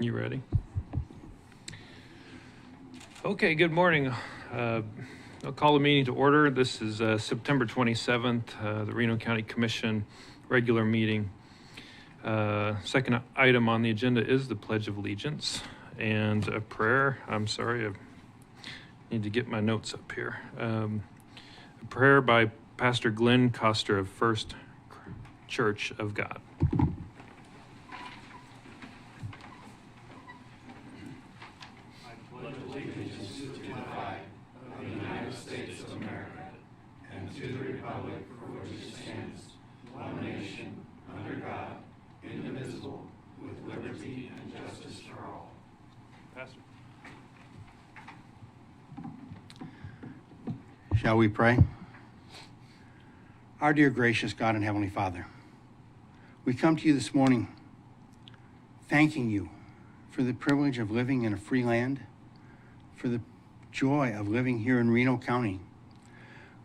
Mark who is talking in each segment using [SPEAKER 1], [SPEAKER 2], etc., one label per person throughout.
[SPEAKER 1] You ready? Okay, good morning. I'll call the meeting to order. This is September 27th, the Reno County Commission regular meeting. Second item on the agenda is the Pledge of Allegiance and a prayer. I'm sorry, I need to get my notes up here. A prayer by Pastor Glenn Coster of First Church of God. Pastor.
[SPEAKER 2] Shall we pray? Our dear gracious God and Heavenly Father, we come to you this morning thanking you for the privilege of living in a free land, for the joy of living here in Reno County.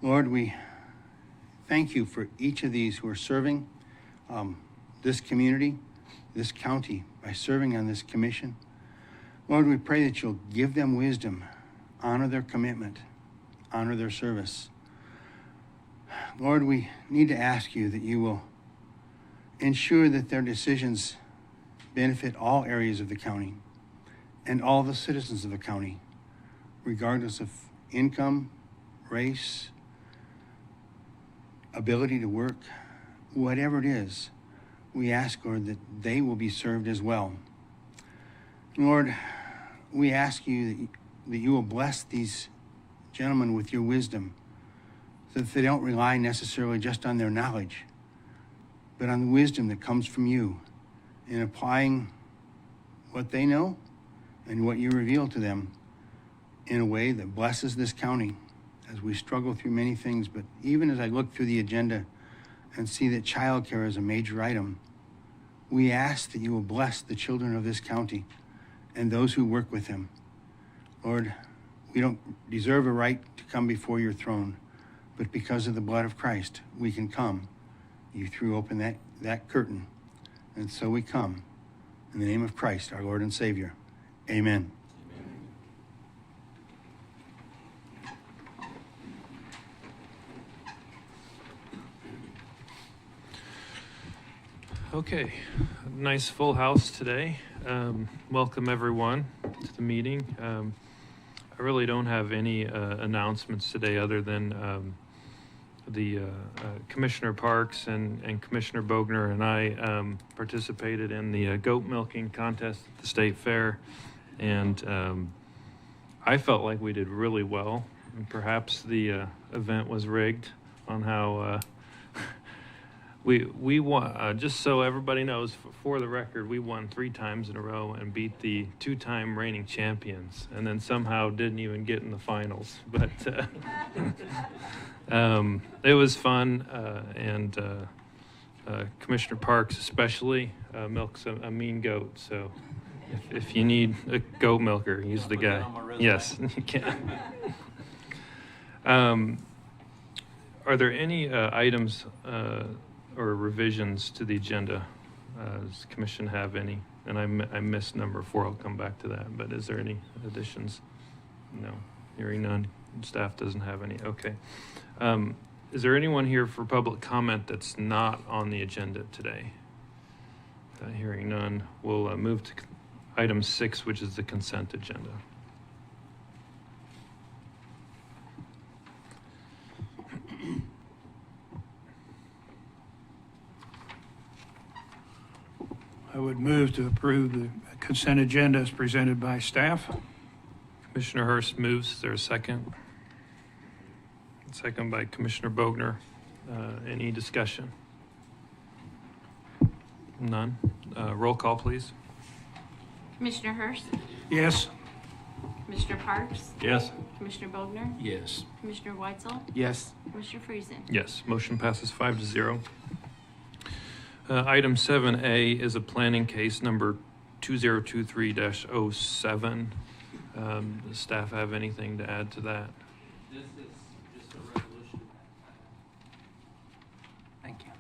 [SPEAKER 2] Lord, we thank you for each of these who are serving this community, this county, by serving on this commission. Lord, we pray that you'll give them wisdom, honor their commitment, honor their service. Lord, we need to ask you that you will ensure that their decisions benefit all areas of the county and all the citizens of the county, regardless of income, race, ability to work, whatever it is. We ask, Lord, that they will be served as well. Lord, we ask you that you will bless these gentlemen with your wisdom, so that they don't rely necessarily just on their knowledge, but on the wisdom that comes from you in applying what they know and what you reveal to them in a way that blesses this county as we struggle through many things. But even as I look through the agenda and see that childcare is a major item, we ask that you will bless the children of this county and those who work with them. Lord, we don't deserve a right to come before your throne, but because of the blood of Christ, we can come. You threw open that curtain, and so we come. In the name of Christ, our Lord and Savior. Amen.
[SPEAKER 1] Okay, nice full house today. Welcome everyone to the meeting. I really don't have any announcements today other than the Commissioner Parks and Commissioner Bogner and I participated in the goat milking contest at the State Fair, and I felt like we did really well. And perhaps the event was rigged on how we won. Just so everybody knows, for the record, we won 3 times in a row and beat the 2-time reigning champions, and then somehow didn't even get in the finals. But it was fun, and Commissioner Parks especially milks a mean goat. So if you need a goat milker, he's the guy. Yes, you can. Are there any items or revisions to the agenda? Does the commission have any? And I missed number 4. I'll come back to that. But is there any additions? No. Hearing none. Staff doesn't have any. Okay. Is there anyone here for public comment that's not on the agenda today? Hearing none, we'll move to item 6, which is the consent agenda.
[SPEAKER 3] I would move to approve the consent agenda as presented by staff.
[SPEAKER 1] Commissioner Hurst moves. Is there a second? Second by Commissioner Bogner. Any discussion? None. Roll call, please.
[SPEAKER 4] Commissioner Hurst,
[SPEAKER 3] Yes.
[SPEAKER 4] Commissioner Parks,
[SPEAKER 1] Yes.
[SPEAKER 4] Commissioner Bogner,
[SPEAKER 2] Yes.
[SPEAKER 4] Commissioner Weitzel,
[SPEAKER 2] Yes.
[SPEAKER 4] Commissioner Friesen.
[SPEAKER 1] Yes. Motion passes 5-0. Item 7A is a planning case number 2023-07. Does staff have anything to add to that?
[SPEAKER 5] This is just a resolution. Thank you.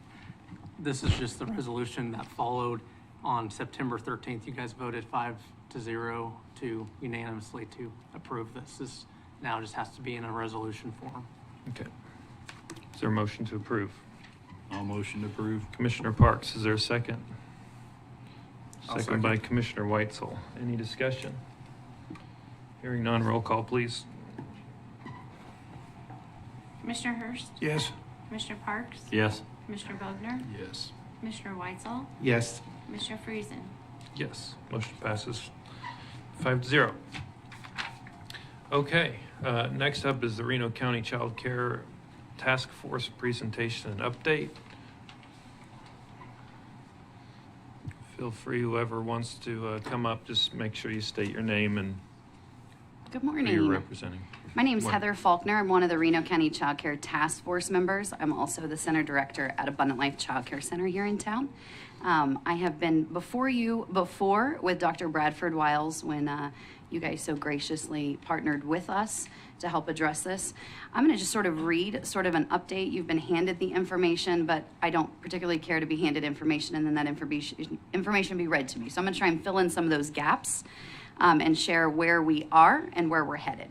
[SPEAKER 5] This is just the resolution that followed on September 13th. You guys voted 5-0 to unanimously to approve this. This now just has to be in a resolution form.
[SPEAKER 1] Okay. Is there a motion to approve?
[SPEAKER 2] I'll motion to approve.
[SPEAKER 1] Commissioner Parks, is there a second?
[SPEAKER 3] I'll
[SPEAKER 1] Second by Commissioner Weitzel. Any discussion? Hearing none, roll call, please.
[SPEAKER 4] Commissioner Hurst,
[SPEAKER 3] Yes.
[SPEAKER 4] Commissioner Parks?
[SPEAKER 6] Yes.
[SPEAKER 4] Commissioner Bogner?
[SPEAKER 6] Yes.
[SPEAKER 4] Commissioner Weitzel?
[SPEAKER 3] Yes.
[SPEAKER 4] Commissioner Friesen?
[SPEAKER 1] Yes, motion passes 5-0. Okay, next up is the Reno County Child Care Task Force presentation and update. Feel free, whoever wants to come up, just make sure you state your name and
[SPEAKER 7] Good
[SPEAKER 1] who you're
[SPEAKER 7] morning.
[SPEAKER 1] representing.
[SPEAKER 7] My name is
[SPEAKER 1] Morning.
[SPEAKER 7] Heather Faulkner. I'm one of the Reno County Child Care Task Force members. I'm also the Center Director at Abundant Life Child Care Center here in town. I have been before with Dr. Bradford Wiles when you guys so graciously partnered with us to help address this. I'm going to just sort of read sort of an update. You've been handed the information, but I don't particularly care to be handed information and then that information be read to me. So I'm going to try and fill in some of those gaps and share where we are and where we're headed.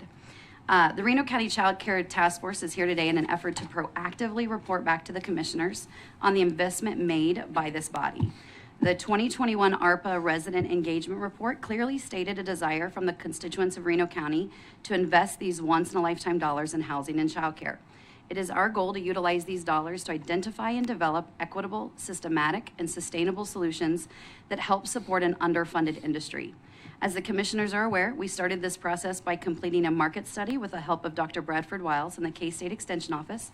[SPEAKER 7] The Reno County Child Care Task Force is here today in an effort to proactively report back to the commissioners on the investment made by this body. The 2021 ARPA Resident Engagement Report clearly stated a desire from the constituents of Reno County to invest these once-in-a-lifetime dollars in housing and child care. It is our goal to utilize these dollars to identify and develop equitable, systematic, and sustainable solutions that help support an underfunded industry. As the commissioners are aware, we started this process by completing a market study with the help of Dr. Bradford Wiles and the K-State Extension Office.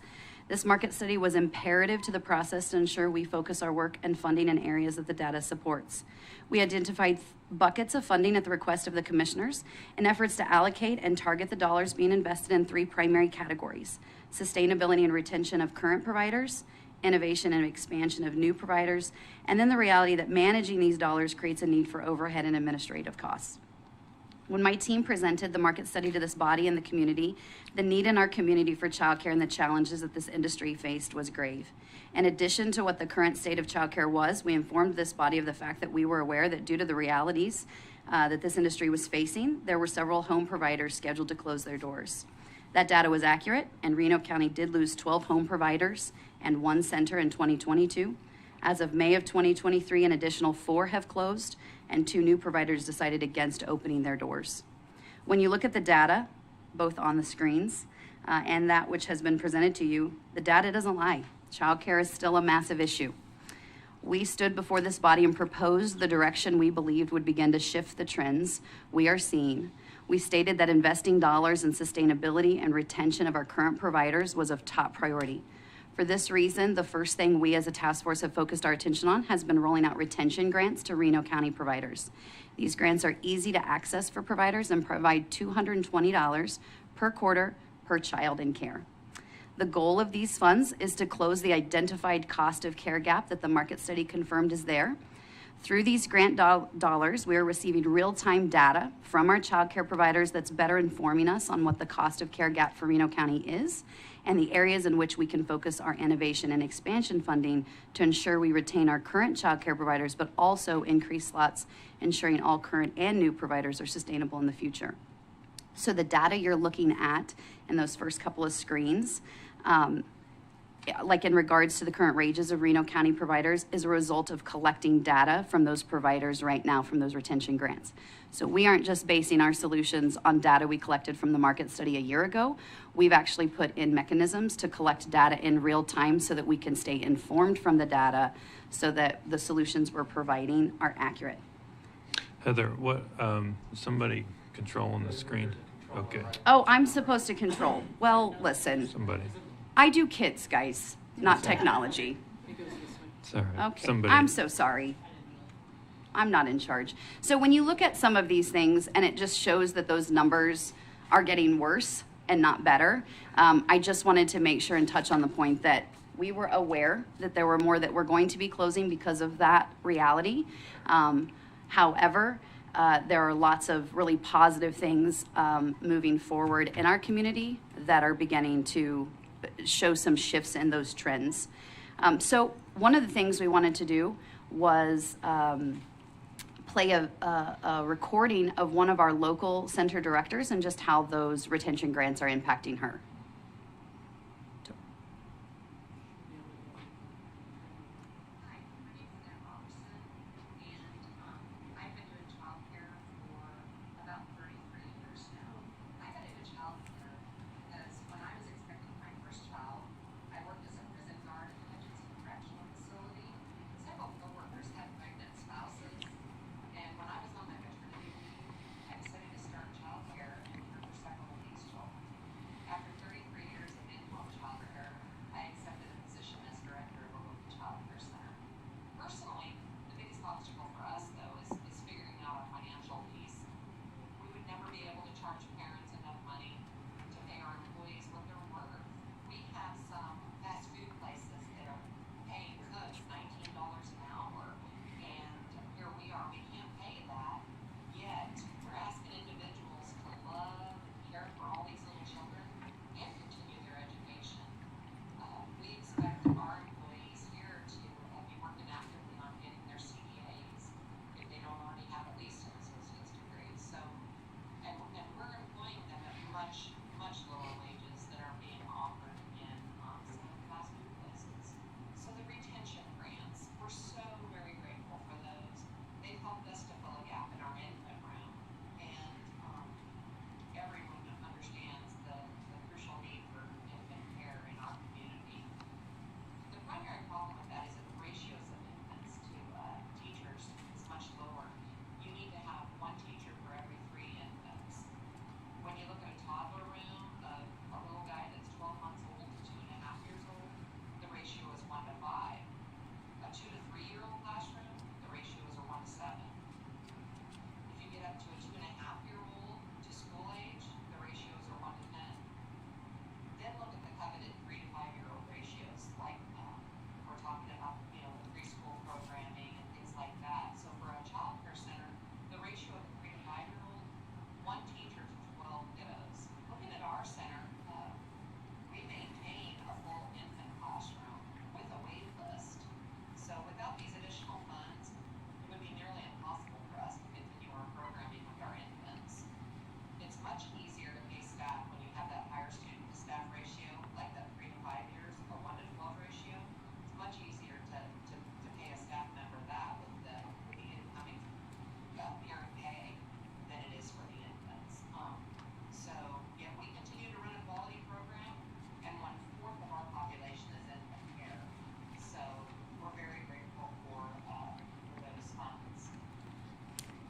[SPEAKER 7] This market study was imperative to the process to ensure we focus our work and funding in areas that the data supports. We identified buckets of funding at the request of the commissioners in efforts to allocate and target the dollars being invested in 3 primary categories: sustainability and retention of current providers, innovation and expansion of new providers, and then the reality that managing these dollars creates a need for overhead and administrative costs. When my team presented the market study to this body and the community, the need in our community for childcare and the challenges that this industry faced was grave. In addition to what the current state of childcare was, we informed this body of the fact that we were aware that due to the realities that this industry was facing, there were several home providers scheduled to close their doors. That data was accurate, and Reno County did lose 12 home providers and 1 center in 2022. As of May of 2023, an additional 4 have closed, and 2 new providers decided against opening their doors. When you look at the data, both on the screens and that which has been presented to you, the data doesn't lie. Childcare is still a massive issue. We stood before this body and proposed the direction we believed would begin to shift the trends we are seeing. We stated that investing dollars in sustainability and retention of our current providers was of top priority. For this reason, the first thing we as a task force have focused our attention on has been rolling out retention grants to Reno County providers. These grants are easy to access for providers and provide $220 per quarter per child in care. The goal of these funds is to close the identified cost of care gap that the market study confirmed is there. Through these grant dollars, we are receiving real-time data from our child care providers that's better informing us on what the cost of care gap for Reno County is and the areas in which we can focus our innovation and expansion funding to ensure we retain our current child care providers, but also increase slots, ensuring all current and new providers are sustainable in the future. So the data you're looking at in those first couple of screens, like in regards to the current wages of Reno County providers, is a result of collecting data from those providers right now from those retention grants. So we aren't just basing our solutions on data we collected from the market study a year ago. We've actually put in mechanisms to collect data in real time so that we can stay informed from the data so that the solutions we're providing are accurate.
[SPEAKER 1] Heather, what, somebody controlling the screen? Okay,
[SPEAKER 7] Oh, I'm supposed to control. Well, listen,
[SPEAKER 1] somebody.
[SPEAKER 7] I do kids, guys, not technology.
[SPEAKER 1] It's all right.
[SPEAKER 7] Okay,
[SPEAKER 1] Somebody.
[SPEAKER 7] I'm so sorry. I'm not in charge. So when you look at some of these things and it just shows that those numbers are getting worse and not better, I just wanted to make sure and touch on the point that we were aware that there were more that were going to be closing because of that reality. However, there are lots of really positive things moving forward in our community that are beginning to show some shifts in those trends. So one of the things we wanted to do was play a recording of one of our local center directors and just how those retention grants are impacting her.
[SPEAKER 8] Childcare because when I was expecting my first child, I worked as a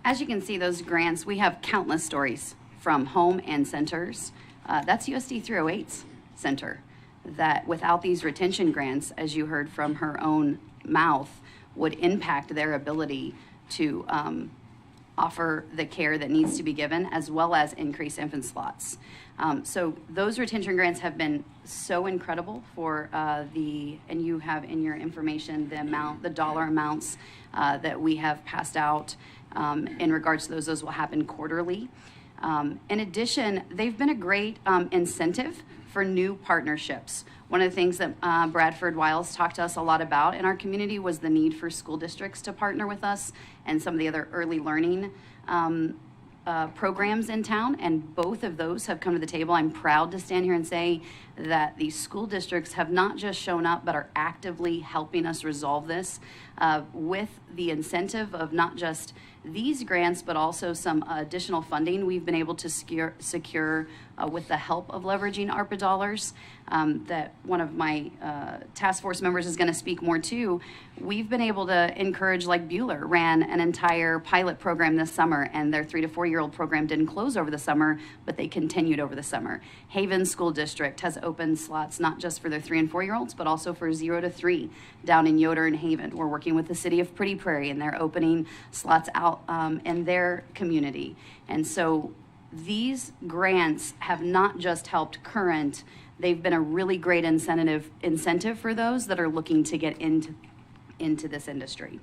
[SPEAKER 7] As you can see, those grants, we have countless stories from home and centers. That's USD 308's center, that without these retention grants, as you heard from her own mouth, would impact their ability to offer the care that needs to be given, as well as increase infant slots. So those retention grants have been so incredible for and you have in your information the dollar amounts that we have passed out in regards to those. Those will happen quarterly. In addition, they've been a great incentive for new partnerships. One of the things that Bradford Wiles talked to us a lot about in our community was the need for school districts to partner with us and some of the other early learning programs in town, and both of those have come to the table. I'm proud to stand here and say that the school districts have not just shown up, but are actively helping us resolve this with the incentive of not just these grants, but also some additional funding we've been able to secure with the help of leveraging ARPA dollars that one of my task force members is going to speak more to. We've been able to encourage, like Bueller ran an entire pilot program this summer, and their 3 to 4 year old program didn't close over the summer, but they continued over the summer. Haven School District has opened slots not just for their 3 and 4 year olds, but also for 0 to 3 down in Yoder and Haven. We're working with the city of Pretty Prairie, and they're opening slots out in their community. And so these grants have not just helped current, they've been a really great incentive for those that are looking to get into this industry.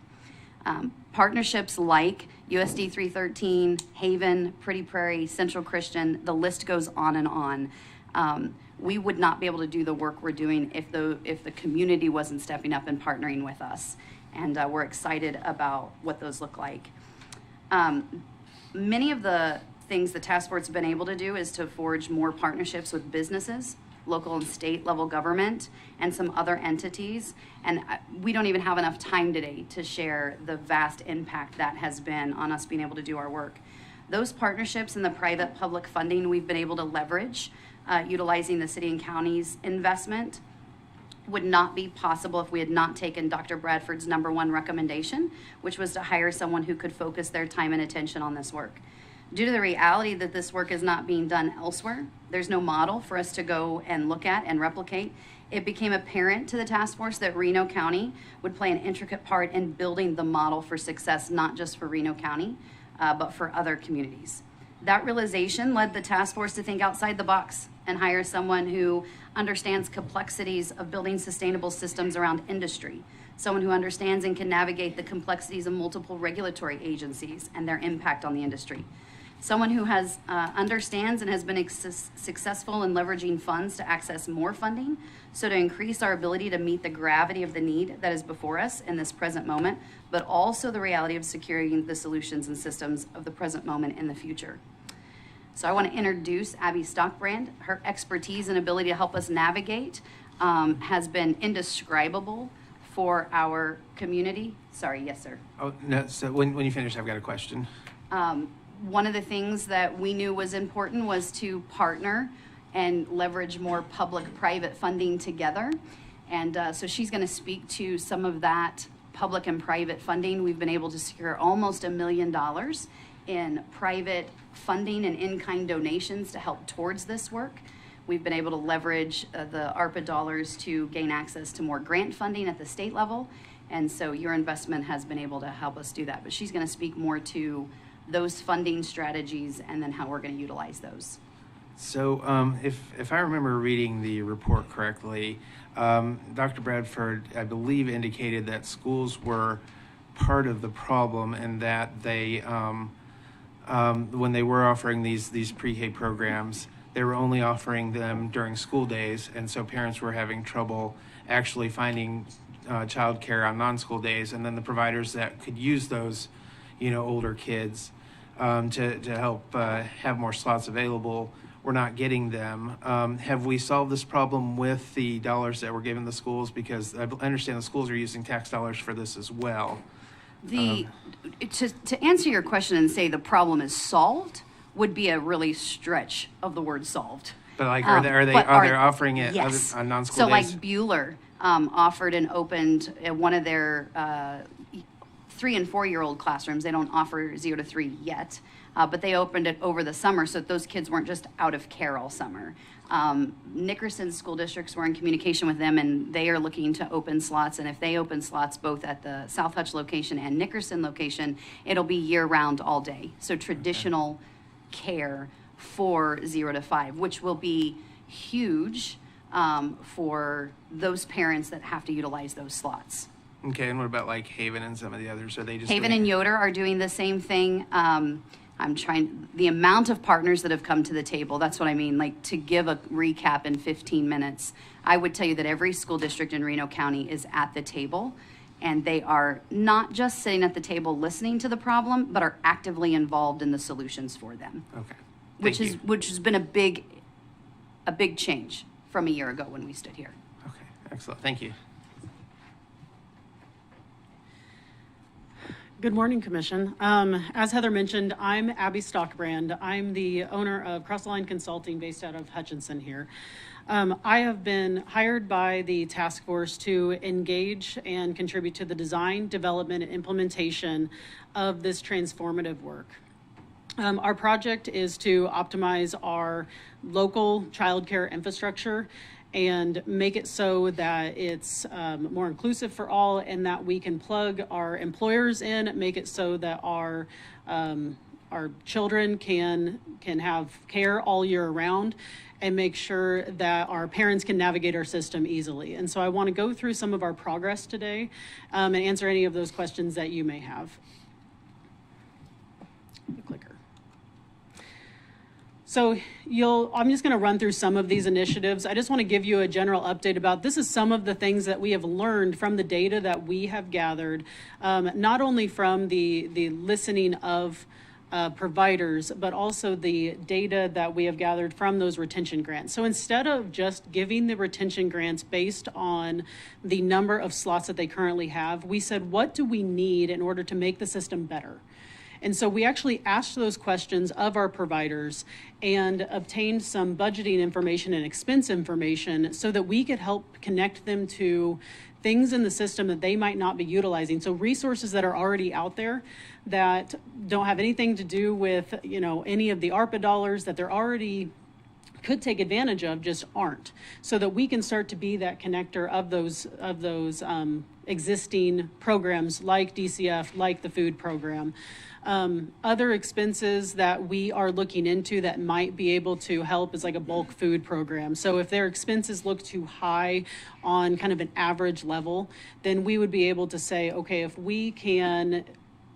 [SPEAKER 7] Partnerships like USD 313, Haven, Pretty Prairie, Central Christian, the list goes on and on. We would not be able to do the work we're doing if the community wasn't stepping up and partnering with us. And we're excited about what those look like. Many of the things the task force has been able to do is to forge more partnerships with businesses, local and state level government, and some other entities. And we don't even have enough time today to share the vast impact that has been on us being able to do our work. Those partnerships and the private public funding we've been able to leverage, utilizing the city and county's investment, would not be possible if we had not taken Dr. Bradford's #1 recommendation, which was to hire someone who could focus their time and attention on this work. Due to the reality that this work is not being done elsewhere, there's no model for us to go and look at and replicate. It became apparent to the task force that Reno County would play an intricate part in building the model for success, not just for Reno County, but for other communities. That realization led the task force to think outside the box and hire someone who understands complexities of building sustainable systems around industry, someone who understands and can navigate the complexities of multiple regulatory agencies and their impact on the industry, someone who has understands and has been successful in leveraging funds to access more funding, so to increase our ability to meet the gravity of the need that is before us in this present moment, but also the reality of securing the solutions and systems of the present moment in the future. So I want to introduce Abby Stockbrand. Her expertise and ability to help us navigate has been indescribable for our community. Sorry, yes, sir.
[SPEAKER 6] Oh, no, so when you finish, I've got a question.
[SPEAKER 7] One of the things that we knew was important was to partner and leverage more public-private funding together. And so she's going to speak to some of that public and private funding. We've been able to secure almost $1 million in private funding and in-kind donations to help towards this work. We've been able to leverage the ARPA dollars to gain access to more grant funding at the state level. And so your investment has been able to help us do that. But she's going to speak more to those funding strategies and then how we're going to utilize those.
[SPEAKER 6] So if I remember reading the report correctly, Dr. Bradford, I believe, indicated that schools were part of the problem and that they, when they were offering these pre-K programs, they were only offering them during school days, and so parents were having trouble actually finding childcare on non-school days, and then the providers that could use those, older kids to help have more slots available were not getting them. Have we solved this problem with the dollars that were given the schools? Because I understand the schools are using tax dollars for this as well.
[SPEAKER 7] To answer your question and say the problem is solved would be a really stretch of the word solved.
[SPEAKER 6] But are they offering it
[SPEAKER 7] yes.
[SPEAKER 6] on non-school
[SPEAKER 7] so
[SPEAKER 6] days?
[SPEAKER 7] So like Bueller offered and opened one of their 3 and 4-year-old classrooms. They don't offer 0 to 3 yet, but they opened it over the summer so that those kids weren't just out of care all summer. Nickerson school districts were in communication with them, and they are looking to open slots. And if they open slots both at the South Hutch location and Nickerson location, it'll be year-round all day. So traditional care for 0 to 5, which will be huge for those parents that have to utilize those slots.
[SPEAKER 6] Okay, and what about like Haven and some of the others? Are they just
[SPEAKER 7] Haven
[SPEAKER 6] doing-
[SPEAKER 7] and Yoder are doing the same thing. The amount of partners that have come to the table, that's what I mean, like to give a recap in 15 minutes. I would tell you that every school district in Reno County is at the table, and they are not just sitting at the table listening to the problem, but are actively involved in the solutions for them.
[SPEAKER 6] Okay.
[SPEAKER 7] Which has been a big change from a year ago when we stood here.
[SPEAKER 6] Okay, excellent. Thank you.
[SPEAKER 8] Good morning, Commission. As Heather mentioned, I'm Abby Stockbrand. I'm the owner of Cross the Line Consulting based out of Hutchinson here. I have been hired by the task force to engage and contribute to the design, development, and implementation of this transformative work. Our project is to optimize our local childcare infrastructure and make it so that it's more inclusive for all, and that we can plug our employers in, make it so that our children can have care all year round, and make sure that our parents can navigate our system easily. And so I want to go through some of our progress today and answer any of those questions that you may have. The clicker. So I'm just going to run through some of these initiatives. I just want to give you a general update about this is some of the things that we have learned from the data that we have gathered, not only from the listening of providers, but also the data that we have gathered from those retention grants. So instead of just giving the retention grants based on the number of slots that they currently have, we said, what do we need in order to make the system better? And so we actually asked those questions of our providers and obtained some budgeting information and expense information so that we could help connect them to things in the system that they might not be utilizing. So resources that are already out there that don't have anything to do with, any of the ARPA dollars that they're already could take advantage of, just aren't, so that we can start to be that connector of those existing programs like DCF, like the food program. Other expenses that we are looking into that might be able to help is like a bulk food program. So if their expenses look too high on kind of an average level, then we would be able to say, okay, if we can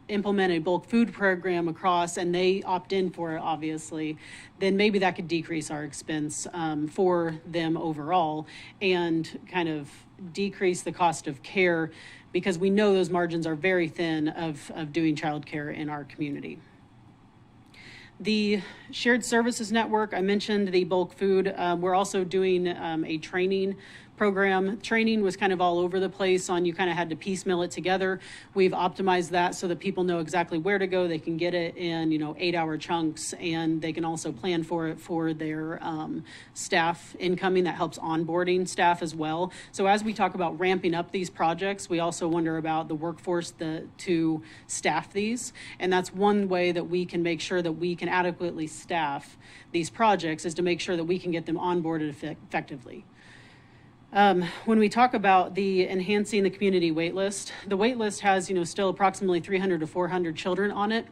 [SPEAKER 8] implement a bulk food program across and they opt in for it, obviously, then maybe that could decrease our expense for them overall and kind of decrease the cost of care, because we know those margins are very thin of doing childcare in our community. The shared services network, I mentioned the bulk food. We're also doing a training program. Training was kind of all over the place on, you kind of had to piecemeal it together. We've optimized that so that people know exactly where to go. They can get it in 8-hour chunks, and they can also plan for it for their staff incoming. That helps onboarding staff as well. So as we talk about ramping up these projects, we also wonder about the workforce to staff these, and that's one way that we can make sure that we can adequately staff these projects, is to make sure that we can get them onboarded effectively. When we talk about the enhancing the community wait list, the wait list has, still approximately 300 to 400 children on it.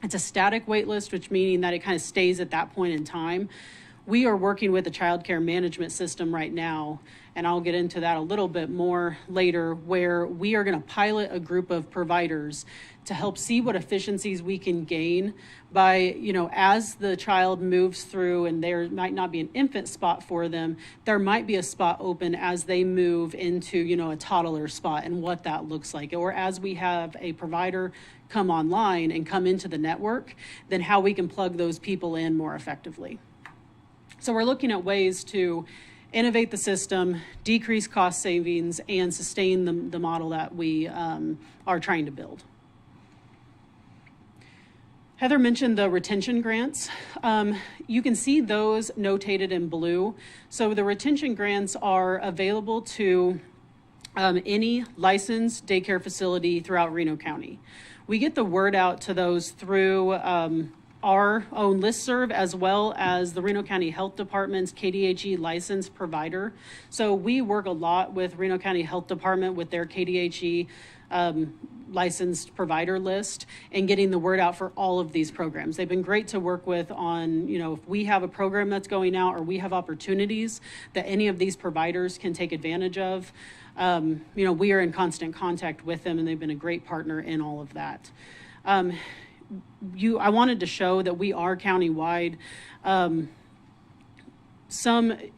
[SPEAKER 8] It's a static wait list, which meaning that it kind of stays at that point in time. We are working with a child care management system right now, and I'll get into that a little bit more later, where we are going to pilot a group of providers to help see what efficiencies we can gain by, as the child moves through and there might not be an infant spot for them, there might be a spot open as they move into, a toddler spot, and what that looks like. Or as we have a provider come online and come into the network, then how we can plug those people in more effectively. So we're looking at ways to innovate the system, decrease cost savings, and sustain the model that we are trying to build. Heather mentioned the retention grants. You can see those notated in blue. So the retention grants are available to any licensed daycare facility throughout Reno County. We get the word out to those through our own listserv, as well as the Reno County Health Department's KDHE licensed provider. So we work a lot with Reno County Health Department with their KDHE licensed provider list and getting the word out for all of these programs. They've been great to work with on, if we have a program that's going out or we have opportunities that any of these providers can take advantage of. We are in constant contact with them, and they've been a great partner in all of that. I wanted to show that we are countywide.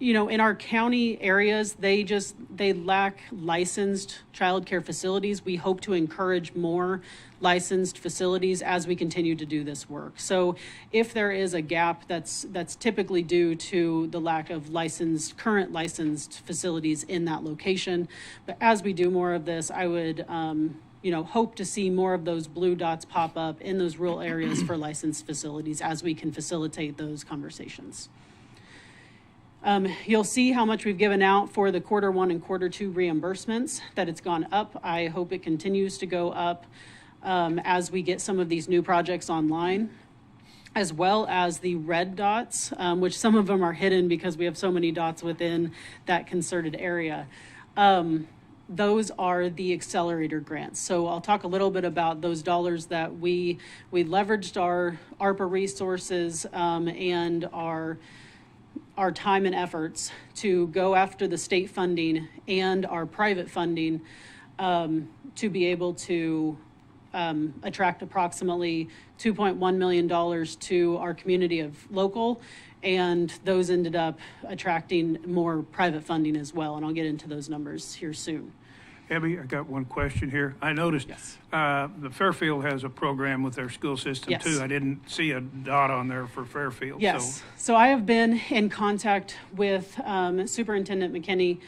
[SPEAKER 8] In our county areas, they lack licensed childcare facilities. We hope to encourage more licensed facilities as we continue to do this work. So if there is a gap, that's typically due to the lack of current licensed facilities in that location. But as we do more of this, I would hope to see more of those blue dots pop up in those rural areas for licensed facilities as we can facilitate those conversations. You'll see how much we've given out for the Q1 and Q2 reimbursements, that it's gone up. I hope it continues to go up as we get some of these new projects online, as well as the red dots, which some of them are hidden because we have so many dots within that concerted area. Those are the accelerator grants. So I'll talk a little bit about those dollars that we leveraged our ARPA resources and our time and efforts to go after the state funding and our private funding to be able to attract approximately $2.1 million to our community of local, and those ended up attracting more private funding as well, and I'll get into those numbers here soon.
[SPEAKER 3] Abby, I got one question here. I noticed the Fairfield has a program with their school system too. I didn't see a dot on there for Fairfield.
[SPEAKER 8] Yes. So I have been in contact with Superintendent McKinney.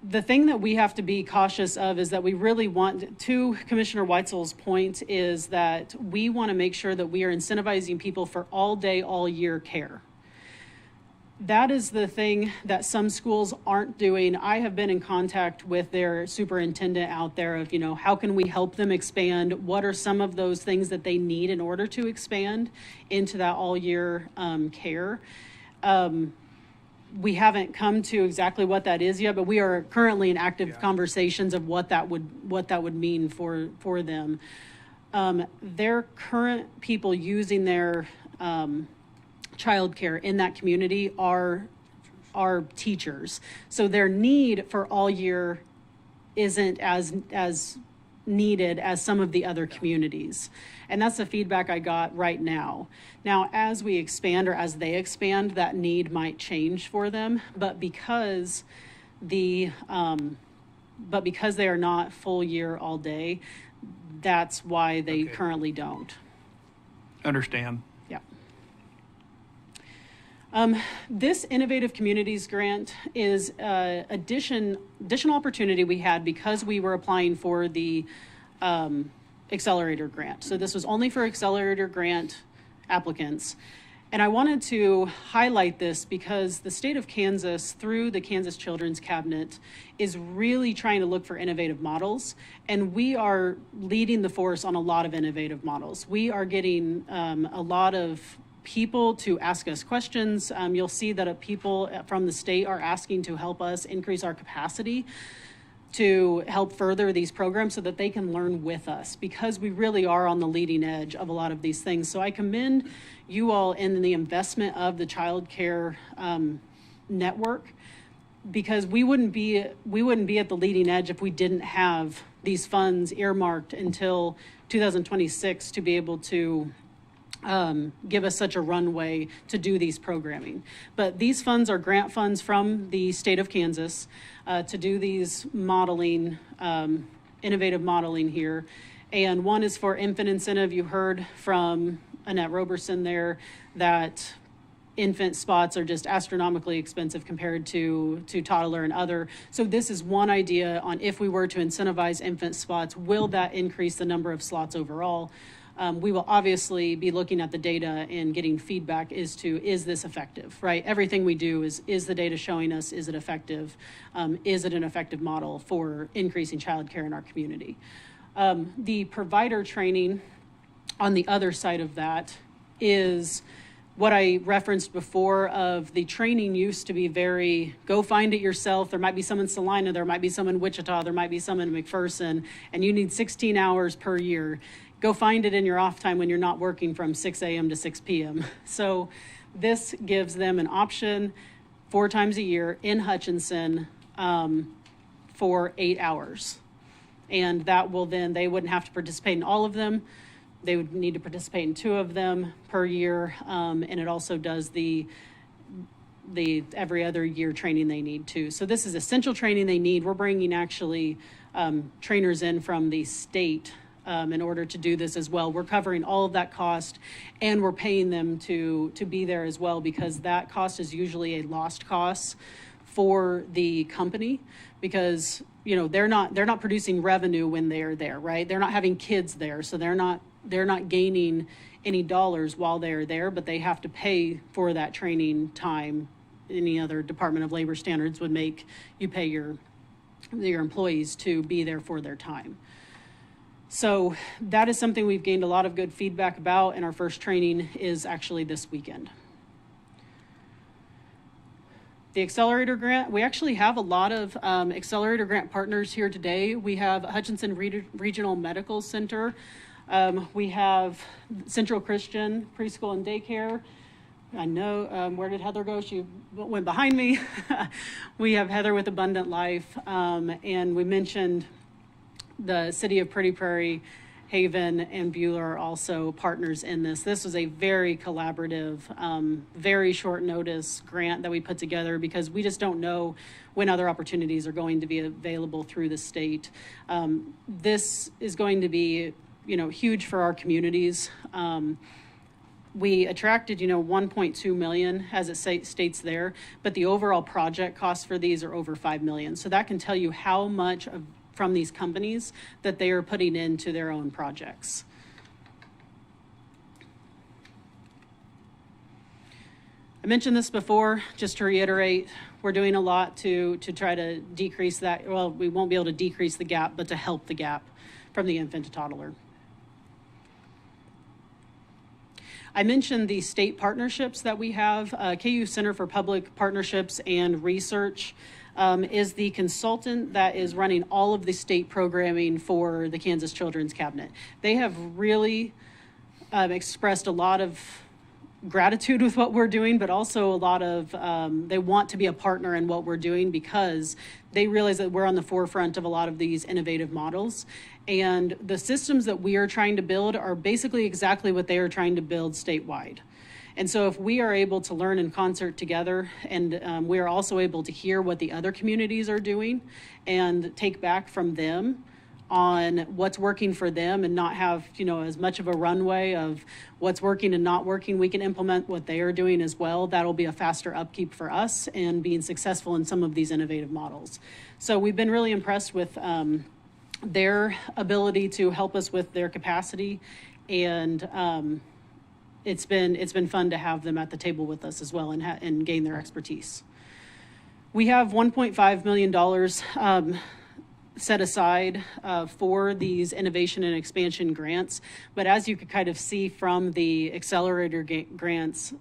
[SPEAKER 8] The thing that we have to be cautious of is that we really want to Commissioner Weitzel's point is that we want to make sure that we are incentivizing people for all day, all year care. That is the thing that some schools aren't doing. I have been in contact with their superintendent out there of, how can we help them expand? What are some of those things that they need in order to expand into that all year care? We haven't come to exactly what that is yet, but we are currently in active conversations of what that would mean for them. Their current people using their childcare in that community are teachers. So their need for all year isn't as needed as some of the other communities. And that's the feedback I got right now. Now, as we expand or as they expand, that need might change for them, but because they are not full year all day, that's why they currently don't.
[SPEAKER 3] Understand.
[SPEAKER 8] This Innovative Communities Grant is additional opportunity we had because we were applying for the Accelerator Grant. So this was only for Accelerator Grant applicants. And I wanted to highlight this because the state of Kansas, through the Kansas Children's Cabinet, is really trying to look for innovative models. And we are leading the force on a lot of innovative models. We are getting a lot of people to ask us questions. You'll see that people from the state are asking to help us increase our capacity to help further these programs so that they can learn with us, because we really are on the leading edge of a lot of these things. So I commend you all in the investment of the child care network, because we wouldn't be at the leading edge if we didn't have these funds earmarked until 2026 to be able to give us such a runway to do these programming. But these funds are grant funds from the state of Kansas to do these modeling, innovative modeling here. And one is for infant incentive. You heard from Annette Roberson there that infant spots are just astronomically expensive compared to toddler and other. So this is one idea on if we were to incentivize infant spots, will that increase the number of slots overall? we will obviously be looking at the data and getting feedback as to, is this effective, right? Everything we do is the data showing us, is it effective? Is it an effective model for increasing childcare in our community? The provider training on the other side of that is what I referenced before of the training used to be very, go find it yourself. There might be some in Salina, there might be some in Wichita, there might be some in McPherson, and you need 16 hours per year. Go find it in your off time when you're not working from 6 a.m. to 6 p.m. So this gives them an option 4 times a year in Hutchinson for 8 hours. And that will then, they wouldn't have to participate in all of them. They would need to participate in 2 of them per year, and it also does the every other year training they need too. So this is essential training they need. We're bringing actually trainers in from the state in order to do this as well. We're covering all of that cost, and we're paying them to be there as well, because that cost is usually a lost cost for the company, because they're not producing revenue when they're there, right? They're not having kids there, so they're not gaining any dollars while they're there, but they have to pay for that training time. Any other Department of Labor standards would make you pay your employees to be there for their time. So that is something we've gained a lot of good feedback about, and our first training is actually this weekend. The Accelerator Grant, we actually have a lot of Accelerator Grant partners here today. We have Hutchinson Regional Medical Center. We have Central Christian Preschool and Daycare. I know, where did Heather go? She went behind me. We have Heather with Abundant Life. And we mentioned the City of Pretty Prairie, Haven, and Beulah are also partners in this. This was a very collaborative, very short notice grant that we put together, because we just don't know when other opportunities are going to be available through the state. This is going to be huge for our communities. We attracted, 1.2 million, as it states there, but the overall project costs for these are over 5 million. So that can tell you how much from these companies that they are putting into their own projects. I mentioned this before, just to reiterate, we're doing a lot to try to decrease that. Well, we won't be able to decrease the gap, but to help the gap from the infant to toddler. I mentioned the state partnerships that we have. KU Center for Public Partnerships and Research is the consultant that is running all of the state programming for the Kansas Children's Cabinet. They have really expressed a lot of gratitude with what we're doing, but also a lot of, they want to be a partner in what we're doing, because they realize that we're on the forefront of a lot of these innovative models. And the systems that we are trying to build are basically exactly what they are trying to build statewide. And so if we are able to learn in concert together, and we are also able to hear what the other communities are doing and take back from them on what's working for them, and not have, as much of a runway of what's working and not working, we can implement what they are doing as well. That'll be a faster upkeep for us and being successful in some of these innovative models. So we've been really impressed with their ability to help us with their capacity, and it's been fun to have them at the table with us as well, and gain their expertise. We have $1.5 million set aside for these innovation and expansion grants, but as you could kind of see from the accelerator grants,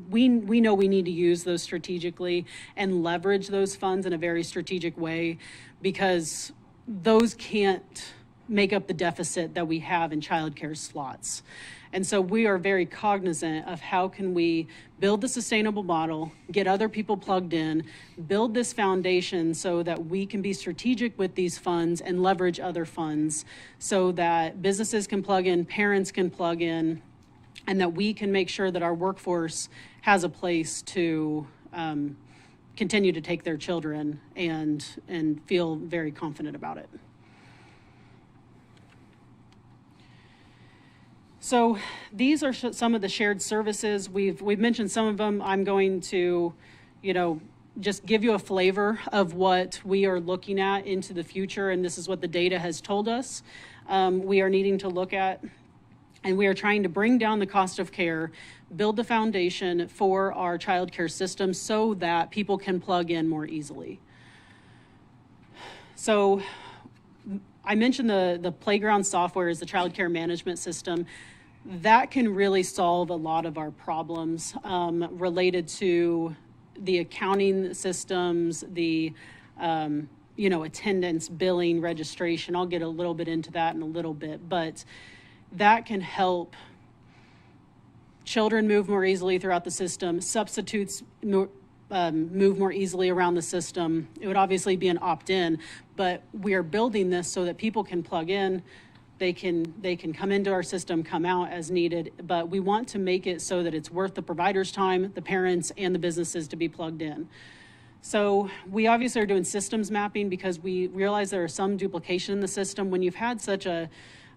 [SPEAKER 8] we know we need to use those strategically and leverage those funds in a very strategic way, because those can't make up the deficit that we have in childcare slots. And so we are very cognizant of how can we build the sustainable model, get other people plugged in, build this foundation so that we can be strategic with these funds and leverage other funds, so that businesses can plug in, parents can plug in, and that we can make sure that our workforce has a place to continue to take their children and feel very confident about it. So these are some of the shared services. We've mentioned some of them. I'm going to, just give you a flavor of what we are looking at into the future, and this is what the data has told us. We are needing to look at And we are trying to bring down the cost of care, build the foundation for our child care system so that people can plug in more easily. So I mentioned the playground software is the child care management system. That can really solve a lot of our problems related to the accounting systems, the attendance, billing, registration. I'll get a little bit into that in a little bit, but that can help children move more easily throughout the system, substitutes move more easily around the system. It would obviously be an opt-in, but we are building this so that people can plug in, they can come into our system, come out as needed, but we want to make it so that it's worth the provider's time, the parents, and the businesses to be plugged in. So we obviously are doing systems mapping because we realize there is some duplication in the system. When you've had such a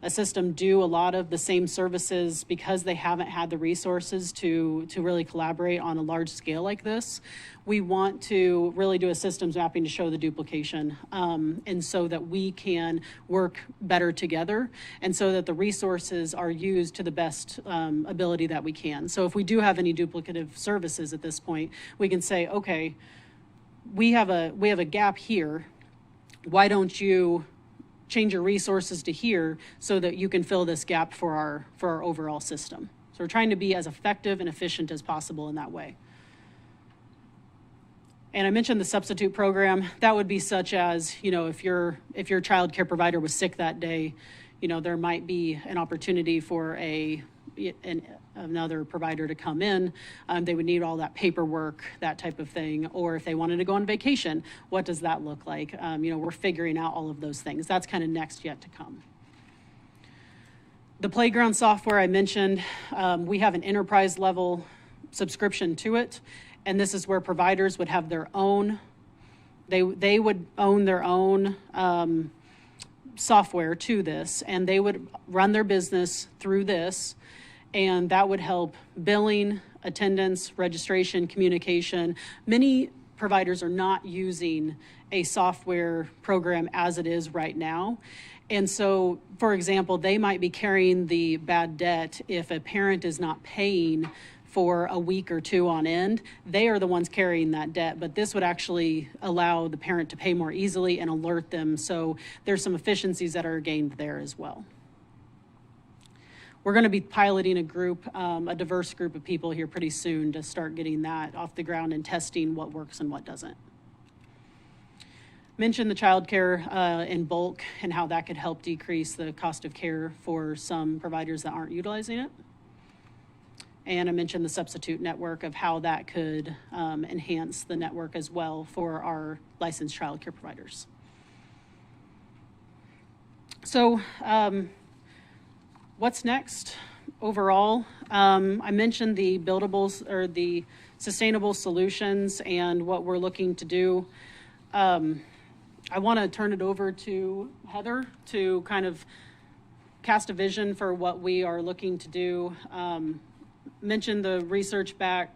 [SPEAKER 8] system do a lot of the same services because they haven't had the resources to really collaborate on a large scale like this, we want to really do a systems mapping to show the duplication, and so that we can work better together and so that the resources are used to the best ability that we can. So if we do have any duplicative services at this point, we can say, okay, we have a gap here. Why don't you change your resources to here so that you can fill this gap for our overall system? So we're trying to be as effective and efficient as possible in that way. And I mentioned the substitute program. That would be such as, if your child care provider was sick that day, there might be an opportunity for another provider to come in. They would need all that paperwork, that type of thing. Or if they wanted to go on vacation, what does that look like? We're figuring out all of those things. That's kind of next yet to come. The playground software I mentioned, we have an enterprise level subscription to it. And this is where providers would have their own, they would own their own software to this, and they would run their business through this. And that would help billing, attendance, registration, communication. Many providers are not using a software program as it is right now. And so, for example, they might be carrying the bad debt if a parent is not paying for a week or two on end. They are the ones carrying that debt, but this would actually allow the parent to pay more easily and alert them. So there's some efficiencies that are gained there as well. We're going to be piloting a diverse group of people here pretty soon to start getting that off the ground and testing what works and what doesn't. Mentioned the child care in bulk and how that could help decrease the cost of care for some providers that aren't utilizing it. And I mentioned the substitute network of how that could enhance the network as well for our licensed child care providers. So, what's next overall? I mentioned the buildables or the sustainable solutions and what we're looking to do. I want to turn it over to Heather to kind of cast a vision for what we are looking to do. Mentioned the research back,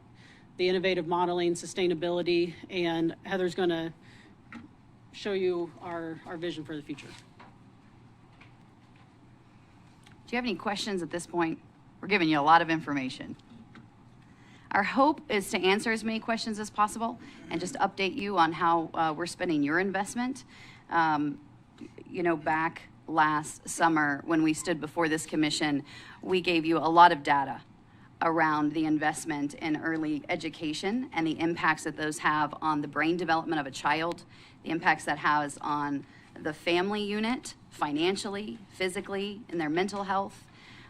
[SPEAKER 8] the innovative modeling, sustainability, and Heather's going to show you our vision for the future.
[SPEAKER 7] Do you have any questions at this point? We're giving you a lot of information. Our hope is to answer as many questions as possible and just update you on how we're spending your investment. Back last summer when we stood before this commission, we gave you a lot of data around the investment in early education and the impacts that those have on the brain development of a child, the impacts that has on the family unit, financially, physically, in their mental health.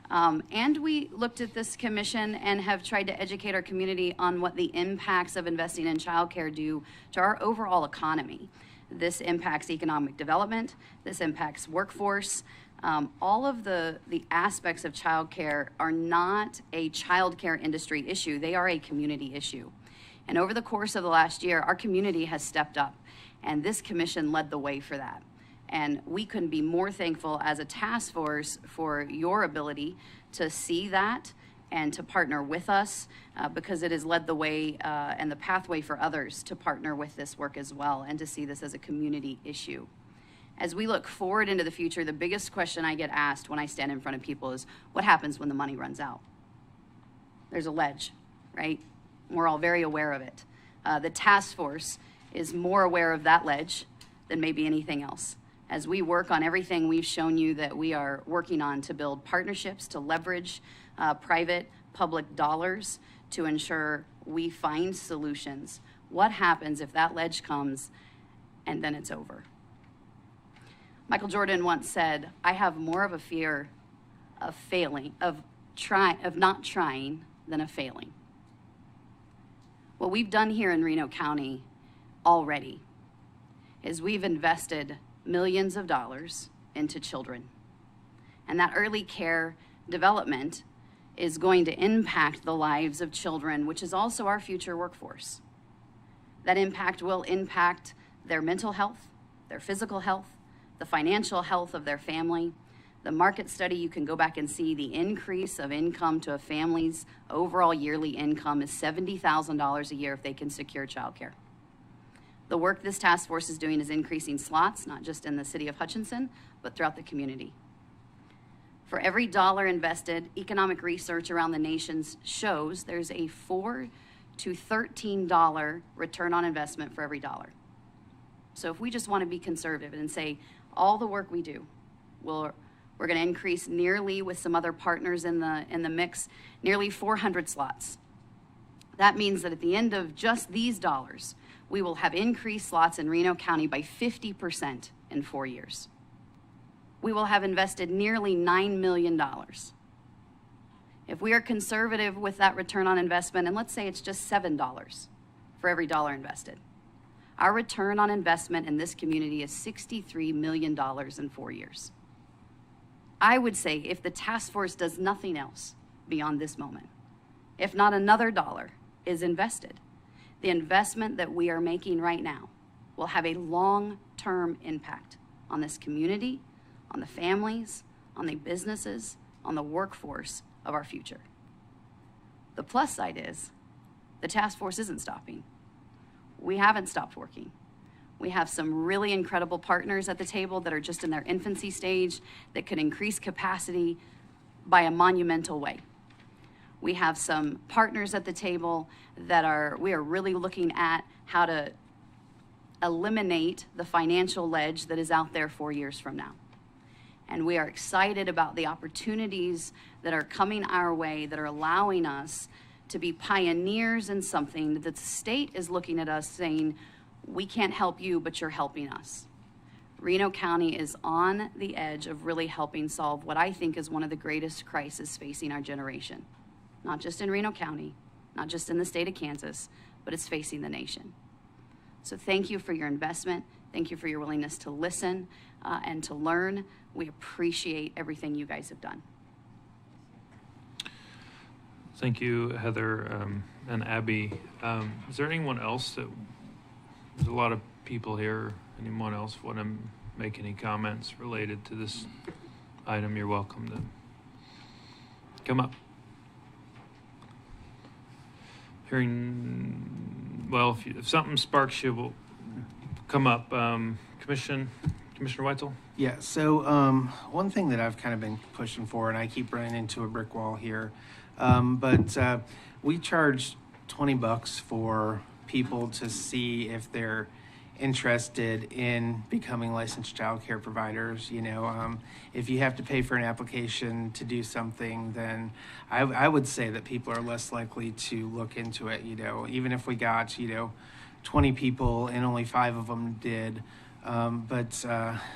[SPEAKER 7] And we looked at this commission and have tried to educate our community on what the impacts of investing in childcare do to our overall economy. This impacts economic development, this impacts workforce. All of the aspects of childcare are not a childcare industry issue, they are a community issue. And over the course of the last year, our community has stepped up, and this commission led the way for that. And we couldn't be more thankful as a task force for your ability to see that and to partner with us because it has led the way and the pathway for others to partner with this work as well and to see this as a community issue. As we look forward into the future, the biggest question I get asked when I stand in front of people is, what happens when the money runs out? There's a ledge, right? We're all very aware of it. The task force is more aware of that ledge than maybe anything else. As we work on everything we've shown you that we are working on to build partnerships, to leverage private, public dollars to ensure we find solutions. What happens if that ledge comes and then it's over? Michael Jordan once said, I have more of a fear of failing, of not trying than of failing. What we've done here in Reno County already is we've invested millions of dollars into children. And that early care development is going to impact the lives of children, which is also our future workforce. That impact will impact their mental health, their physical health, the financial health of their family. The market study, you can go back and see the increase of income to a family's overall yearly income is $70,000 a year if they can secure childcare. The work this task force is doing is increasing slots, not just in the city of Hutchinson, but throughout the community. For every dollar invested, economic research around the nation shows there's a $4 to $13 return on investment for every dollar. So if we just want to be conservative and say all the work we do, we're going to increase nearly, with some other partners in the mix, nearly 400 slots. That means that at the end of just these dollars, we will have increased slots in Reno County by 50% in 4 years. We will have invested nearly $9 million. If we are conservative with that return on investment, and let's say it's just $7 for every dollar invested, our return on investment in this community is $63 million in 4 years. I would say if the task force does nothing else beyond this moment, if not another dollar is invested, the investment that we are making right now will have a long-term impact on this community, on the families, on the businesses, on the workforce of our future. The plus side is the task force isn't stopping. We haven't stopped working. We have some really incredible partners at the table that are just in their infancy stage that could increase capacity by a monumental way. We have some partners at the table that we are really looking at how to eliminate the financial ledge that is out there 4 years from now. And we are excited about the opportunities that are coming our way that are allowing us to be pioneers in something that the state is looking at us saying, we can't help you, but you're helping us. Reno County is on the edge of really helping solve what I think is one of the greatest crises facing our generation. Not just in Reno County, not just in the state of Kansas, but it's facing the nation. So thank you for your investment. Thank you for your willingness to listen and to learn. We appreciate everything you guys have done.
[SPEAKER 1] Thank you, Heather and Abby. Is there anyone else there's a lot of people here. Anyone else want to make any comments related to this item? You're welcome to come up. Well, if something sparks you, we'll come up. Commissioner Weitzel?
[SPEAKER 6] Yeah, so one thing that I've kind of been pushing for, and I keep running into a brick wall here, but we charge $20 for people to see if they're interested in becoming licensed child care providers. If you have to pay for an application to do something, then I would say that people are less likely to look into it. Even if we got 20 people and only 5 of them did, but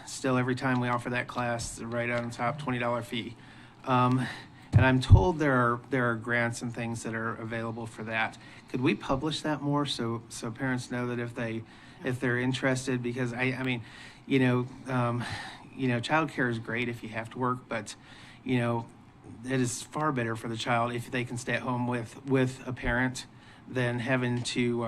[SPEAKER 6] still every time we offer that class, right on top, $20 fee. And I'm told there are grants and things that are available for that. Could we publish that more so parents know that if they're interested? Because childcare is great if you have to work, but it is far better for the child if they can stay at home with a parent than having to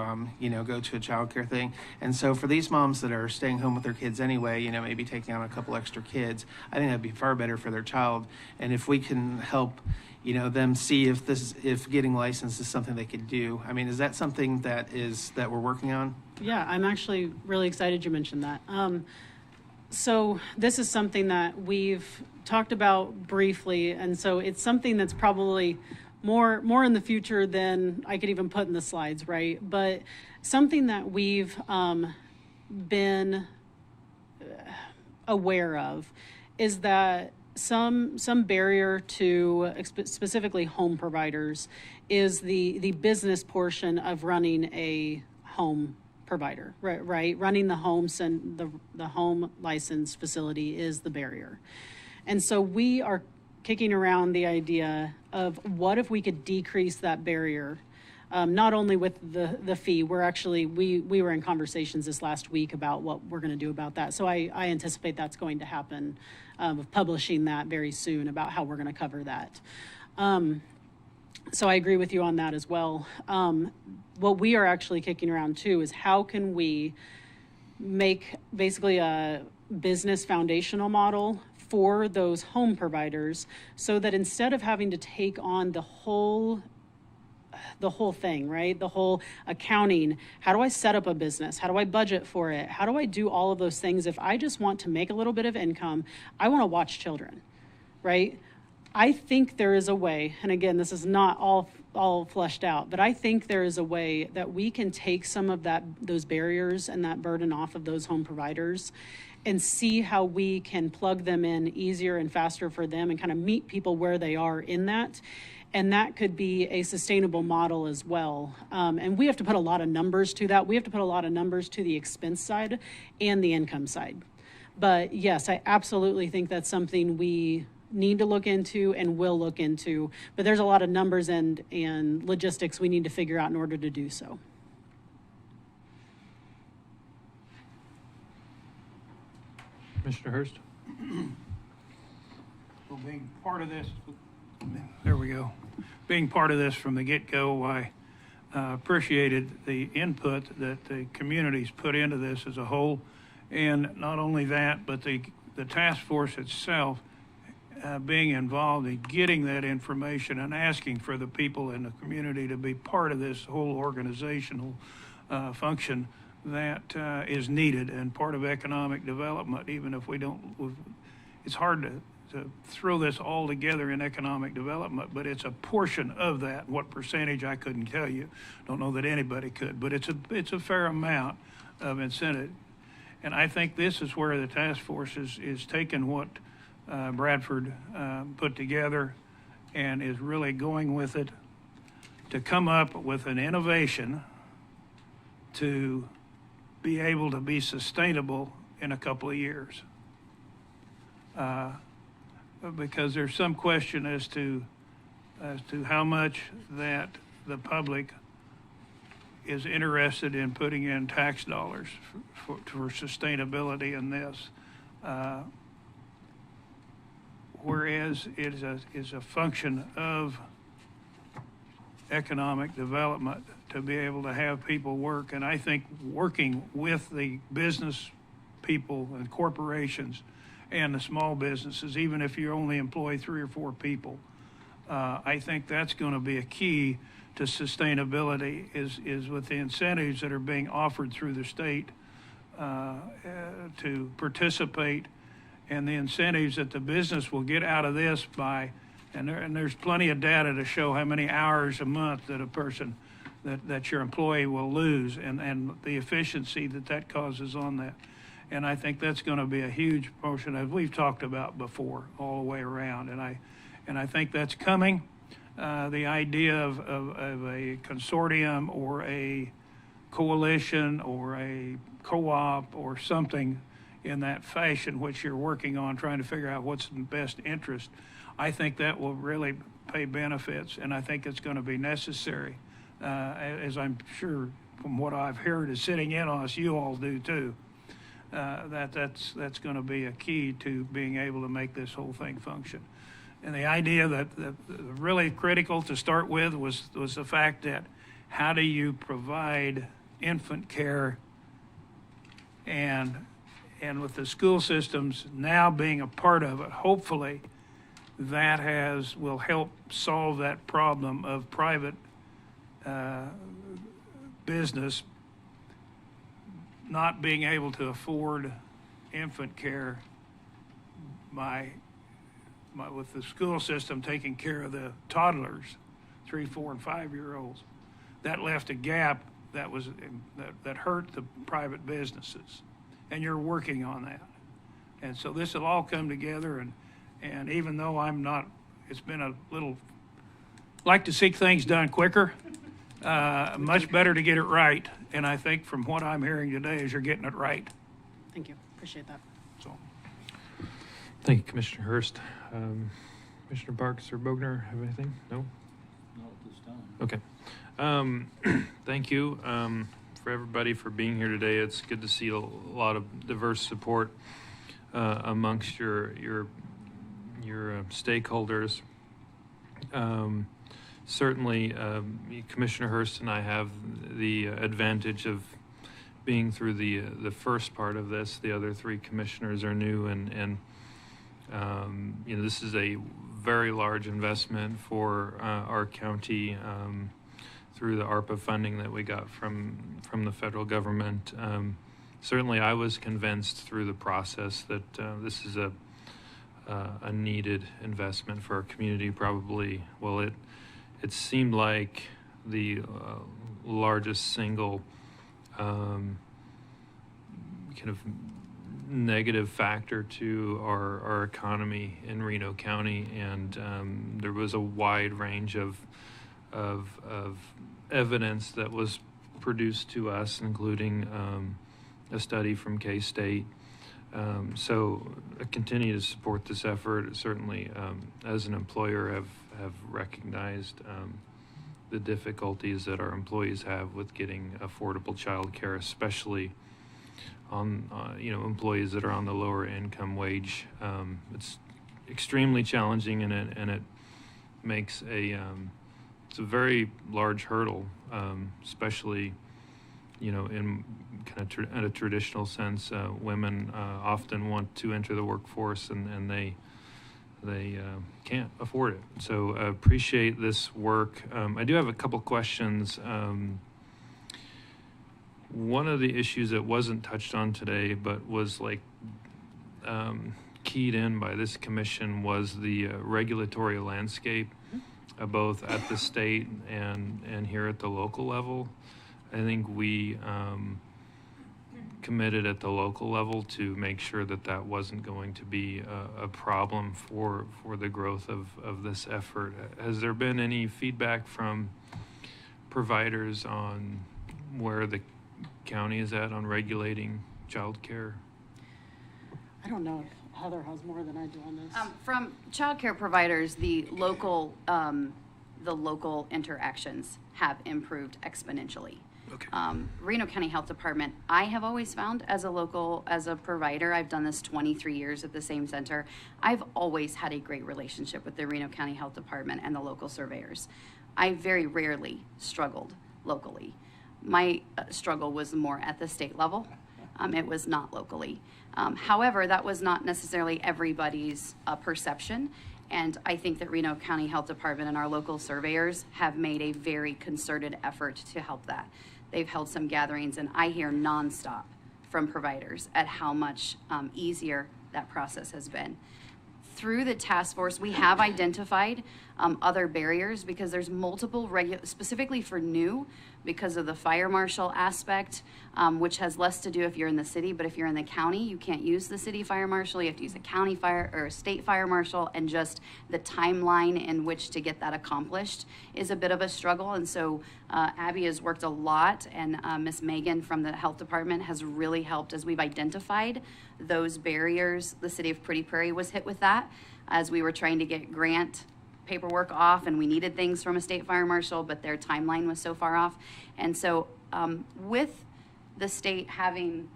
[SPEAKER 6] go to a childcare thing. And so for these moms that are staying home with their kids anyway, maybe taking on a couple extra kids, I think that'd be far better for their child. And if we can help them see if getting licensed is something they could do. Is that something that we're working on?
[SPEAKER 8] Yeah, I'm actually really excited you mentioned that. So this is something that we've talked about briefly, and so it's something that's probably more in the future than I could even put in the slides, right? But something that we've been aware of is that some barrier to specifically home providers is the business portion of running a home provider, right? Running the homes and the home license facility is the barrier. And so we are kicking around the idea of what if we could decrease that barrier, not only with the fee. We were in conversations this last week about what we're going to do about that. So I anticipate that's going to happen, of publishing that very soon about how we're going to cover that. So I agree with you on that as well. What we are actually kicking around too is how can we make basically a business foundational model for those home providers so that instead of having to take on the whole thing, right? The whole accounting, how do I set up a business? How do I budget for it? How do I do all of those things? If I just want to make a little bit of income, I want to watch children, right? I think there is a way, and again, this is not all fleshed out, but I think there is a way that we can take some of those barriers and that burden off of those home providers and see how we can plug them in easier and faster for them and kind of meet people where they are in that. And that could be a sustainable model as well. And we have to put a lot of numbers to that. We have to put a lot of numbers to the expense side and the income side. But yes, I absolutely think that's something we need to look into and will look into. But there's a lot of numbers and logistics we need to figure out in order to do so.
[SPEAKER 1] Commissioner Hurst?
[SPEAKER 3] Well, being part of this, there we go. Being part of this from the get-go, I appreciated the input that the communities put into this as a whole. And not only that, but the task force itself being involved in getting that information and asking for the people in the community to be part of this whole organizational function that is needed and part of economic development. Even if we don't, it's hard to throw this all together in economic development, but it's a portion of that. What percentage, I couldn't tell you. Don't know that anybody could, but it's a fair amount of incentive. And I think this is where the task force is taking what Bradford put together and is really going with it to come up with an innovation to be able to be sustainable in a couple of years. Because there's some question as to how much that the public is interested in putting in tax dollars for sustainability in this. Whereas it is a function of economic development to be able to have people work. And I think working with the business people and corporations and the small businesses, even if you only employ 3 or 4 people, I think that's going to be a key to sustainability is with the incentives that are being offered through the state to participate, and the incentives that the business will get out of this and there's plenty of data to show how many hours a month that a person, that your employee will lose, and the efficiency that causes on that. And I think that's going to be a huge portion, as we've talked about before, all the way around. And I think that's coming. The idea of a consortium or a coalition or a co-op or something in that fashion, which you're working on, trying to figure out what's in the best interest, I think that will really pay benefits, and I think it's going to be necessary, as I'm sure from what I've heard is sitting in on us, you all do too. That's going to be a key to being able to make this whole thing function. And the idea that really critical to start with was the fact that how do you provide infant care, and with the school systems now being a part of it, hopefully that will help solve that problem of private business not being able to afford infant care with the school system taking care of the toddlers, 3, 4, and 5-year-olds. That left a gap that hurt the private businesses, and you're working on that. And so this will all come together, and even though it's been a little, like to see things done quicker, much better to get it right. And I think from what I'm hearing today is you're getting it right.
[SPEAKER 8] Thank you. Appreciate that.
[SPEAKER 3] So.
[SPEAKER 1] Thank you, Commissioner Hurst. Commissioner Parks or Bogner, have anything? No?
[SPEAKER 9] Not at this time.
[SPEAKER 1] Okay. Thank you for everybody for being here today. It's good to see a lot of diverse support amongst your stakeholders. Certainly, Commissioner Hurst and I have the advantage of being through the first part of this. The other 3 commissioners are new, and this is a very large investment for our county through the ARPA funding that we got from the federal government. Certainly, I was convinced through the process that this is a needed investment for our community. Probably, well, it seemed like the largest single kind of negative factor to our economy in Reno County, and there was a wide range of evidence that was produced to us, including a study from K-State. So I continue to support this effort. Certainly, as an employer, have recognized the difficulties that our employees have with getting affordable child care, especially on employees that are on the lower income wage. It's extremely challenging, and it makes it's a very large hurdle, especially in kind of in a traditional sense. Women often want to enter the workforce, and they can't afford it. So I appreciate this work. I do have a couple questions. One of the issues that wasn't touched on today, but was keyed in by this commission, was the regulatory landscape, both at the state and here at the local level. I think we committed at the local level to make sure that wasn't going to be a problem for the growth of this effort. Has there been any feedback from providers on where the county is at on regulating child care?
[SPEAKER 8] I don't know if Heather has more than I do on this.
[SPEAKER 7] From child care providers, the local interactions have improved exponentially.
[SPEAKER 1] Okay.
[SPEAKER 7] Reno County Health Department, I have always found as a provider, I've done this 23 years at the same center, I've always had a great relationship with the Reno County Health Department and the local surveyors. I very rarely struggled locally. My struggle was more at the state level. It was not locally. However, that was not necessarily everybody's perception. And I think that Reno County Health Department and our local surveyors have made a very concerted effort to help that. They've held some gatherings, and I hear nonstop from providers at how much easier that process has been. Through the task force, we have identified other barriers, because there's multiple, specifically for new, because of the fire marshal aspect, which has less to do if you're in the city, but if you're in the county, you can't use the city fire marshal. You have to use a county fire or a state fire marshal, and just the timeline in which to get that accomplished is a bit of a struggle. And so Abby has worked a lot, and Miss Megan from the health department has really helped as we've identified those barriers. The city of Pretty Prairie was hit with that as we were trying to get grant paperwork off, and we needed things from a state fire marshal, but their timeline was so far off. And so with the state having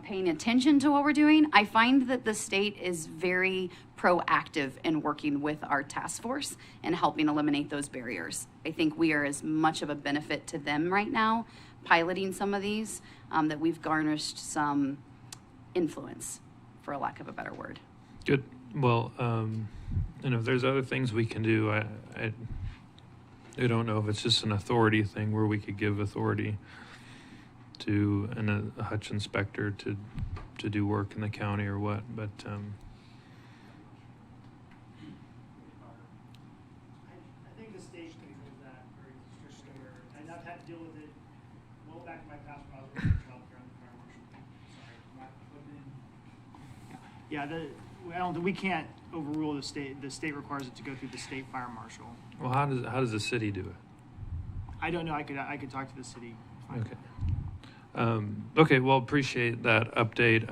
[SPEAKER 7] paying attention to what we're doing, I find that the state is very proactive in working with our task force and helping eliminate those barriers. I think we are as much of a benefit to them right now, piloting some of these, that we've garnished some influence, for a lack of a better word.
[SPEAKER 1] Good. Well, and if there's other things we can do, I don't know if it's just an authority thing where we could give authority to a Hutch inspector to to do work in the county or what, but
[SPEAKER 10] I think the state controls that very strictly. And I've had to deal with it well back in my past when I was working in child care on the fire marshal. Sorry, not putting in. Yeah, I don't think we can't overrule the state. The state requires it to go through the state fire marshal.
[SPEAKER 1] well, how does the city do it?
[SPEAKER 10] I don't know. I could talk to the city.
[SPEAKER 1] Okay. Okay, well, appreciate that update.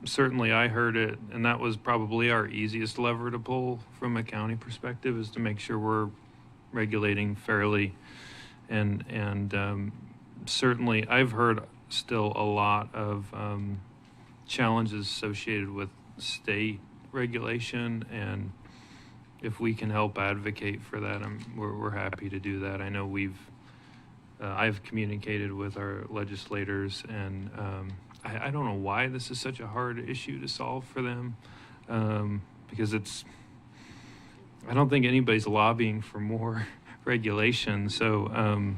[SPEAKER 1] Certainly I heard it, and that was probably our easiest lever to pull from a county perspective, is to make sure we're regulating fairly. And certainly I've heard still a lot of challenges associated with state regulation, and if we can help advocate for that, we're happy to do that. I know I've communicated with our legislators, and I don't know why this is such a hard issue to solve for them, because I don't think anybody's lobbying for more regulation. So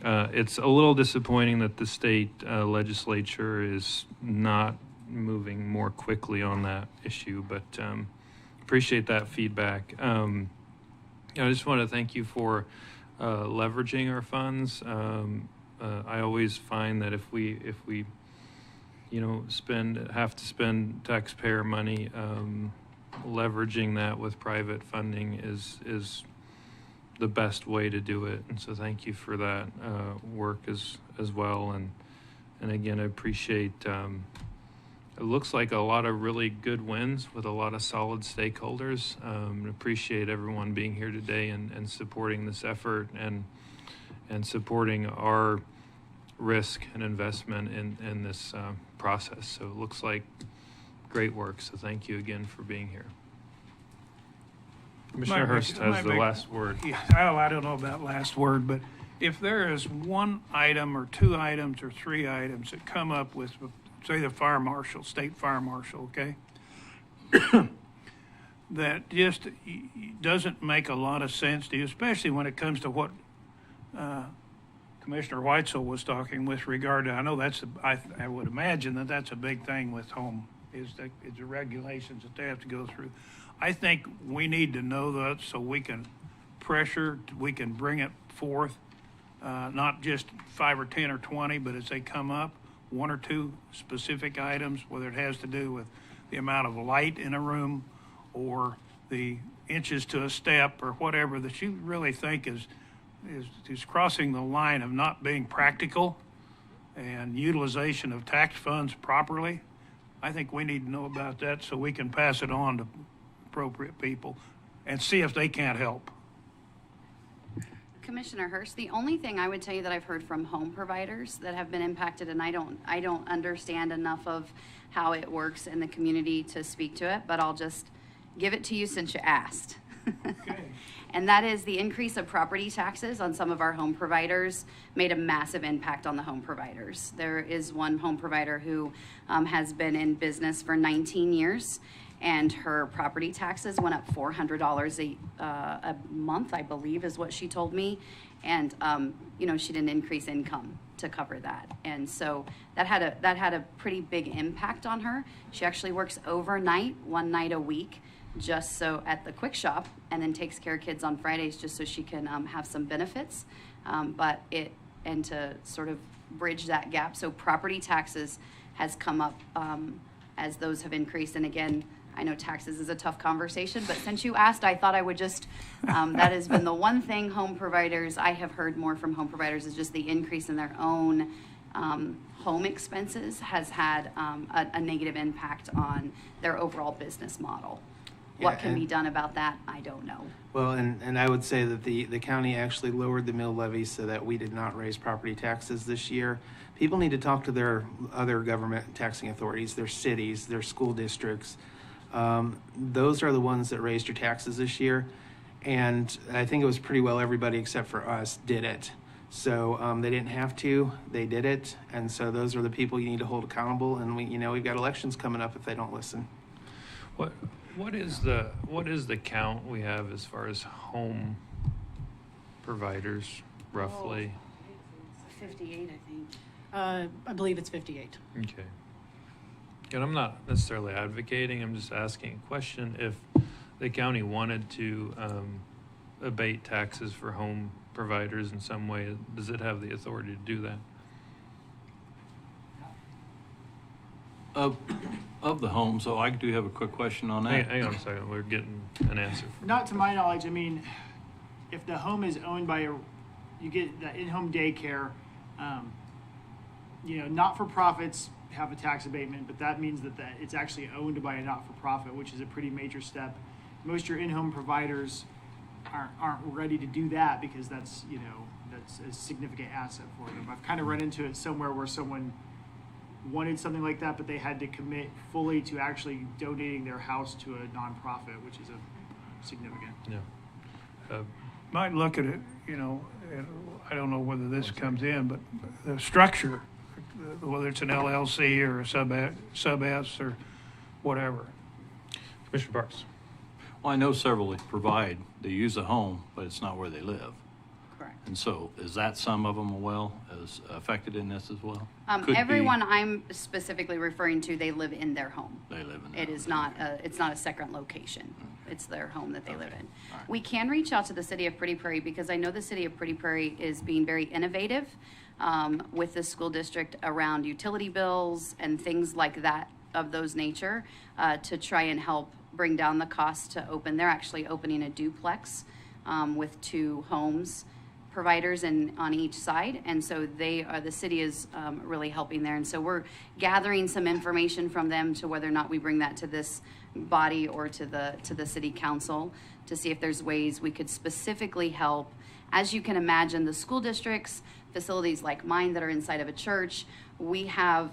[SPEAKER 1] it's a little disappointing that the state legislature is not moving more quickly on that issue, but appreciate that feedback. I just want to thank you for leveraging our funds. I always find that if we have to spend taxpayer money, leveraging that with private funding is the best way to do it. And so thank you for that work as well. And again, I appreciate. It looks like a lot of really good wins with a lot of solid stakeholders. Appreciate everyone being here today and supporting this effort and supporting our risk and investment in this process. So it looks like great work. So thank you again for being here. Commissioner Hurst has the last word.
[SPEAKER 3] Yeah, I don't know about last word, but if there is one item or two items or three items that come up with, say, the fire marshal, state fire marshal, okay, that just doesn't make a lot of sense to you, especially when it comes to what Commissioner Weitzel was talking with regard to, I know I would imagine that's a big thing with home, is the regulations that they have to go through. I think we need to know that so we can we can bring it forth, not just 5 or 10 or 20, but as they come up, one or two specific items, whether it has to do with the amount of light in a room or the inches to a step or whatever that you really think is crossing the line of not being practical and utilization of tax funds properly. I think we need to know about that so we can pass it on to appropriate people and see if they can't help.
[SPEAKER 7] Commissioner Hurst, the only thing I would tell you that I've heard from home providers that have been impacted, and I don't understand enough of how it works in the community to speak to it, but I'll just give it to you since you asked.
[SPEAKER 3] Okay.
[SPEAKER 7] And that is the increase of property taxes on some of our home providers made a massive impact on the home providers. There is one home provider who has been in business for 19 years, and her property taxes went up $400 a month, I believe, is what she told me. And she didn't increase income to cover that, and so that had a pretty big impact on her. She actually works overnight, one night a week, just so at the Quick Shop, and then takes care of kids on Fridays just so she can have some benefits. And to sort of bridge that gap, so property taxes has come up as those have increased. And again, I know taxes is a tough conversation, but since you asked, I thought I would just, that has been the one thing home providers, I have heard more from home providers, is just the increase in their own home expenses has had a negative impact on their overall business model. What can be done about that, I don't know.
[SPEAKER 6] Well, and I would say that the county actually lowered the mill levy so that we did not raise property taxes this year. People need to talk to their other government taxing authorities, their cities, their school districts. Those are the ones that raised your taxes this year. And I think it was pretty well everybody except for us did it. So they didn't have to, they did it. And so those are the people you need to hold accountable. And we've got elections coming up if they don't listen.
[SPEAKER 1] What is the count we have as far as home providers, roughly?
[SPEAKER 7] 58, I think.
[SPEAKER 8] I believe it's 58.
[SPEAKER 1] Okay. And I'm not necessarily advocating, I'm just asking a question. If the county wanted to abate taxes for home providers in some way, does it have the authority to do that?
[SPEAKER 9] Of the home, so I do have a quick question on that.
[SPEAKER 1] Hang on a second, we're getting an answer.
[SPEAKER 10] Not to my knowledge. I mean, if the home is owned by you get the in-home daycare. Not-for-profits have a tax abatement, but that means that it's actually owned by a not-for-profit, which is a pretty major step. Most of your in-home providers aren't ready to do that because that's a significant asset for them. I've kind of run into it somewhere where someone wanted something like that, but they had to commit fully to actually donating their house to a nonprofit, which is a significant.
[SPEAKER 1] Yeah.
[SPEAKER 3] Might look at it, and I don't know whether this comes in, but the structure, whether it's an LLC or a sub-S or whatever.
[SPEAKER 1] Commissioner Parks.
[SPEAKER 9] Well, I know several they use a home, but it's not where they live.
[SPEAKER 7] Correct.
[SPEAKER 9] And so is that some of them as affected in this as well? Could
[SPEAKER 7] Everyone
[SPEAKER 9] be.
[SPEAKER 7] I'm specifically referring to, they live in their home.
[SPEAKER 9] They live in their
[SPEAKER 7] It
[SPEAKER 9] home.
[SPEAKER 7] is not it's not a second location. It's their home that they live in.
[SPEAKER 9] All right.
[SPEAKER 7] We can reach out to the city of Pretty Prairie because I know the city of Pretty Prairie is being very innovative with the school district around utility bills and things like that of those nature to try and help bring down the cost to open. They're actually opening a duplex with 2 homes providers on each side, and so the city is really helping there, and so we're gathering some information from them to whether or not we bring that to this body or to the city council to see if there's ways we could specifically help. As you can imagine, the school districts, facilities like mine that are inside of a church, we have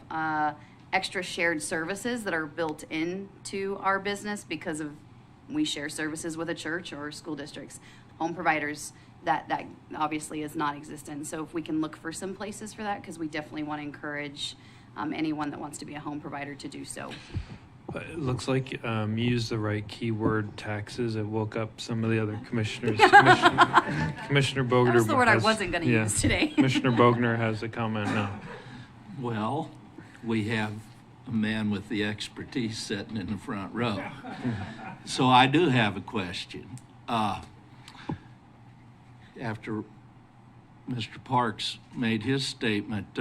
[SPEAKER 7] extra shared services that are built into our business because of we share services with a church or school districts. Home providers, that obviously is non-existent. So if we can look for some places for that, because we definitely want to encourage anyone that wants to be a home provider to do so.
[SPEAKER 1] It looks like you used the right keyword, taxes. It woke up some of the other commissioners. Commissioner Bogner.
[SPEAKER 7] That was the word I
[SPEAKER 1] has-
[SPEAKER 7] wasn't going to
[SPEAKER 1] yeah.
[SPEAKER 7] use today.
[SPEAKER 1] Commissioner Bogner has a comment now.
[SPEAKER 11] Well, we have a man with the expertise sitting in the front row. So I do have a question. After Mr. Parks made his statement,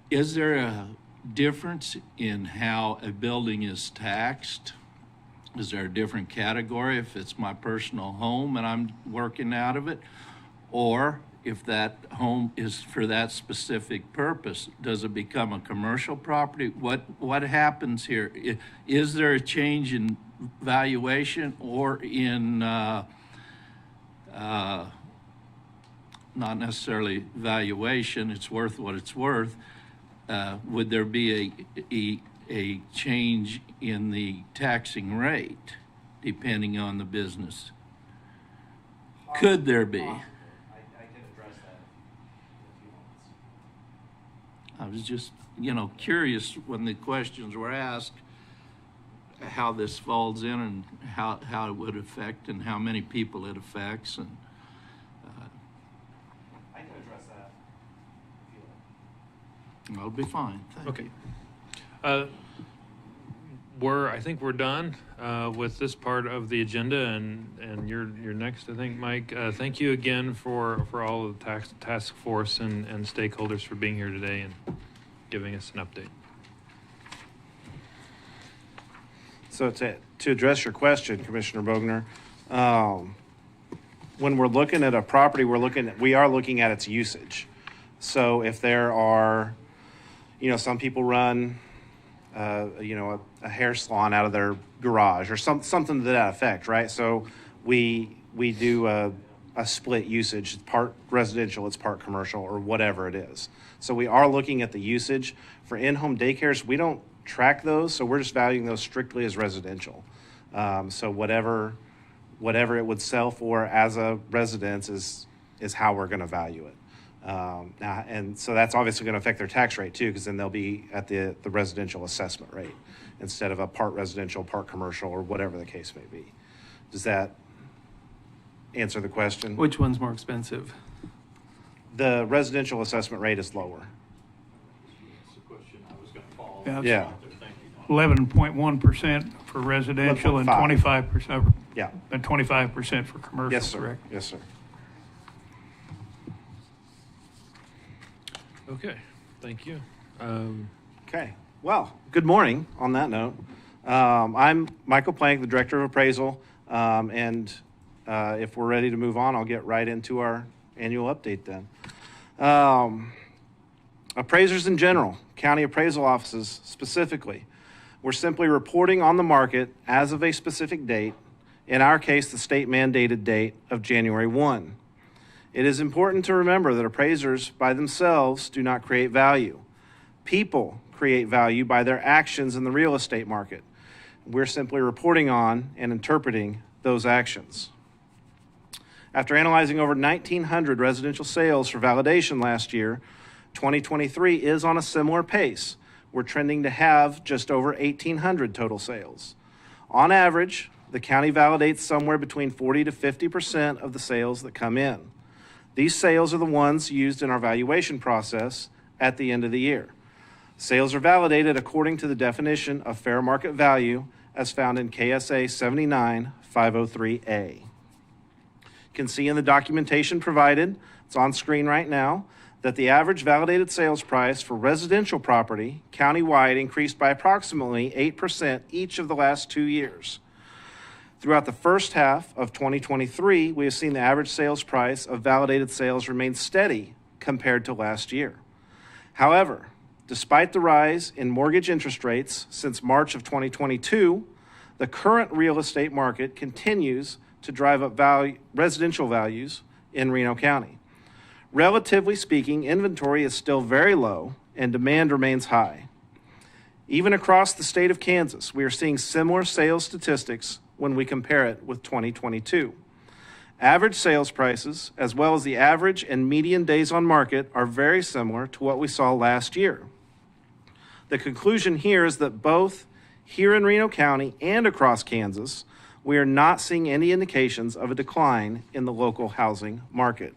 [SPEAKER 11] is there a difference in how a building is taxed? Is there a different category if it's my personal home and I'm working out of it? Or if that home is for that specific purpose, does it become a commercial property? What happens here? Is there a change in valuation or in not necessarily valuation, it's worth what it's worth? Would there be a change in the taxing rate depending on the business? Could there be? I was just, curious when the questions were asked, how this falls in and how it would affect and how many people it affects. And
[SPEAKER 6] I can address that if you like.
[SPEAKER 11] I'll be fine. Thank
[SPEAKER 1] Okay.
[SPEAKER 11] you.
[SPEAKER 1] I think we're done with this part of the agenda, and you're next, I think, Mike. Thank you again for all of the task force and stakeholders for being here today and giving us an update.
[SPEAKER 12] So to address your question, Commissioner Bogner, when we're looking at a property, we are looking at its usage. So if there are, some people run, a hair salon out of their garage or something to that effect, right? So we do a split usage. It's part residential, it's part commercial, or whatever it is. So we are looking at the usage. For in-home daycares, we don't track those, so we're just valuing those strictly as residential. So whatever it would sell for as a residence is how we're going to value it. And so that's obviously going to affect their tax rate too, because then they'll be at the residential assessment rate instead of a part residential, part commercial, or whatever the case may be. Does that answer the question?
[SPEAKER 6] Which one's more expensive?
[SPEAKER 12] The residential assessment rate is lower. Yeah,
[SPEAKER 3] 11.1% for residential and
[SPEAKER 12] 11.5.
[SPEAKER 3] 25%,
[SPEAKER 12] yeah.
[SPEAKER 3] and 25% for commercial,
[SPEAKER 12] Yes, sir.
[SPEAKER 3] correct?
[SPEAKER 12] Yes, sir.
[SPEAKER 1] Okay, thank you.
[SPEAKER 12] Okay. Well, good morning on that note. I'm Michael Plank, the Director of Appraisal. And if we're ready to move on, I'll get right into our annual update then. Appraisers in general, county appraisal offices specifically, we're simply reporting on the market as of a specific date, in our case, the state mandated date of January 1. It is important to remember that appraisers by themselves do not create value. People create value by their actions in the real estate market. We're simply reporting on and interpreting those actions. After analyzing over 1,900 residential sales for validation last year, 2023 is on a similar pace. We're trending to have just over 1,800 total sales. On average, the county validates somewhere between 40 to 50% of the sales that come in. These sales are the ones used in our valuation process at the end of the year. Sales are validated according to the definition of fair market value as found in KSA 79503A. You can see in the documentation provided, it's on screen right now, that the average validated sales price for residential property countywide increased by approximately 8% each of the last 2 years. Throughout the first half of 2023, we have seen the average sales price of validated sales remain steady compared to last year. However, despite the rise in mortgage interest rates since March of 2022, the current real estate market continues to drive up residential values in Reno County. Relatively speaking, inventory is still very low and demand remains high. Even across the state of Kansas, we are seeing similar sales statistics when we compare it with 2022. Average sales prices, as well as the average and median days on market, are very similar to what we saw last year. The conclusion here is that both here in Reno County and across Kansas, we are not seeing any indications of a decline in the local housing market.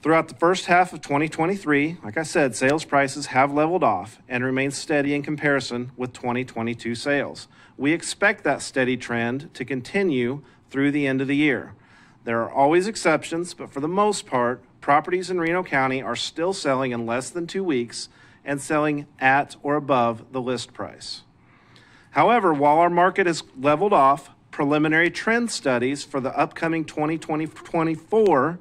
[SPEAKER 12] Throughout the first half of 2023, like I said, sales prices have leveled off and remain steady in comparison with 2022 sales. We expect that steady trend to continue through the end of the year. There are always exceptions, but for the most part, properties in Reno County are still selling in less than 2 weeks and selling at or above the list price. However, while our market has leveled off, preliminary trend studies for the upcoming 2024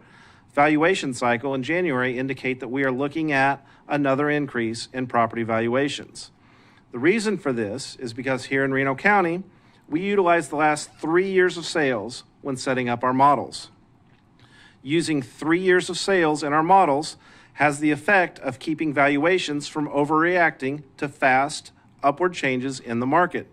[SPEAKER 12] valuation cycle in January indicate that we are looking at another increase in property valuations. The reason for this is because here in Reno County, we utilize the last 3 years of sales when setting up our models. Using 3 years of sales in our models has the effect of keeping valuations from overreacting to fast upward changes in the market.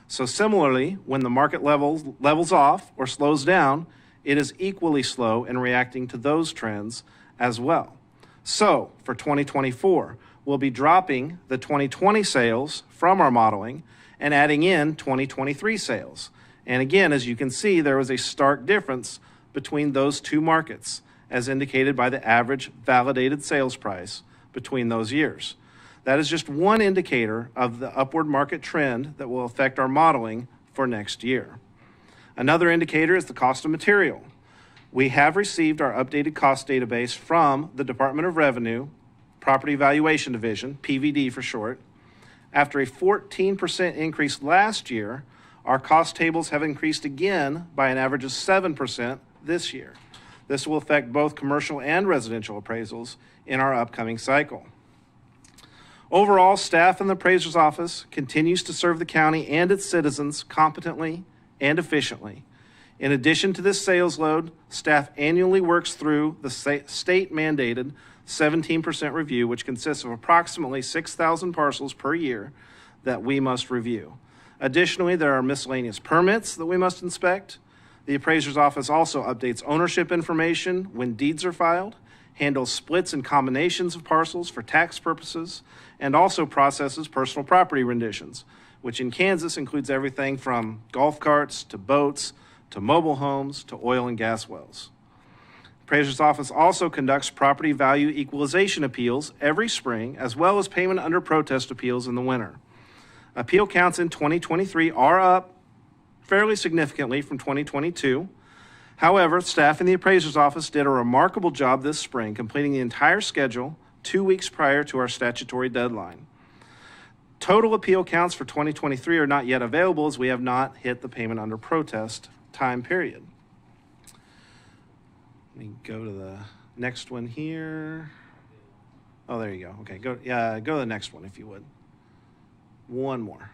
[SPEAKER 12] So similarly, when the market levels off or slows down, it is equally slow in reacting to those trends as well. So for 2024, we'll be dropping the 2020 sales from our modeling and adding in 2023 sales. And again, as you can see, there was a stark difference between those two markets, as indicated by the average validated sales price between those years. That is just one indicator of the upward market trend that will affect our modeling for next year. Another indicator is the cost of material. We have received our updated cost database from the Department of Revenue, Property Valuation Division, PVD for short. After a 14% increase last year, our cost tables have increased again by an average of 7% this year. This will affect both commercial and residential appraisals in our upcoming cycle. Overall, staff in the appraiser's office continues to serve the county and its citizens competently and efficiently. In addition to this sales load, staff annually works through the state-mandated 17% review, which consists of approximately 6,000 parcels per year that we must review. Additionally, there are miscellaneous permits that we must inspect. The appraiser's office also updates ownership information when deeds are filed, handles splits and combinations of parcels for tax purposes, and also processes personal property renditions, which in Kansas includes everything from golf carts to boats to mobile homes to oil and gas wells. Appraiser's office also conducts property value equalization appeals every spring, as well as payment under protest appeals in the winter. Appeal counts in 2023 are up fairly significantly from 2022. However, staff in the appraiser's office did a remarkable job this spring, completing the entire schedule 2 weeks prior to our statutory deadline. Total appeal counts for 2023 are not yet available, as we have not hit the payment under protest time period. Let me go to the next one here. Oh, there you go. Okay, go to the next one if you would. One more.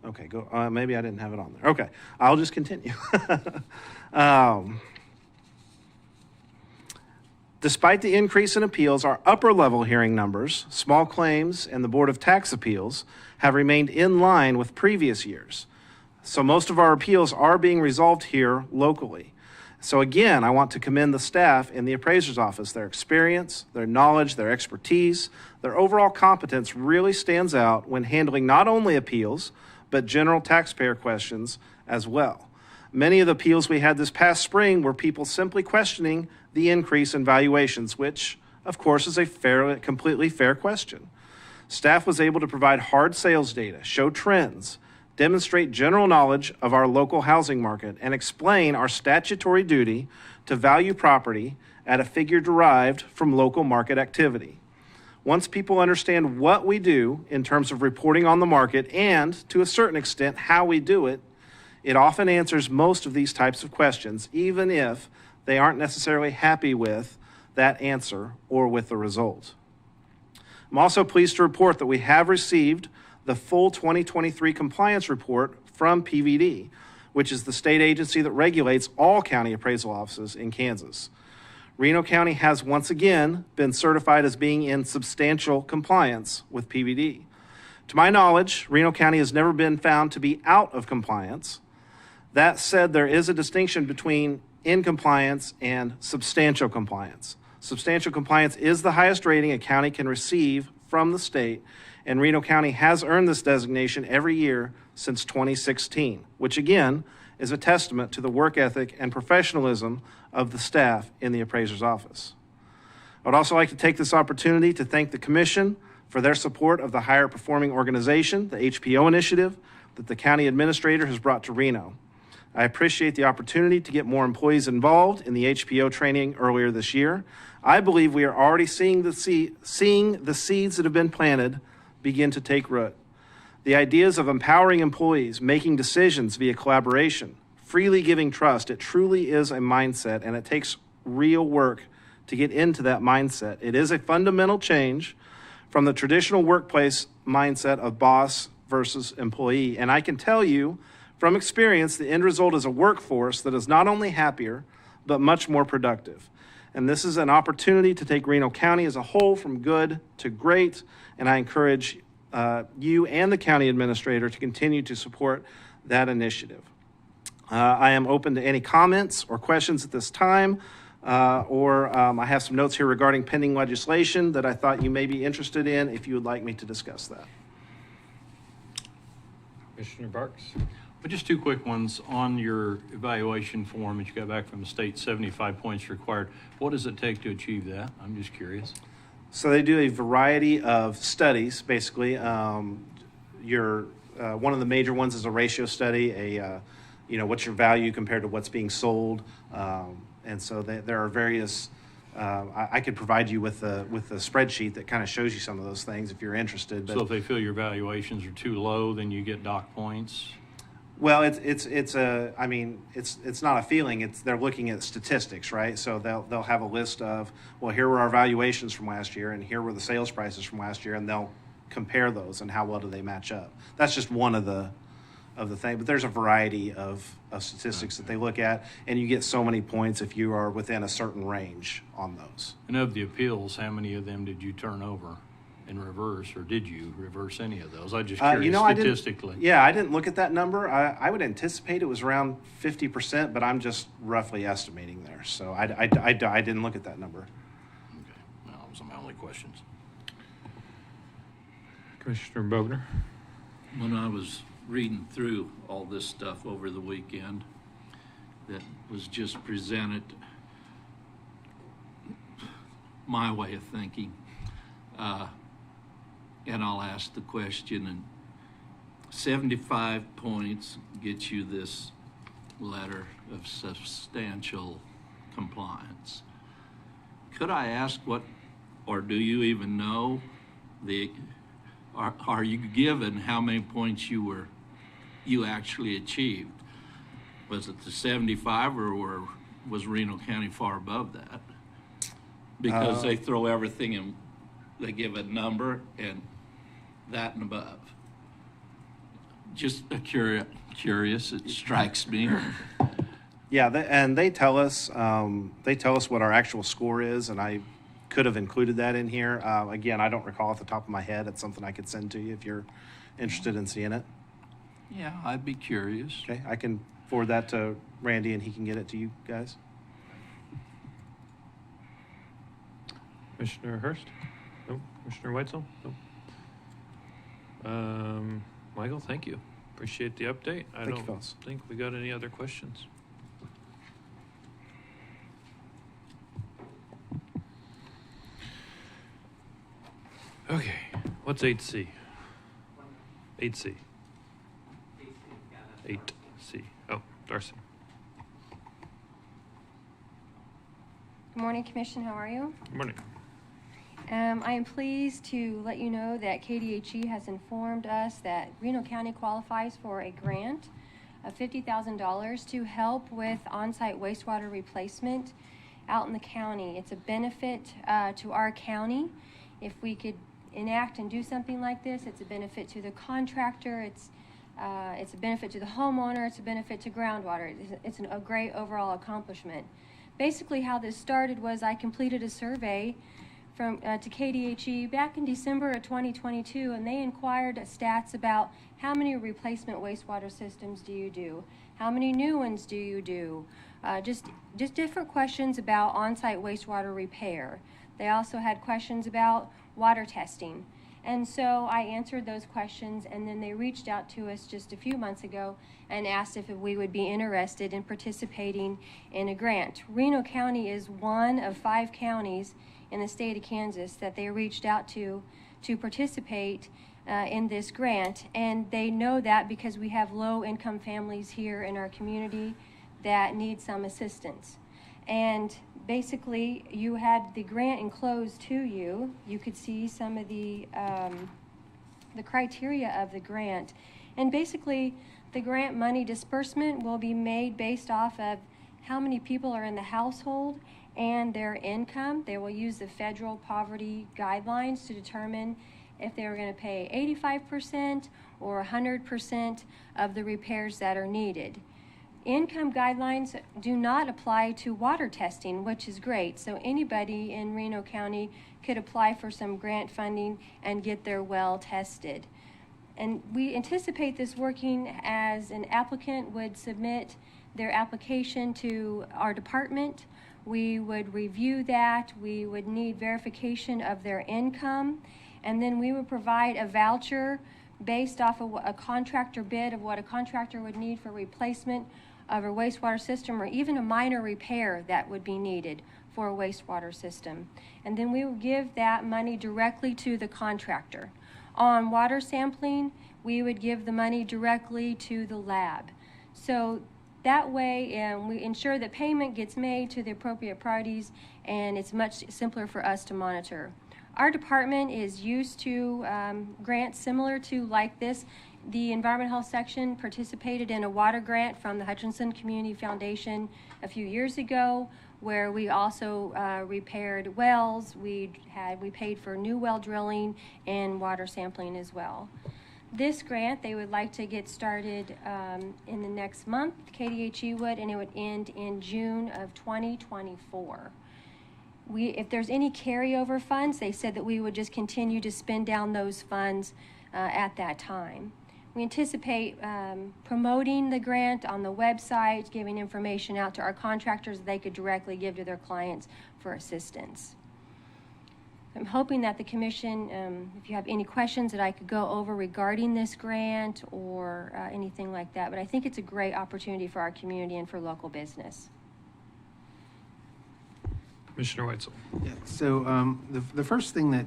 [SPEAKER 12] Okay, go. Maybe I didn't have it on there. Okay, I'll just continue. Despite the increase in appeals, our upper level hearing numbers, small claims, and the Board of Tax Appeals have remained in line with previous years. So most of our appeals are being resolved here locally. So again, I want to commend the staff in the appraiser's office. Their experience, their knowledge, their expertise, their overall competence really stands out when handling not only appeals, but general taxpayer questions as well. Many of the appeals we had this past spring were people simply questioning the increase in valuations, which, of course, is a completely fair question. Staff was able to provide hard sales data, show trends, demonstrate general knowledge of our local housing market, and explain our statutory duty to value property at a figure derived from local market activity. Once people understand what we do in terms of reporting on the market and, to a certain extent, how we do it, it often answers most of these types of questions, even if they aren't necessarily happy with that answer or with the result. I'm also pleased to report that we have received the full 2023 compliance report from PVD, which is the state agency that regulates all county appraisal offices in Kansas. Reno County has once again been certified as being in substantial compliance with PVD. To my knowledge, Reno County has never been found to be out of compliance. That said, there is a distinction between in compliance and substantial compliance. Substantial compliance is the highest rating a county can receive from the state, and Reno County has earned this designation every year since 2016, which again is a testament to the work ethic and professionalism of the staff in the appraiser's office. I would also like to take this opportunity to thank the Commission for their support of the Higher Performing Organization, the HPO initiative, that the county administrator has brought to Reno. I appreciate the opportunity to get more employees involved in the HPO training earlier this year. I believe we are already seeing the seeds that have been planted begin to take root. The ideas of empowering employees, making decisions via collaboration, freely giving trust, it truly is a mindset, and it takes real work to get into that mindset. It is a fundamental change from the traditional workplace mindset of boss versus employee. And I can tell you from experience, the end result is a workforce that is not only happier, but much more productive. And this is an opportunity to take Reno County as a whole from good to great. And I encourage you and the county administrator to continue to support that initiative. I am open to any comments or questions at this time, or I have some notes here regarding pending legislation that I thought you may be interested in if you would like me to discuss that.
[SPEAKER 1] Commissioner Barks?
[SPEAKER 9] But just two quick ones. On your evaluation form that you got back from the state, 75 points required. What does it take to achieve that? I'm just curious.
[SPEAKER 12] So they do a variety of studies, basically. One of the major ones is a ratio study, what's your value compared to what's being sold. And so there are various, I could provide you with the spreadsheet that kind of shows you some of those things if you're interested. But,
[SPEAKER 9] so if they feel your valuations are too low, then you get dock points?
[SPEAKER 12] Well, it's not a feeling. They're looking at statistics, right? So they'll have a list of, well, here were our valuations from last year, and here were the sales prices from last year, and they'll compare those and how well do they match up. That's just one of the things. But there's a variety of statistics that they look at, and you get so many points if you are within a certain range on those.
[SPEAKER 9] And of the appeals, how many of them did you turn over in reverse, or did you reverse any of those? I'm just curious statistically.
[SPEAKER 12] I didn't look at that number. I would anticipate it was around 50%, but I'm just roughly estimating there. So I didn't look at that number.
[SPEAKER 9] Okay, well, those are my only questions.
[SPEAKER 1] Commissioner Bogner?
[SPEAKER 11] When I was reading through all this stuff over the weekend that was just presented, my way of thinking. And I'll ask the question, and 75 points gets you this letter of substantial compliance. Could I ask what, or do you even know, are you given how many points you actually achieved? Was it the 75, or was Reno County far above that? Because they throw everything in, they give a number and that and above. Just curious, it strikes me.
[SPEAKER 12] Yeah, and they tell us what our actual score is, and I could have included that in here. Again, I don't recall off the top of my head. It's something I could send to you if you're interested in seeing it.
[SPEAKER 11] Yeah, I'd be curious.
[SPEAKER 12] Okay, I can forward that to Randy, and he can get it to you guys.
[SPEAKER 1] Commissioner Hurst? No. Commissioner Weitzel? No. Michael, thank you. Appreciate the update. I
[SPEAKER 12] Thank you,
[SPEAKER 1] don't
[SPEAKER 12] fellas.
[SPEAKER 1] think we got any other questions. Okay, what's 8C? 8C. 8C. Oh, Darcy.
[SPEAKER 13] Good morning, Commission. How are you?
[SPEAKER 1] Good morning.
[SPEAKER 13] I am pleased to let you know that KDHE has informed us that Reno County qualifies for a grant of $50,000 to help with on-site wastewater replacement out in the county. It's a benefit to our county. If we could enact and do something like this, it's a benefit to the contractor. It's a benefit to the homeowner. It's a benefit to groundwater. It's a great overall accomplishment. Basically, how this started was I completed a survey to KDHE back in December of 2022, and they inquired stats about how many replacement wastewater systems do you do, how many new ones do you do, just different questions about on-site wastewater repair. They also had questions about water testing. And so I answered those questions, and then they reached out to us just a few months ago and asked if we would be interested in participating in a grant. Reno County is one of 5 counties in the state of Kansas that they reached out to participate in this grant. And they know that because we have low-income families here in our community that need some assistance. And basically, you had the grant enclosed to you. You could see some of the criteria of the grant. And basically, the grant money disbursement will be made based off of how many people are in the household and their income. They will use the federal poverty guidelines to determine if they were going to pay 85% or 100% of the repairs that are needed. Income guidelines do not apply to water testing, which is great. So anybody in Reno County could apply for some grant funding and get their well tested. And we anticipate this working as an applicant would submit their application to our department. We would review that. We would need verification of their income. And then we would provide a voucher based off of a contractor bid of what a contractor would need for replacement of a wastewater system, or even a minor repair that would be needed for a wastewater system. And then we will give that money directly to the contractor. On water sampling, we would give the money directly to the lab. So that way, we ensure that payment gets made to the appropriate parties, and it's much simpler for us to monitor. Our department is used to grants similar to like this. The Environmental Health Section participated in a water grant from the Hutchinson Community Foundation a few years ago, where we also repaired wells. We paid for new well drilling and water sampling as well. This grant, they would like to get started in the next month, KDHE would, and it would end in June of 2024. If there's any carryover funds, they said that we would just continue to spend down those funds at that time. We anticipate promoting the grant on the website, giving information out to our contractors that they could directly give to their clients for assistance. I'm hoping that the Commission, if you have any questions that I could go over regarding this grant or anything like that, but I think it's a great opportunity for our community and for local business.
[SPEAKER 1] Commissioner Weitzel.
[SPEAKER 6] Yeah, so the first thing that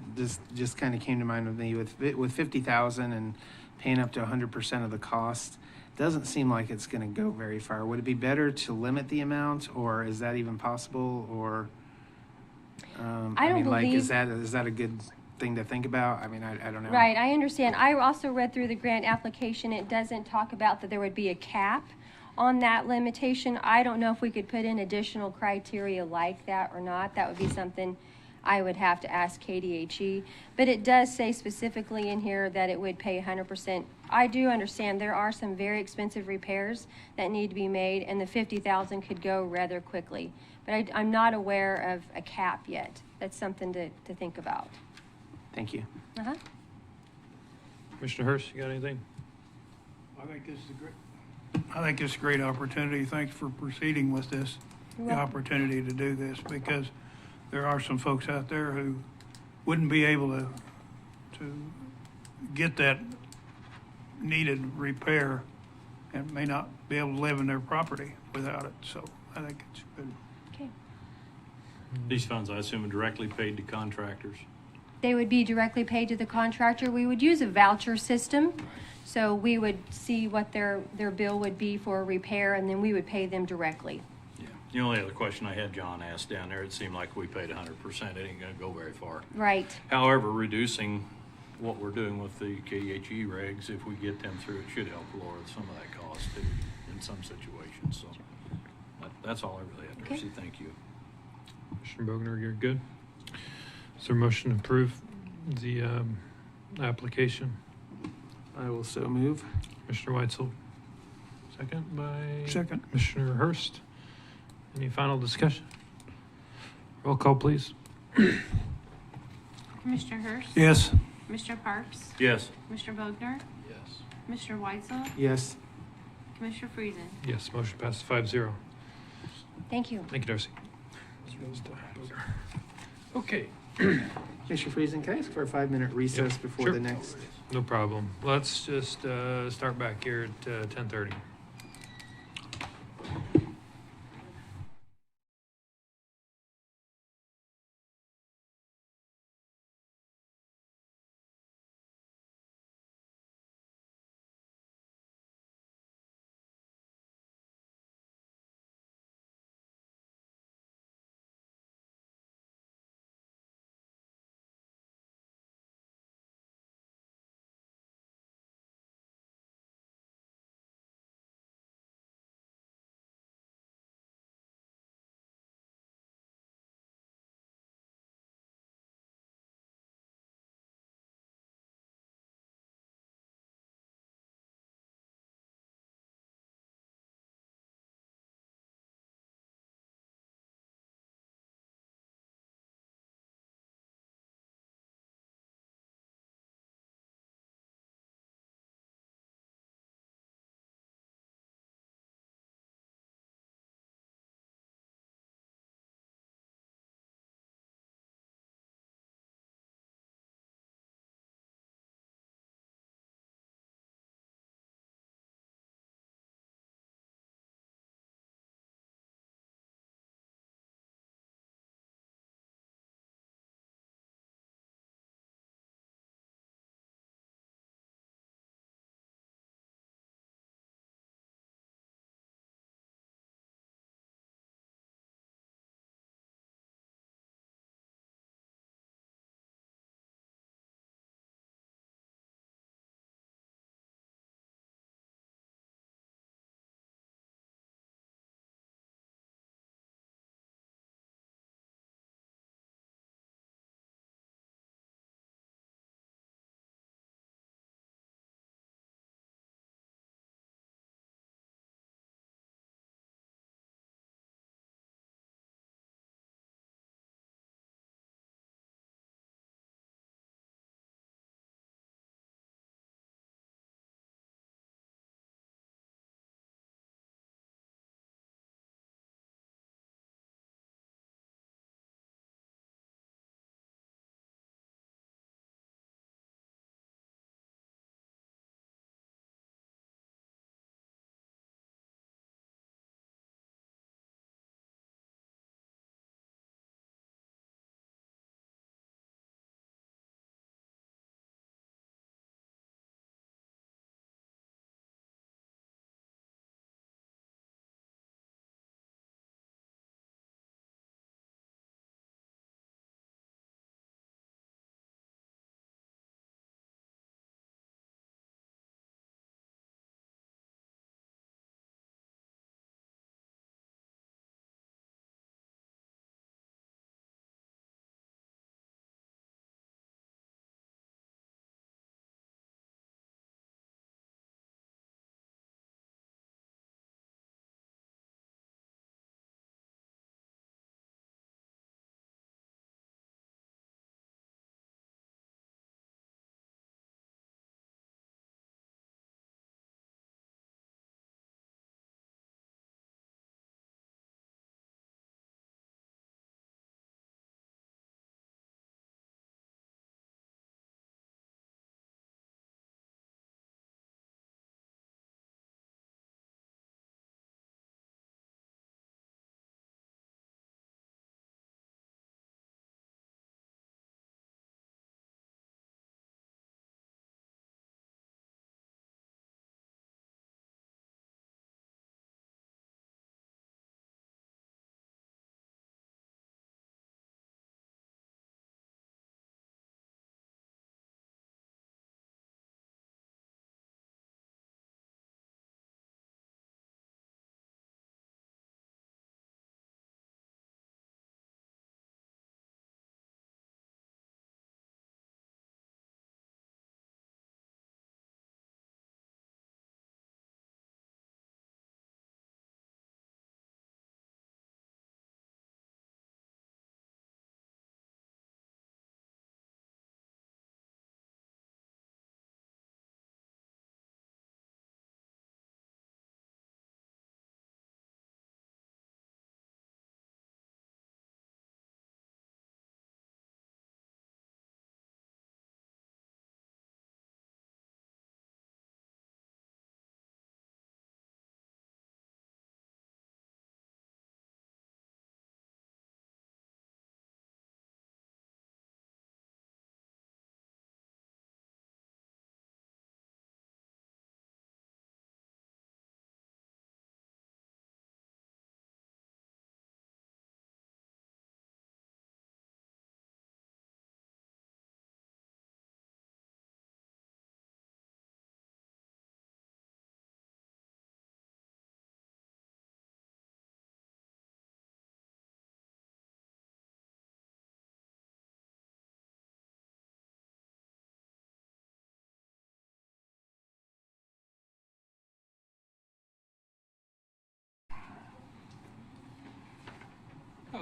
[SPEAKER 6] just kind of came to mind with me with 50,000 and paying up to 100% of the cost, doesn't seem like it's going to go very far. Would it be better to limit the amount, or is that even possible? Or
[SPEAKER 13] I don't
[SPEAKER 6] like,
[SPEAKER 13] believe-
[SPEAKER 6] is that a good thing to think about? I mean, I don't know.
[SPEAKER 13] Right, I understand. I also read through the grant application. It doesn't talk about that there would be a cap on that limitation. I don't know if we could put in additional criteria like that or not. That would be something I would have to ask KDHE. But it does say specifically in here that it would pay 100%. I do understand there are some very expensive repairs that need to be made, and the 50,000 could go rather quickly. But I'm not aware of a cap yet. That's something to think about.
[SPEAKER 6] Thank you.
[SPEAKER 13] Uh-huh.
[SPEAKER 1] Commissioner Hurst, you got anything?
[SPEAKER 3] I think this is a great opportunity. Thanks for proceeding with this,
[SPEAKER 13] You're
[SPEAKER 3] the
[SPEAKER 13] welcome.
[SPEAKER 3] opportunity to do this, because there are some folks out there who wouldn't be able to get that needed repair and may not be able to live in their property without it. So I think it's good.
[SPEAKER 13] Okay.
[SPEAKER 9] These funds, I assume, are directly paid to contractors.
[SPEAKER 13] They would be directly paid to the contractor. We would use a voucher system. So we would see what their bill would be for a repair, and then we would pay them directly.
[SPEAKER 9] Yeah. The only other question I had John asked down there, it seemed like we paid 100%. It ain't gonna go very far.
[SPEAKER 13] Right.
[SPEAKER 9] However, reducing what we're doing with the KDHE regs, if we get them through, it should help lower some of that cost too, in some situations. So that's all I really had to
[SPEAKER 13] Okay.
[SPEAKER 9] say. Thank you.
[SPEAKER 1] Commissioner Bogner, you're good. Is there a motion to approve the application?
[SPEAKER 6] I will so move.
[SPEAKER 1] Commissioner Weitzel, second by
[SPEAKER 3] Second.
[SPEAKER 1] Commissioner Hurst. Any final discussion? Roll call, please.
[SPEAKER 4] Commissioner Hurst.
[SPEAKER 3] Yes.
[SPEAKER 4] Commissioner Parks.
[SPEAKER 9] Yes.
[SPEAKER 4] Commissioner Bogner.
[SPEAKER 9] Yes.
[SPEAKER 4] Commissioner Weitzel.
[SPEAKER 6] Yes.
[SPEAKER 4] Commissioner Friesen.
[SPEAKER 1] Yes, motion passes 5-0.
[SPEAKER 13] Thank you.
[SPEAKER 1] Thank you, Darcy. Okay,
[SPEAKER 6] Mr. Friesen, can I ask for a 5-minute recess
[SPEAKER 1] Yep,
[SPEAKER 6] before
[SPEAKER 1] sure.
[SPEAKER 6] the next?
[SPEAKER 1] no problem. Let's just start back here at 10:30.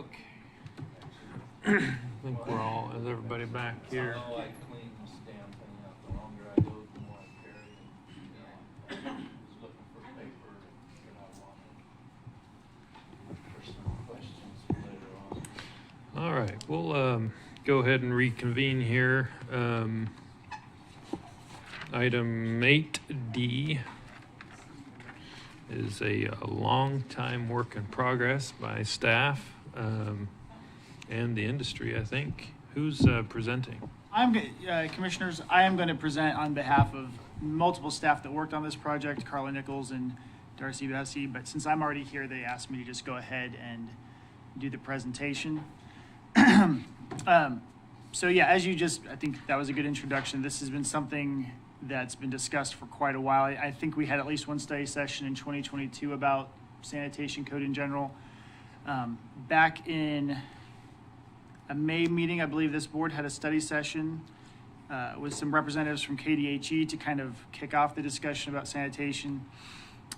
[SPEAKER 1] Okay. I think we're all, is everybody back here?
[SPEAKER 11] I clean this damn thing out. The longer I go, the more I carry. And, I was looking for paper that I wanted for some questions later on.
[SPEAKER 1] All right, we'll go ahead and reconvene here. Item 8D is a long time work in progress by staff and the industry, I think. Who's presenting?
[SPEAKER 10] Commissioners, I am going to present on behalf of multiple staff that worked on this project, Carla Nichols and Darcy Bessie, but since I'm already here, they asked me to just go ahead and do the presentation. So yeah, I think that was a good introduction. This has been something that's been discussed for quite a while. I think we had at least one study session in 2022 about sanitation code in general. Back in a May meeting, I believe this board had a study session with some representatives from KDHE to kind of kick off the discussion about sanitation.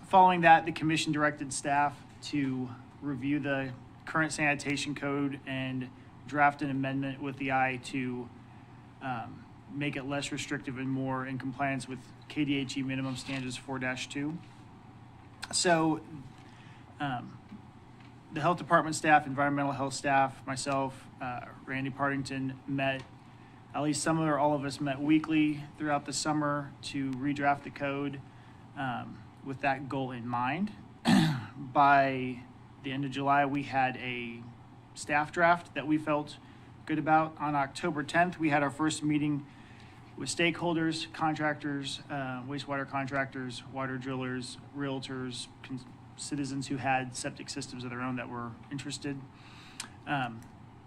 [SPEAKER 10] Following that, the commission directed staff to review the current sanitation code and draft an amendment with the eye to make it less restrictive and more in compliance with KDHE minimum standards 4-2. So the health department staff, environmental health staff, myself, Randy Partington met, at least some or all of us met weekly throughout the summer to redraft the code with that goal in mind. By the end of July, we had a staff draft that we felt good about. On October 10th, we had our first meeting with stakeholders, contractors, wastewater contractors, water drillers, realtors, citizens who had septic systems of their own that were interested.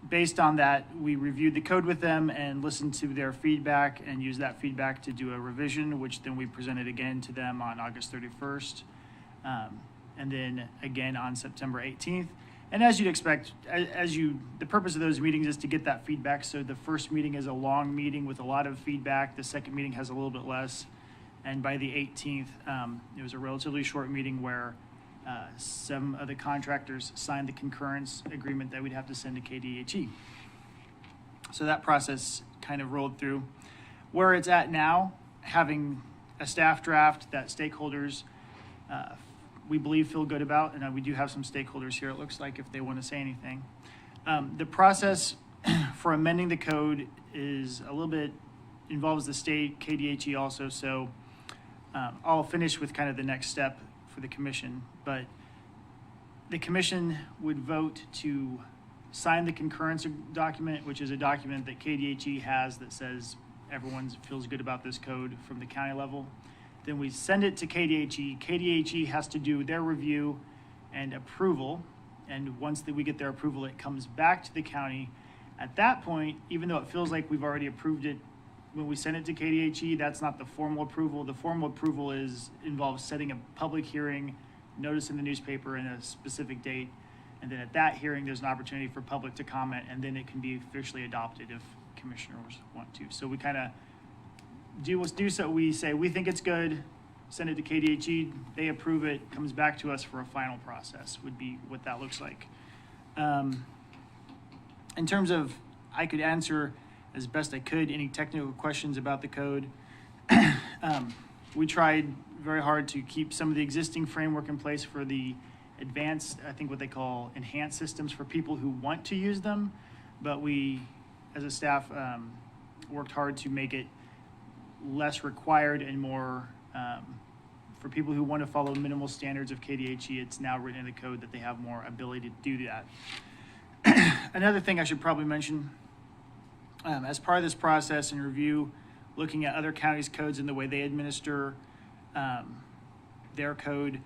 [SPEAKER 10] Based on that, we reviewed the code with them and listened to their feedback and used that feedback to do a revision, which then we presented again to them on August 31st, and then again on September 18th. And as you'd expect, the purpose of those meetings is to get that feedback. So the first meeting is a long meeting with a lot of feedback. The second meeting has a little bit less. And by the 18th, it was a relatively short meeting where some of the contractors signed the concurrence agreement that we'd have to send to KDHE. So that process kind of rolled through. Where it's at now, having a staff draft that stakeholders we believe feel good about, and we do have some stakeholders here, it looks like, if they want to say anything. The process for amending the code is a little bit, involves the state, KDHE also, so I'll finish with kind of the next step for the commission, but the commission would vote to sign the concurrence document, which is a document that KDHE has that says everyone feels good about this code from the county level. Then we send it to KDHE. KDHE has to do their review and approval. And once we get their approval, it comes back to the county. At that point, even though it feels like we've already approved it, when we send it to KDHE, that's not the formal approval. The formal approval involves setting a public hearing, notice in the newspaper, and a specific date. And then at that hearing, there's an opportunity for public to comment, and then it can be officially adopted if commissioners want to. So we kind of do so. We say we think it's good, send it to KDHE, they approve it, comes back to us for a final process, would be what that looks like. In terms of, I could answer as best I could any technical questions about the code. We tried very hard to keep some of the existing framework in place for the advanced, I think what they call enhanced systems for people who want to use them, but we, as a staff, worked hard to make it less required and more for people who want to follow minimal standards of KDHE. It's now written in the code that they have more ability to do that. Another thing I should probably mention, as part of this process and review, looking at other counties' codes and the way they administer their code,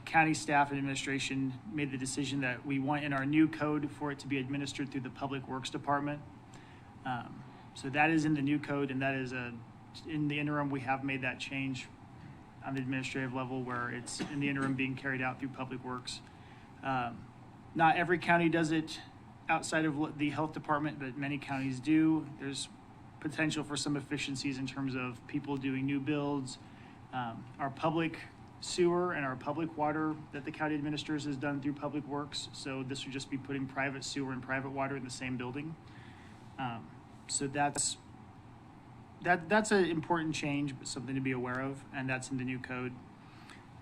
[SPEAKER 10] county staff and administration made the decision that we want in our new code for it to be administered through the Public Works Department. So that is in the new code, and that is in the interim, we have made that change on the administrative level where it's in the interim being carried out through Public Works. Not every county does it outside of the health department, but many counties do. There's potential for some efficiencies in terms of people doing new builds. Our public sewer and our public water that the county administers is done through Public Works. So this would just be putting private sewer and private water in the same building. So that's an important change, but something to be aware of, and that's in the new code.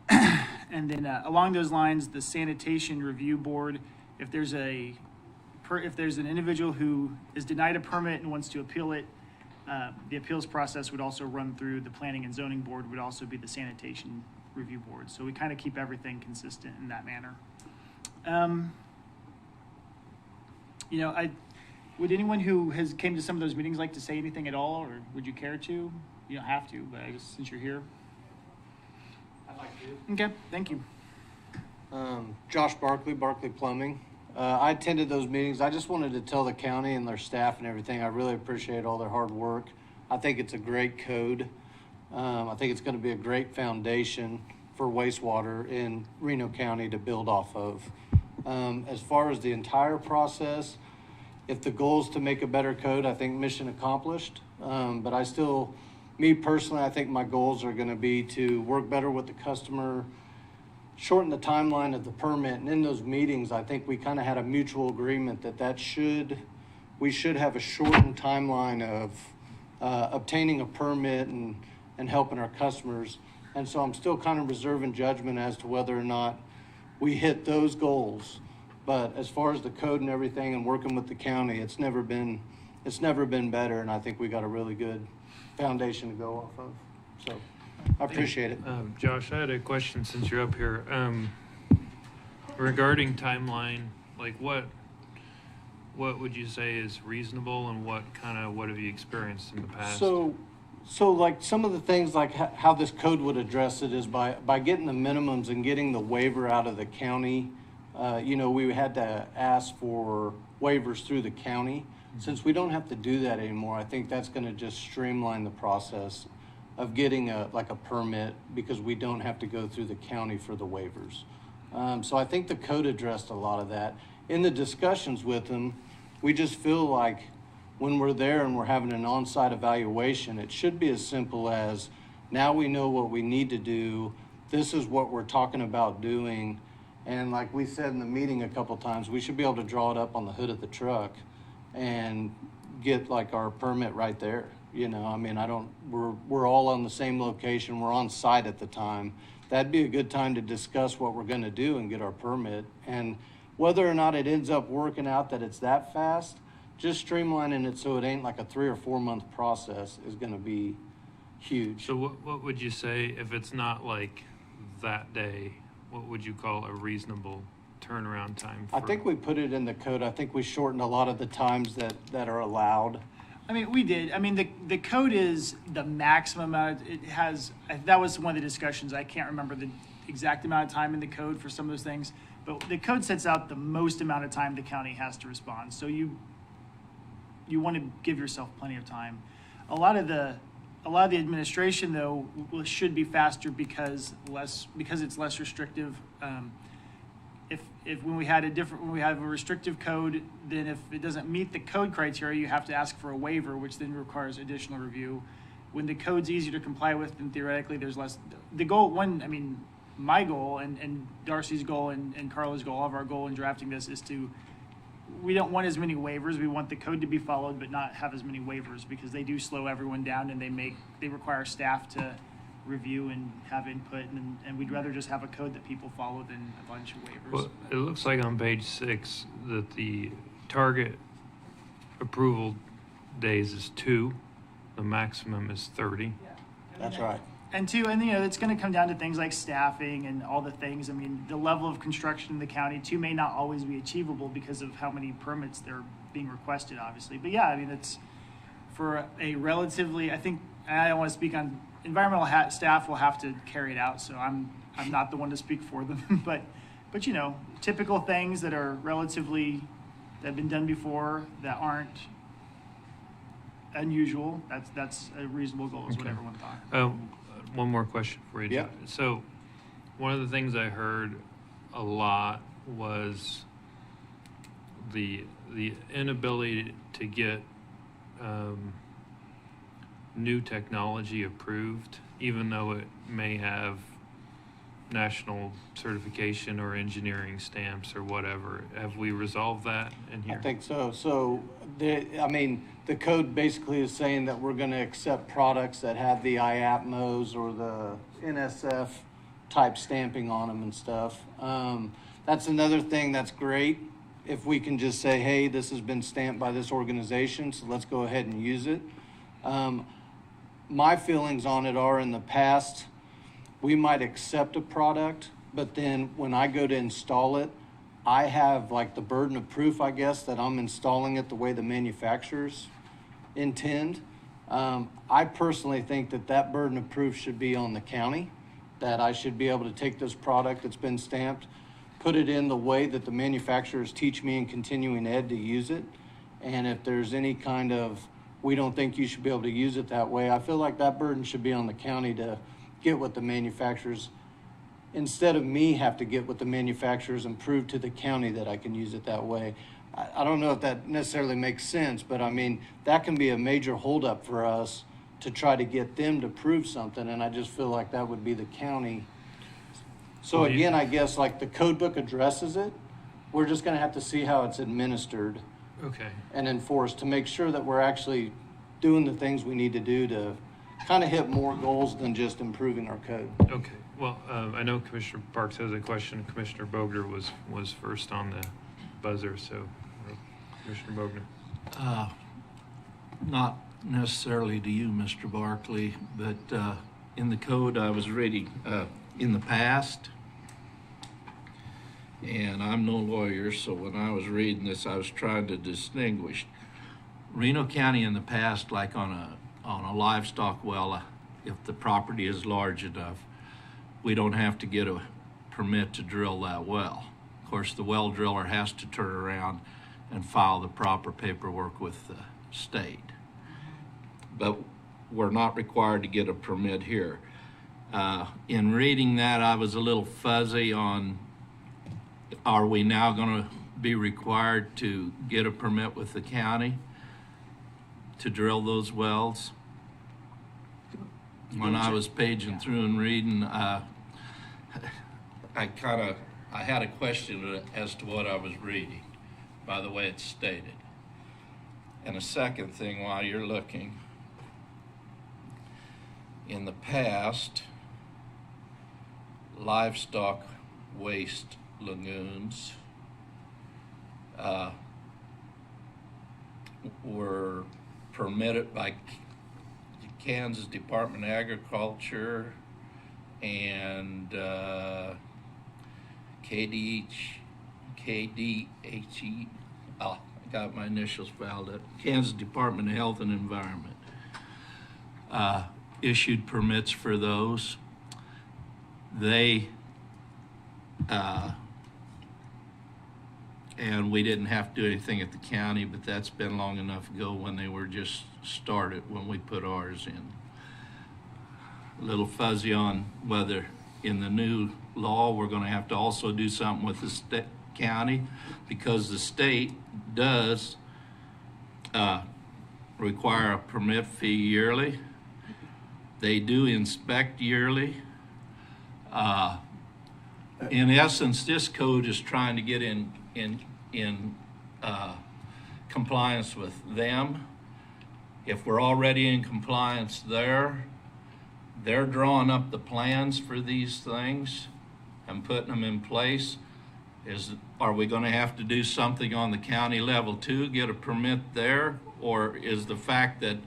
[SPEAKER 10] And then along those lines, the sanitation review board, if there's an individual who is denied a permit and wants to appeal it, the appeals process would also run through the planning and zoning board, would also be the sanitation review board. So we kind of keep everything consistent in that manner. Would anyone who has came to some of those meetings like to say anything at all, or would you care to? You don't have to, but I guess since you're here.
[SPEAKER 14] I'd like to.
[SPEAKER 10] Okay, thank you.
[SPEAKER 14] Josh Barkley, Barkley Plumbing. I attended those meetings. I just wanted to tell the county and their staff and everything, I really appreciate all their hard work. I think it's a great code. I think it's going to be a great foundation for wastewater in Reno County to build off of. As far as the entire process, if the goal is to make a better code, I think mission accomplished. But me personally, I think my goals are going to be to work better with the customer, shorten the timeline of the permit. And in those meetings, I think we kind of had a mutual agreement that we should have a shortened timeline of obtaining a permit and helping our customers. And so I'm still kind of reserving judgment as to whether or not we hit those goals. But as far as the code and everything and working with the county, it's never been better. And I think we got a really good foundation to go off of. So I appreciate it.
[SPEAKER 1] Josh, I had a question since you're up here. Regarding timeline, like what would you say is reasonable, and what have you experienced in the past?
[SPEAKER 14] So like some of the things, like how this code would address it is by getting the minimums and getting the waiver out of the county. We had to ask for waivers through the county. Since we don't have to do that anymore, I think that's going to just streamline the process of getting a permit, because we don't have to go through the county for the waivers. So I think the code addressed a lot of that. In the discussions with them, we just feel like when we're there and we're having an on-site evaluation, it should be as simple as, now we know what we need to do, this is what we're talking about doing. And like we said in the meeting a couple times, we should be able to draw it up on the hood of the truck and get like our permit right there. We're all on the same location, we're on site at the time. That'd be a good time to discuss what we're gonna do and get our permit. And whether or not it ends up working out that it's that fast, just streamlining it so it ain't like a 3 or 4 month process is gonna be huge.
[SPEAKER 1] So what would you say if it's not like that day? What would you call a reasonable turnaround time?
[SPEAKER 14] I think we put it in the code. I think we shortened a lot of the times that are allowed.
[SPEAKER 10] I mean, we did. I mean, the code is the maximum amount. That was one of the discussions. I can't remember the exact amount of time in the code for some of those things, but the code sets out the most amount of time the county has to respond. So you want to give yourself plenty of time. A lot of the administration though should be faster because it's less restrictive. If when we have a restrictive code, then if it doesn't meet the code criteria, you have to ask for a waiver, which then requires additional review. When the code's easier to comply with, then theoretically there's less. My goal and Darcy's goal and Carla's goal, all of our goal in drafting this is we don't want as many waivers. We want the code to be followed, but not have as many waivers, because they do slow everyone down and they require staff to review and have input, and we'd rather just have a code that people follow than a bunch of waivers.
[SPEAKER 1] Well, it looks like on page 6 that the target approval days is 2, the maximum is 30.
[SPEAKER 14] That's right.
[SPEAKER 10] And it's going to come down to things like staffing and all the things. I mean, the level of construction in the county too may not always be achievable because of how many permits they're being requested, obviously. But yeah, I mean, it's for a relatively, I think, I don't want to speak on environmental staff will have to carry it out. So I'm not the one to speak for them, but typical things that are that have been done before that aren't unusual. That's a reasonable goal, is what everyone thought.
[SPEAKER 1] One more question for you.
[SPEAKER 14] Yeah.
[SPEAKER 1] So one of the things I heard a lot was the inability to get new technology approved, even though it may have national certification or engineering stamps or whatever. Have we resolved that in here?
[SPEAKER 14] I think so. So, the code basically is saying that we're going to accept products that have the IAPMOs or the NSF type stamping on them and stuff. That's another thing that's great. If we can just say, hey, this has been stamped by this organization, so let's go ahead and use it. My feelings on it are, in the past, we might accept a product, but then when I go to install it, I have like the burden of proof, I guess, that I'm installing it the way the manufacturers intend. I personally think that burden of proof should be on the county, that I should be able to take this product that's been stamped, put it in the way that the manufacturers teach me in continuing ed to use it. And if there's any kind of, we don't think you should be able to use it that way, I feel like that burden should be on the county to get what the manufacturers, instead of me have to get what the manufacturers and prove to the county that I can use it that way. I don't know if that necessarily makes sense, but I mean, that can be a major holdup for us to try to get them to prove something, and I just feel like that would be the county. So again, I guess like the code book addresses it. We're just gonna have to see how it's administered
[SPEAKER 1] Okay.
[SPEAKER 14] and enforced to make sure that we're actually doing the things we need to do to kind of hit more goals than just improving our code.
[SPEAKER 1] Okay. Well, I know Commissioner Parks has a question. Commissioner Bogner was first on the buzzer, so Commissioner Bogner.
[SPEAKER 11] Not necessarily to you, Mr. Barkley, but in the code I was reading in the past, and I'm no lawyer, so when I was reading this, I was trying to distinguish. Reno County in the past, like on a livestock well, if the property is large enough, we don't have to get a permit to drill that well. Of course, the well driller has to turn around and file the proper paperwork with the state. But we're not required to get a permit here. In reading that, I was a little fuzzy on, are we now going to be required to get a permit with the county to drill those wells? When I was paging through and reading, I had a question as to what I was reading by the way it's stated. And a second thing while you're looking, in the past, livestock waste lagoons were permitted by Kansas Department of Agriculture and KDHE, I got my initials spelled up, Kansas Department of Health and Environment. Issued permits for those. They and we didn't have to do anything at the county, but that's been long enough ago when they were just started when we put ours in. A little fuzzy on whether in the new law we're going to have to also do something with the county, because the state does require a permit fee yearly. They do inspect yearly. In essence, this code is trying to get in compliance with them. If we're already in compliance there, they're drawing up the plans for these things and putting them in place. Are we going to have to do something on the county level too, get a permit there? Or is the fact that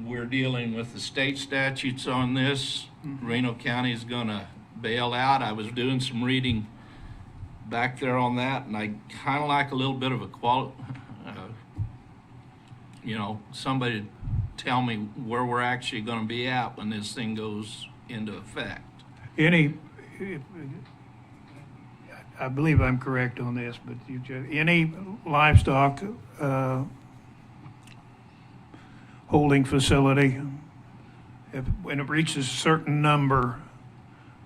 [SPEAKER 11] we're dealing with the state statutes on this, Reno County is going to bail out? I was doing some reading back there on that, and I kind of like a little bit of a somebody tell me where we're actually going to be at when this thing goes into effect.
[SPEAKER 3] I believe I'm correct on this, but any livestock holding facility, when it reaches a certain number,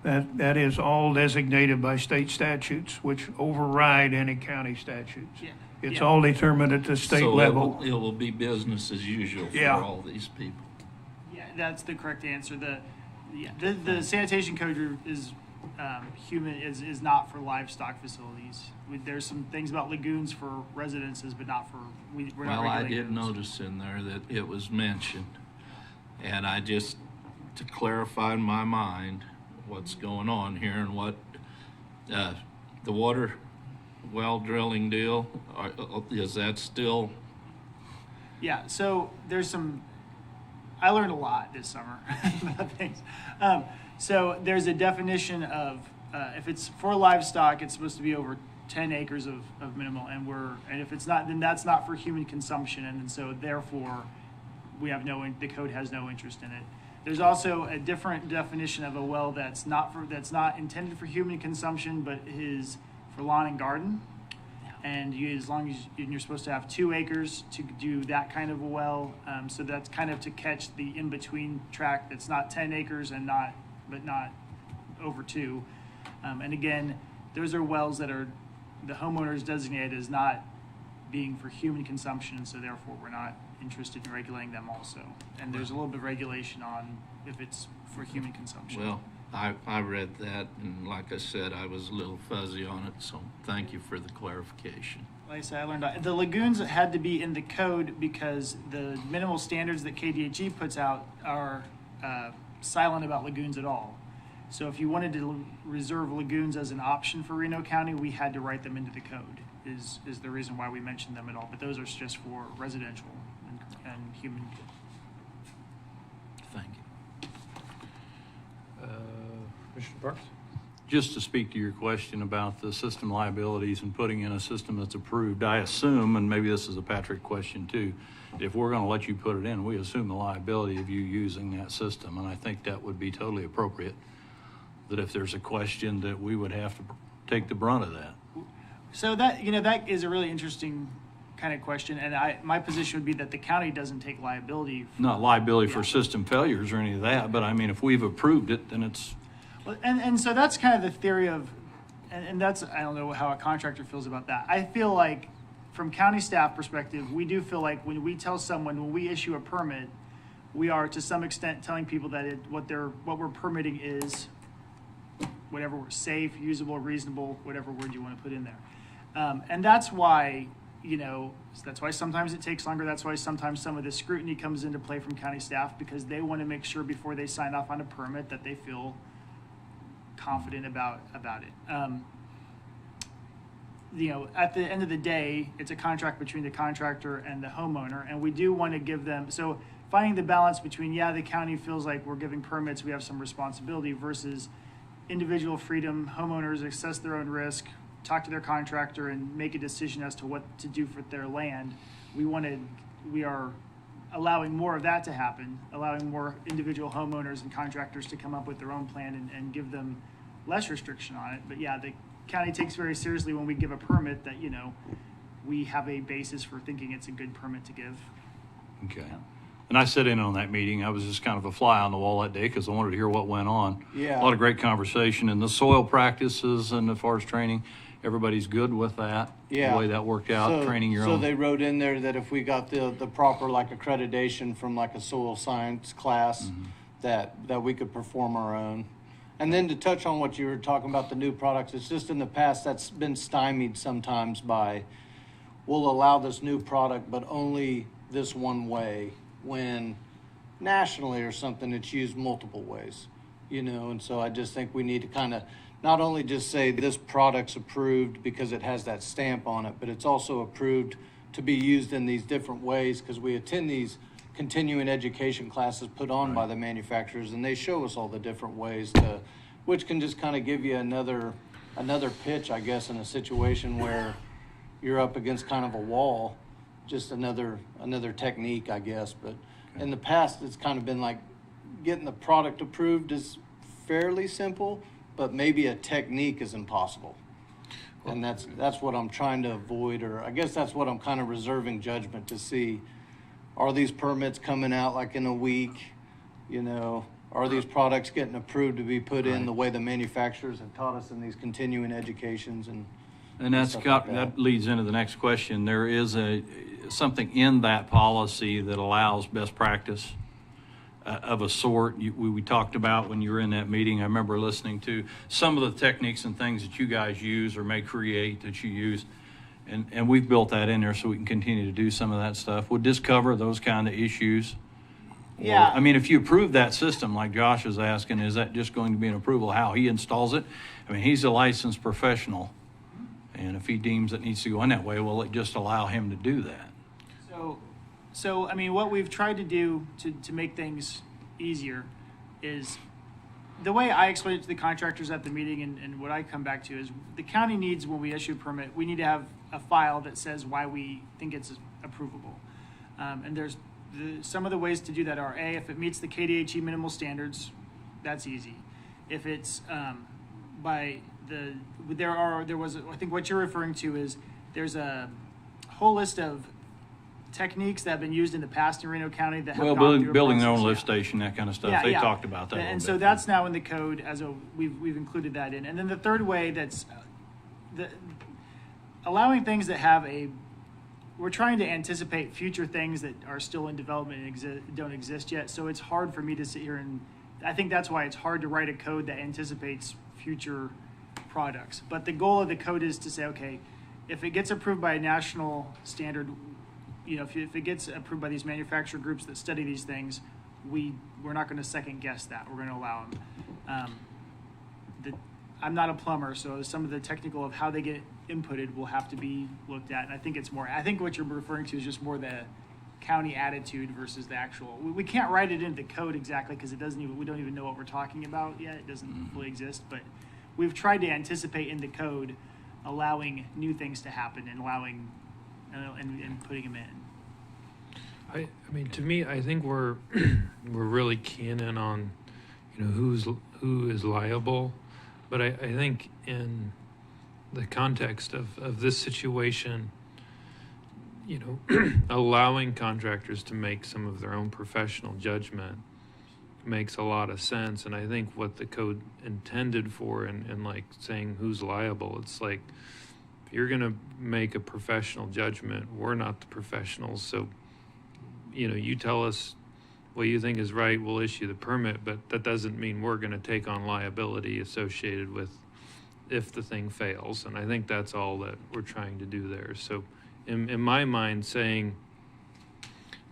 [SPEAKER 3] that is all designated by state statutes, which override any county statutes.
[SPEAKER 10] Yeah.
[SPEAKER 3] It's all determined at the state level.
[SPEAKER 11] It will be business as usual for all these people.
[SPEAKER 10] Yeah, that's the correct answer. The sanitation code is human is not for livestock facilities. There's some things about lagoons for residences, but not for we're not
[SPEAKER 11] Well, I
[SPEAKER 10] regulating
[SPEAKER 11] did
[SPEAKER 10] those.
[SPEAKER 11] notice in there that it was mentioned, and I just, to clarify in my mind what's going on here and what, the water well drilling deal, is that still?
[SPEAKER 10] Yeah, so there's some, I learned a lot this summer about things. So there's a definition of, if it's for livestock, it's supposed to be over 10 acres of minimal, and if it's not, then that's not for human consumption, and so therefore, the code has no interest in it. There's also a different definition of a well that's not intended for human consumption, but is for lawn and garden. And you're supposed to have 2 acres to do that kind of a well. So that's kind of to catch the in-between track that's not 10 acres and not over 2. And again, those are wells that are the homeowners designated as not being for human consumption, so therefore we're not interested in regulating them also. And there's a little bit of regulation on if it's for human consumption.
[SPEAKER 11] Well, I read that, and like I said, I was a little fuzzy on it, so thank you for the clarification.
[SPEAKER 10] Like I said, I learned the lagoons had to be in the code because the minimal standards that KDHE puts out are silent about lagoons at all. So if you wanted to reserve lagoons as an option for Reno County, we had to write them into the code, is the reason why we mentioned them at all. But those are just for residential and human.
[SPEAKER 11] Thank you.
[SPEAKER 1] Commissioner Parks?
[SPEAKER 9] Just to speak to your question about the system liabilities and putting in a system that's approved, I assume, and maybe this is a Patrick question too, if we're going to let you put it in, we assume the liability of you using that system. And I think that would be totally appropriate, that if there's a question that we would have to take the brunt of that.
[SPEAKER 10] So that is a really interesting kind of question, and my position would be that the county doesn't take liability.
[SPEAKER 9] Not liability for system failures or any of that, but I mean, if we've approved it, then it's.
[SPEAKER 10] Well, and so that's kind of the theory of, and that's, I don't know how a contractor feels about that. I feel like from county staff perspective, we do feel like when we tell someone, when we issue a permit, we are to some extent telling people that what we're permitting is whatever we're safe, usable, reasonable, whatever word you want to put in there. And that's why, that's why sometimes it takes longer. That's why sometimes some of the scrutiny comes into play from county staff, because they want to make sure before they sign off on a permit that they feel confident about it. At the end of the day, it's a contract between the contractor and the homeowner, and we do want to give them, so finding the balance between, the county feels like we're giving permits, we have some responsibility, versus individual freedom, homeowners assess their own risk, talk to their contractor and make a decision as to what to do for their land. We are allowing more of that to happen, allowing more individual homeowners and contractors to come up with their own plan and give them less restriction on it. But the county takes very seriously when we give a permit that, we have a basis for thinking it's a good permit to give.
[SPEAKER 9] Okay. And I sat in on that meeting. I was just kind of a fly on the wall that day because I wanted to hear what went on.
[SPEAKER 14] Yeah.
[SPEAKER 9] A lot of great conversation, and the soil practices and the forest training, everybody's good with that.
[SPEAKER 14] Yeah.
[SPEAKER 9] The way that worked out, training your own.
[SPEAKER 14] So they wrote in there that if we got the proper accreditation from a soil science class, that we could perform our own. And then to touch on what you were talking about, the new products, it's just in the past that's been stymied sometimes by, we'll allow this new product, but only this one way, when nationally or something it's used multiple ways, and so I just think we need to kind of not only just say this product's approved because it has that stamp on it, but it's also approved to be used in these different ways, because we attend these continuing education classes put on by the manufacturers, and they show us all the different ways which can just kind of give you another pitch, I guess, in a situation where you're up against kind of a wall. Just another technique, I guess. But in the past, it's kind of been like getting the product approved is fairly simple, but maybe a technique is impossible. And that's what I'm trying to avoid, or I guess that's what I'm kind of reserving judgment to see. Are these permits coming out in a week? Are these products getting approved to be put in the way the manufacturers have taught us in these continuing educations and
[SPEAKER 9] that leads into the next question. There is something in that policy that allows best practice of a sort. We talked about when you were in that meeting. I remember listening to some of the techniques and things that you guys use or may create that you use. And we've built that in there so we can continue to do some of that stuff. Would this cover those kind of issues? Or,
[SPEAKER 10] Yeah.
[SPEAKER 9] I mean, if you approve that system, like Josh is asking, is that just going to be an approval how he installs it? I mean, he's a licensed professional. And if he deems it needs to go in that way, will it just allow him to do that?
[SPEAKER 10] So I mean, what we've tried to do to make things easier is the way I explained it to the contractors at the meeting, and what I come back to is the county needs, when we issue a permit, we need to have a file that says why we think it's approvable. And there's some of the ways to do that are if it meets the KDHE minimal standards, that's easy. If it's I think what you're referring to is there's a whole list of techniques that have been used in the past in Reno County that have gone through a
[SPEAKER 9] building their own
[SPEAKER 10] process.
[SPEAKER 9] lift station, that kind of stuff. They talked about that.
[SPEAKER 10] And so that's now in the code we've included that in. And then the third way that's allowing things that have we're trying to anticipate future things that are still in development and don't exist yet. So it's hard for me to sit here I think that's why it's hard to write a code that anticipates future products. But the goal of the code is to say, okay, if it gets approved by a national standard, if it gets approved by these manufacturer groups that study these things, we're not going to second guess that. We're going to allow them. I'm not a plumber, so some of the technical of how they get inputted will have to be looked at. And I think what you're referring to is just more the county attitude versus the actual. We can't write it into the code exactly because we don't even know what we're talking about yet. It doesn't fully exist, but we've tried to anticipate in the code allowing new things to happen and allowing and putting them in.
[SPEAKER 1] I mean, to me, I think we're really keying in on, who is liable, but I think in the context of this situation, allowing contractors to make some of their own professional judgment makes a lot of sense. And I think what the code intended for and like saying who's liable, it's like, if you're going to make a professional judgment, we're not the professionals. So, you tell us what you think is right, we'll issue the permit, but that doesn't mean we're going to take on liability associated with if the thing fails. And I think that's all that we're trying to do there. So in my mind, saying,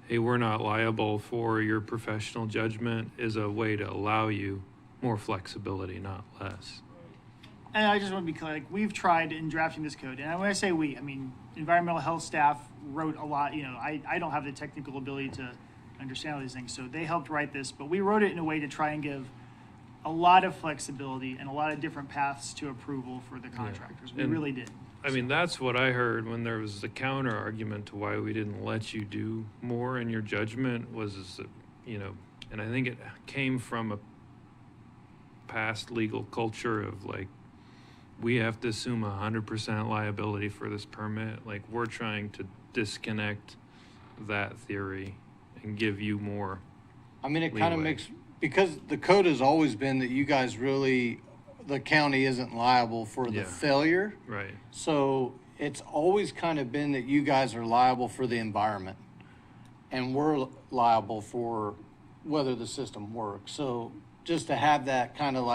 [SPEAKER 1] hey, we're not liable for your professional judgment is a way to allow you more flexibility, not less.
[SPEAKER 10] And I just want to be clear, we've tried in drafting this code, and when I say we, I mean environmental health staff wrote a lot. I don't have the technical ability to understand all these things, so they helped write this, but we wrote it in a way to try and give a lot of flexibility and a lot of different paths to approval for the contractors. We really did.
[SPEAKER 1] I mean, that's what I heard when there was the counter argument to why we didn't let you do more in your judgment was, and I think it came from a past legal culture of we have to assume 100% liability for this permit. We're trying to disconnect that theory and give you more.
[SPEAKER 14] I mean, it kind of makes, because the code has always been that you guys the county isn't liable for the failure.
[SPEAKER 1] Right.
[SPEAKER 14] So it's always kind of been that you guys are liable for the environment and we're liable for whether the system works. So just to have that kind of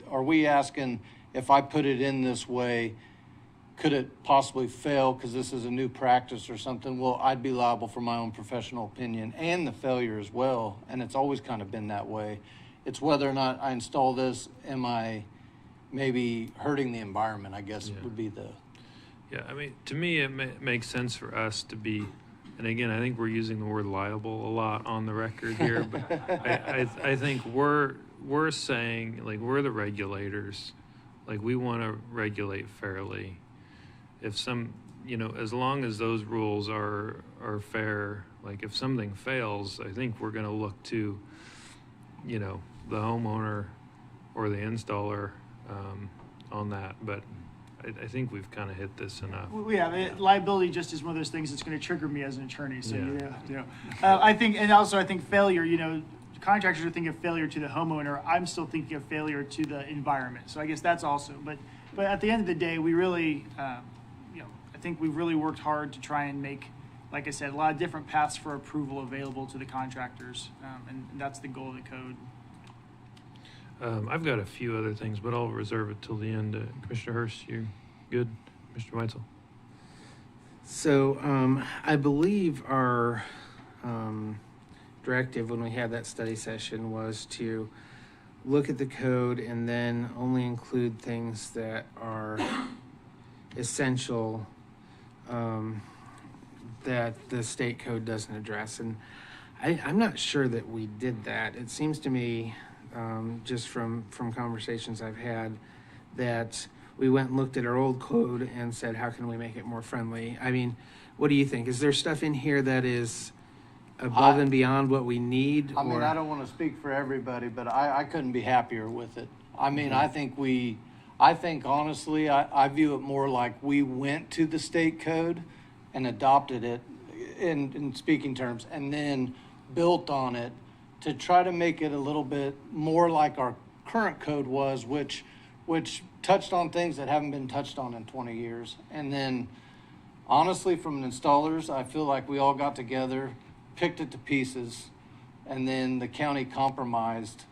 [SPEAKER 14] are we asking, if I put it in this way, could it possibly fail because this is a new practice or something? Well, I'd be liable for my own professional opinion and the failure as well. And it's always kind of been that way. It's whether or not I install this, am I maybe hurting the environment, I guess would be the...
[SPEAKER 1] Yeah, I mean, to me, it makes sense for us to be, and again, I think we're using the word liable a lot on the record here, but I think we're saying, we're the regulators. We want to regulate fairly. If as long as those rules are fair, if something fails, I think we're going to look to, the homeowner or the installer on that. But I think we've kind of hit this enough.
[SPEAKER 10] We have liability just is one of those things that's going to trigger me as an attorney. So I think, and also I think failure. Contractors are thinking of failure to the homeowner. I'm still thinking of failure to the environment. So I guess that's also. But at the end of the day, we really, I think we've really worked hard to try and make like I said, a lot of different paths for approval available to the contractors, and that's the goal of the code.
[SPEAKER 1] I've got a few other things, but I'll reserve it till the end. Commissioner Hurst, you good? Mr. Weitzel?
[SPEAKER 6] So I believe our directive when we had that study session was to look at the code and then only include things that are essential that the state code doesn't address. And I'm not sure that we did that. It seems to me, just from conversations I've had, that we went and looked at our old code and said, how can we make it more friendly? I mean, what do you think? Is there stuff in here that is above and beyond what we need?
[SPEAKER 14] I mean, I don't want to speak for everybody, but I couldn't be happier with it. I mean, I think honestly, I view it more like we went to the state code and adopted it in speaking terms, and then built on it to try to make it a little bit more like our current code was, which touched on things that haven't been touched on in 20 years. And then, honestly, from installers, I feel like we all got together, picked it to pieces, and then the county compromised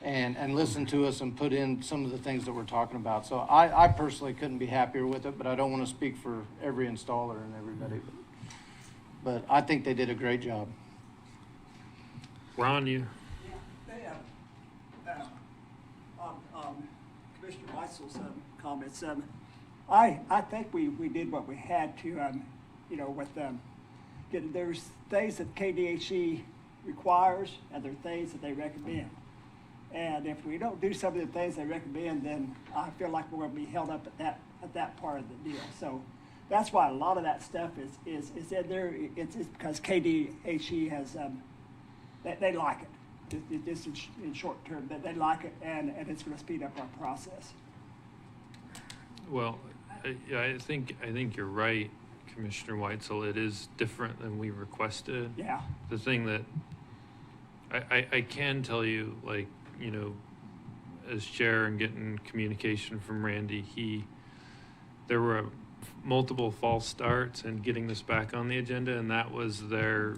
[SPEAKER 14] and listened to us and put in some of the things that we're talking about. So I personally couldn't be happier with it, but I don't want to speak for every installer and everybody. But I think they did a great job.
[SPEAKER 1] Ron, you?
[SPEAKER 15] Commissioner Weitzel's comments. I think we did what we had to, with there's things that KDHE requires and there are things that they recommend. And if we don't do some of the things they recommend, then I feel like we're going to be held up at that part of the deal. So that's why a lot of that stuff is in there. It's because KDHE has they like it. Just in short term, that they like it, and it's going to speed up our process.
[SPEAKER 1] Well, I think you're right, Commissioner Weitzel. It is different than we requested.
[SPEAKER 15] Yeah.
[SPEAKER 1] The thing that I can tell you, like, as chair and getting communication from Randy, there were multiple false starts and getting this back on the agenda, and that was their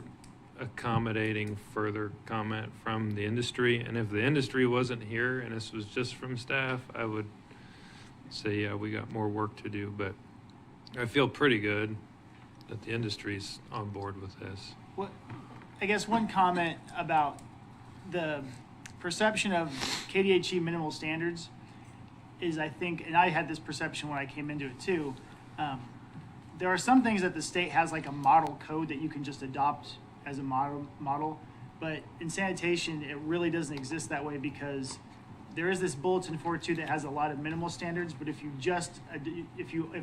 [SPEAKER 1] accommodating further comment from the industry. And if the industry wasn't here and this was just from staff, I would say, yeah, we got more work to do. But I feel pretty good that the industry's on board with this.
[SPEAKER 10] What, I guess one comment about the perception of KDHE minimal standards is, I think, and I had this perception when I came into it too, there are some things that the state has like a model code that you can just adopt as a model, but in sanitation it really doesn't exist that way, because there is this bulletin 4.2 that has a lot of minimal standards, but if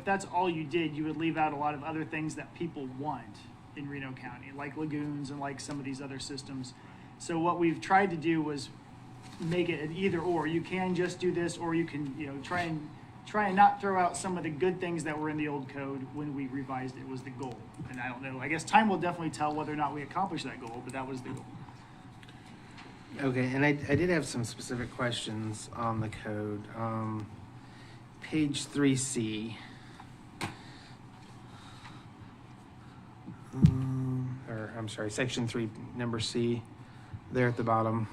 [SPEAKER 10] that's all you did, you would leave out a lot of other things that people want in Reno County, like lagoons and like some of these other systems. So what we've tried to do was make it an either or. You can just do this, or you can try and not throw out some of the good things that were in the old code when we revised it, was the goal. And I don't know, I guess time will definitely tell whether or not we accomplish that goal, but that was the goal.
[SPEAKER 6] Okay, and I did have some specific questions on the code. Page 3C. Or I'm sorry, section 3, number C, there at the bottom.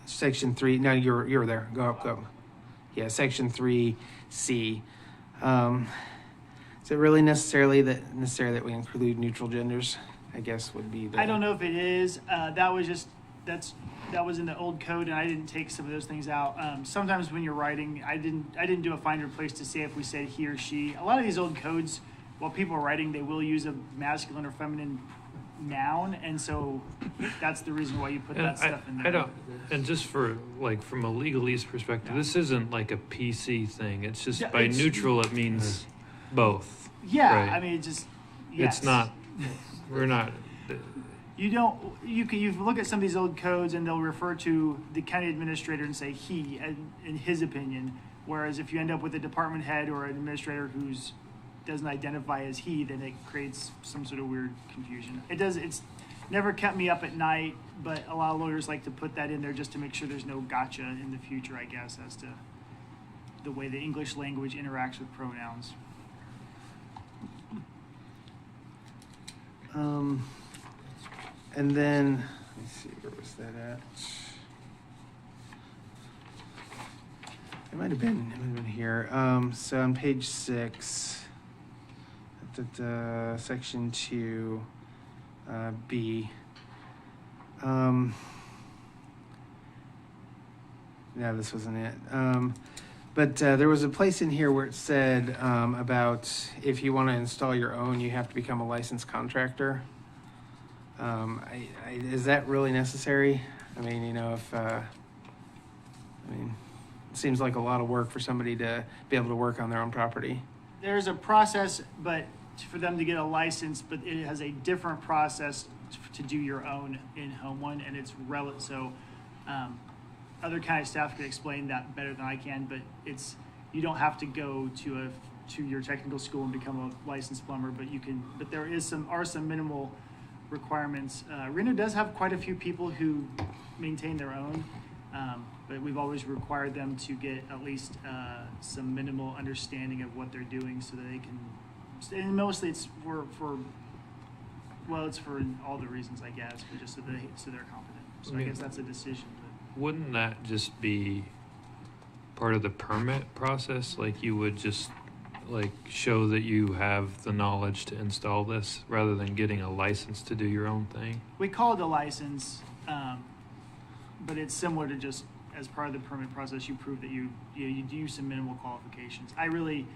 [SPEAKER 6] Section 3. No, you're there. Go up, go. Yeah, section 3C. Is it really necessary that we include neutral genders? I guess would be the.
[SPEAKER 10] I don't know if it is. That was in the old code, and I didn't take some of those things out. Sometimes when you're writing, I didn't do a find replace to say if we said he or she. A lot of these old codes, while people are writing, they will use a masculine or feminine noun, and so that's the reason why you put that stuff in there.
[SPEAKER 1] And just from a legalese perspective, this isn't like a PC thing. It's just
[SPEAKER 10] it's
[SPEAKER 1] neutral, it means both.
[SPEAKER 10] Yeah,
[SPEAKER 1] right?
[SPEAKER 10] I mean, it just. Yes.
[SPEAKER 1] It's not. We're not.
[SPEAKER 10] You look at some of these old codes and they'll refer to the county administrator and say he in his opinion, whereas if you end up with a department head or an administrator who's doesn't identify as he, then it creates some sort of weird confusion. It's never kept me up at night, but a lot of lawyers like to put that in there just to make sure there's no gotcha in the future, I guess, as to the way the English language interacts with pronouns.
[SPEAKER 6] And then, let me see, where was that at? It might have been here. So on page 6, section 2, B. No, this wasn't it. But there was a place in here where it said about if you want to install your own, you have to become a licensed contractor. Is that really necessary? I mean, you know, it seems like a lot of work for somebody to be able to work on their own property.
[SPEAKER 10] There's a process, but for them to get a license, but it has a different process to do your own in-home one, and it's relative. So, other county staff could explain that better than I can, but you don't have to go to your technical school and become a licensed plumber, but you can. But there are some minimal requirements. Reno does have quite a few people who maintain their own, but we've always required them to get at least some minimal understanding of what they're doing, so that they can. And mostly it's for it's for all the reasons, I guess, but just so they're competent. So I guess that's a decision. But
[SPEAKER 1] Wouldn't that just be part of the permit process? Like you would just show that you have the knowledge to install this rather than getting a license to do your own thing?
[SPEAKER 10] we call it a license, but it's similar to just as part of the permit process, you prove that you do some minimal qualifications. I really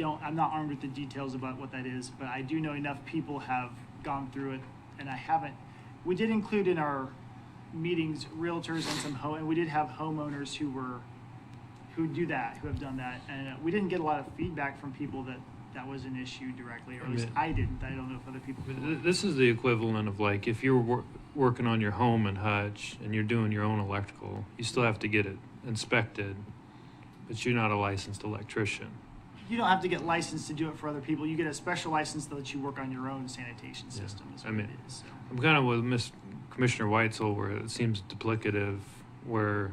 [SPEAKER 10] I'm not armed with the details about what that is, but I do know enough people have gone through it, and we did include in our meetings realtors and and we did have homeowners who have done that, and we didn't get a lot of feedback from people that was an issue directly, or at least I didn't. I don't know if other people did.
[SPEAKER 1] This is the equivalent of if you're working on your home in Hutch and you're doing your own electrical, you still have to get it inspected, but you're not a licensed electrician.
[SPEAKER 10] You don't have to get licensed to do it for other people. You get a special license that lets you work on your own sanitation system. Is what it is. So.
[SPEAKER 1] I'm kind of with Commissioner Weitzel, where it seems duplicative, where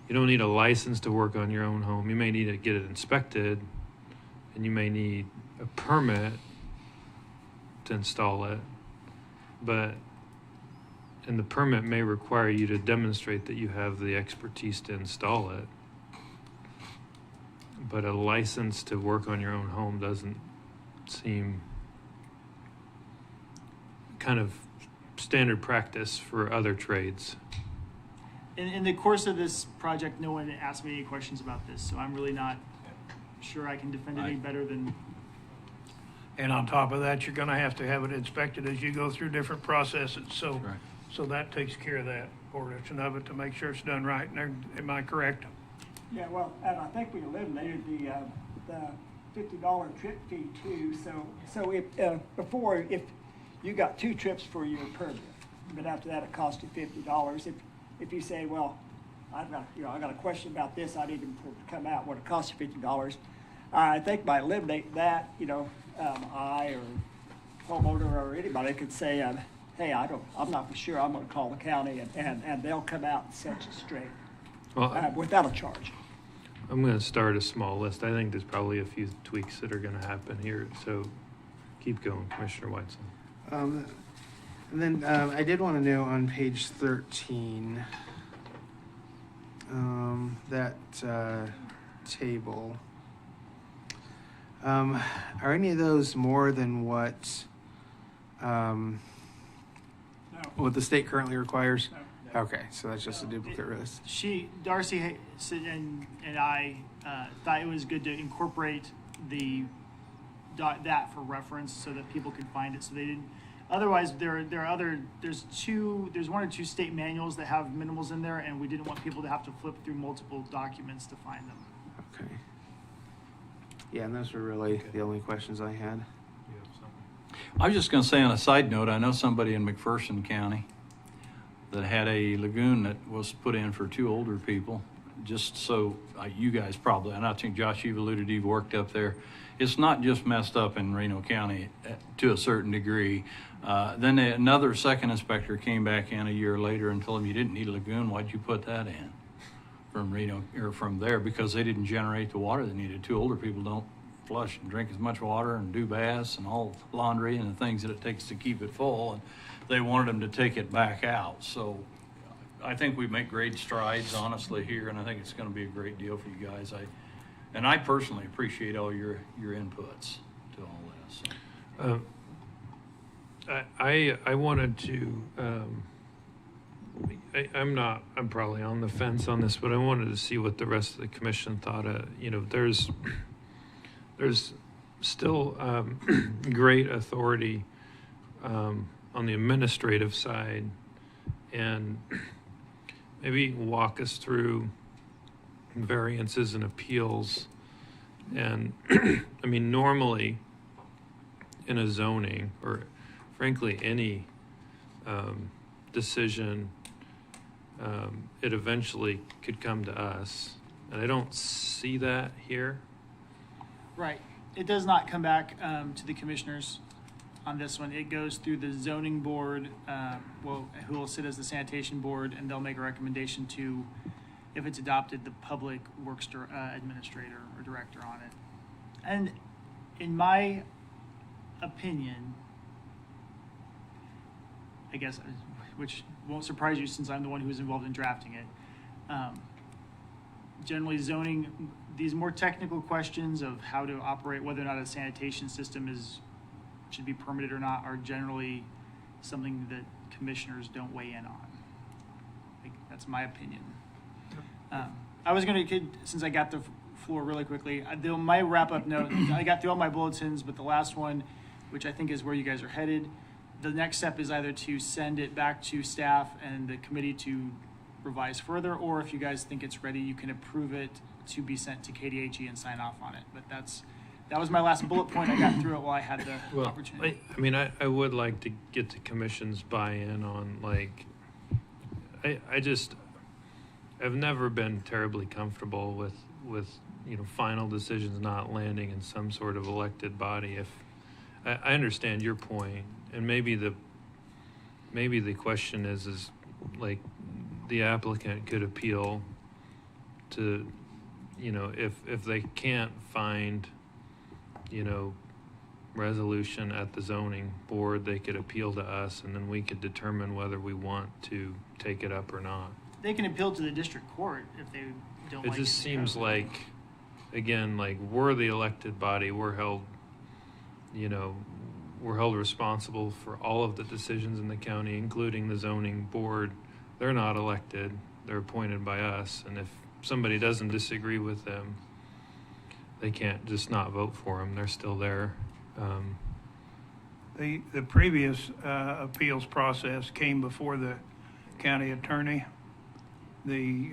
[SPEAKER 1] you don't need a license to work on your own home. You may need to get it inspected, and you may need a permit to install it, and the permit may require you to demonstrate that you have the expertise to install it. But a license to work on your own home doesn't seem kind of standard practice for other trades.
[SPEAKER 10] In the course of this project, no one asked me any questions about this, so I'm really not sure I can defend it any better than.
[SPEAKER 3] And on top of that, you're going to have it inspected as you go through different processes. So,
[SPEAKER 9] Right.
[SPEAKER 3] so that takes care of that portion of it to make sure it's done right. And am I correct?
[SPEAKER 15] Yeah, well, and I think we eliminated the $50 trip fee too. So if before, if you got 2 trips for your permit, but after that it cost you $50. If you say, well, I got a question about this, I need to come out, what it costs you $50. I think by eliminating that, I or homeowner or anybody could say, hey, I'm not for sure. I'm going to call the county and they'll come out and set you straight.
[SPEAKER 1] Well,
[SPEAKER 15] without a charge.
[SPEAKER 1] I'm going to start a small list. I think there's probably a few tweaks that are going to happen here. So keep going, Commissioner Weitzel.
[SPEAKER 6] And then I did want to know on page 13, that table, are any of those more than what the state currently requires?
[SPEAKER 10] No.
[SPEAKER 6] Okay, so that's just a duplicate list.
[SPEAKER 10] Darcy and I thought it was good to incorporate that for reference so that people could find it. So they didn't. Otherwise, there's 1 or 2 state manuals that have minimals in there, and we didn't want people to have to flip through multiple documents to find them.
[SPEAKER 6] Okay. Yeah, and those were really the only questions I had.
[SPEAKER 9] I was just going to say on a side note, I know somebody in McPherson County that had a lagoon that was put in for 2 older people. Just so you guys probably, and I think Josh, you've alluded, you've worked up there. It's not just messed up in Reno County to a certain degree. Then another second inspector came back in a year later and told him you didn't need a lagoon. Why'd you put that in from Reno or from there? Because they didn't generate the water they needed. 2 older people don't flush and drink as much water and do baths and all laundry and the things that it takes to keep it full. And they wanted them to take it back out. So I think we make great strides, honestly, here, and I think it's going to be a great deal for you guys. I personally appreciate all your inputs to all this.
[SPEAKER 1] I wanted to, I'm probably on the fence on this, but I wanted to see what the rest of the commission thought. There's still great authority on the administrative side, and maybe walk us through variances and appeals. And I mean, normally in a zoning, or frankly any decision, it eventually could come to us, and I don't see that here.
[SPEAKER 10] Right. It does not come back to the commissioners on this one. It goes through the zoning board, who will sit as the sanitation board, and they'll make a recommendation to, if it's adopted, the public works administrator or director on it. And in my opinion, I guess, which won't surprise you since I'm the one who was involved in drafting it, generally zoning, these more technical questions of how to operate, whether or not a sanitation system should be permitted or not, are generally something that commissioners don't weigh in on. That's my opinion. I was going to, since I got the floor really quickly, my wrap-up note, I got through all my bulletins, but the last one, which I think is where you guys are headed, the next step is either to send it back to staff and the committee to revise further, or if you guys think it's ready, you can approve it to be sent to KDHE and sign off on it. But that was my last bullet point. I got through it while I had the opportunity.
[SPEAKER 1] I mean, I would like to get the commission's buy-in on, like, I've never been terribly comfortable with final decisions not landing in some sort of elected body. If I understand your point, and maybe the question is like the applicant could appeal to, if they can't find, resolution at the zoning board, they could appeal to us, and then we could determine whether we want to take it up or not.
[SPEAKER 10] They can appeal to the district court if they don't like it.
[SPEAKER 1] It just seems like, again, like we're the elected body, we're held responsible for all of the decisions in the county, including the zoning board. They're not elected, they're appointed by us, and if somebody doesn't disagree with them, they can't just not vote for them. They're still there.
[SPEAKER 3] The previous appeals process came before the county attorney. The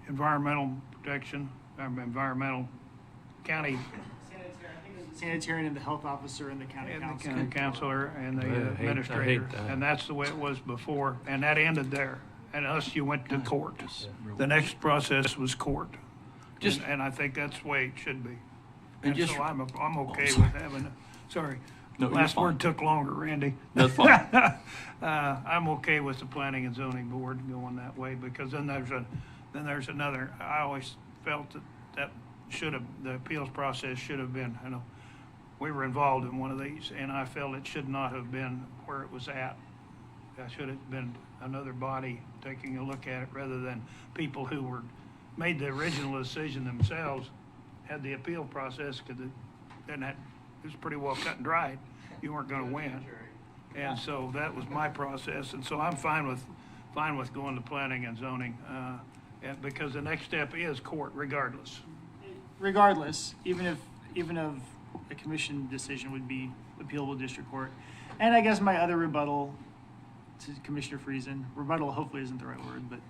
[SPEAKER 3] environmental protection, environmental county
[SPEAKER 10] Sanitarian and the health officer and the county council.
[SPEAKER 3] The county counselor and the administrator.
[SPEAKER 1] I hate that.
[SPEAKER 3] And that's the way it was before, and that ended there, unless you went to court. The next process was court. And I think that's the way it should be. And so I'm okay with having, sorry.
[SPEAKER 9] No,
[SPEAKER 3] Last
[SPEAKER 9] you're fine.
[SPEAKER 3] word took longer, Randy.
[SPEAKER 9] That's fine.
[SPEAKER 3] I'm okay with the planning and zoning board going that way, because then there's another, I always felt that the appeals process should have been, we were involved in one of these, and I felt it should not have been where it was at. That should have been another body taking a look at it, rather than people who made the original decision themselves, had the appeal process, because it was pretty well cut and dried. You weren't going to win. And so that was my process, and so I'm fine with going to planning and zoning, because the next step is court, regardless.
[SPEAKER 10] Regardless, even if a commission decision would be appealable to district court. And I guess my other rebuttal to Commissioner Friesen, rebuttal hopefully isn't the right word, but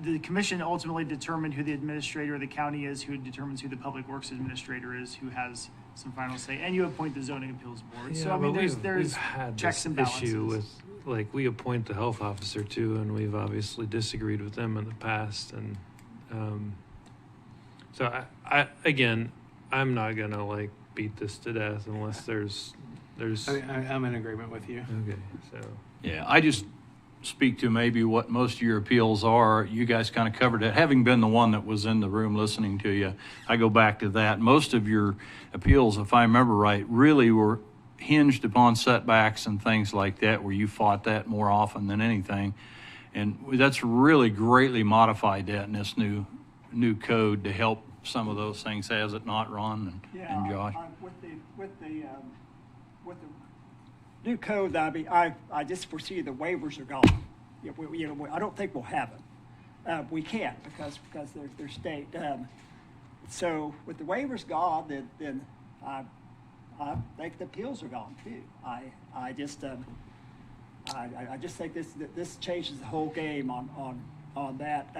[SPEAKER 10] the commission ultimately determined who the administrator of the county is, who determines who the public works administrator is, who has some final say, and you appoint the zoning appeals board.
[SPEAKER 1] Yeah,
[SPEAKER 10] So I mean,
[SPEAKER 1] we've
[SPEAKER 10] there's
[SPEAKER 1] had
[SPEAKER 10] checks
[SPEAKER 1] this
[SPEAKER 10] and balances.
[SPEAKER 1] issue with, like, we appoint the health officer too, and we've obviously disagreed with them in the past, and so I'm not gonna beat this to death unless there's
[SPEAKER 6] I'm in agreement with you.
[SPEAKER 1] okay. So
[SPEAKER 9] Yeah, speak to maybe what most of your appeals are. You guys kind of covered it. Having been the one that was in the room listening to you, I go back to that. Most of your appeals, if I remember right, really were hinged upon setbacks and things like that, where you fought that more often than anything. And that's really greatly modified that in this new code to help some of those things, has it not, Ron and Josh?
[SPEAKER 15] With the new code, I just foresee the waivers are gone. I don't think we'll have them. We can't because they're state. So with the waivers gone, then I think the appeals are gone too. I just think this changes the whole game on that.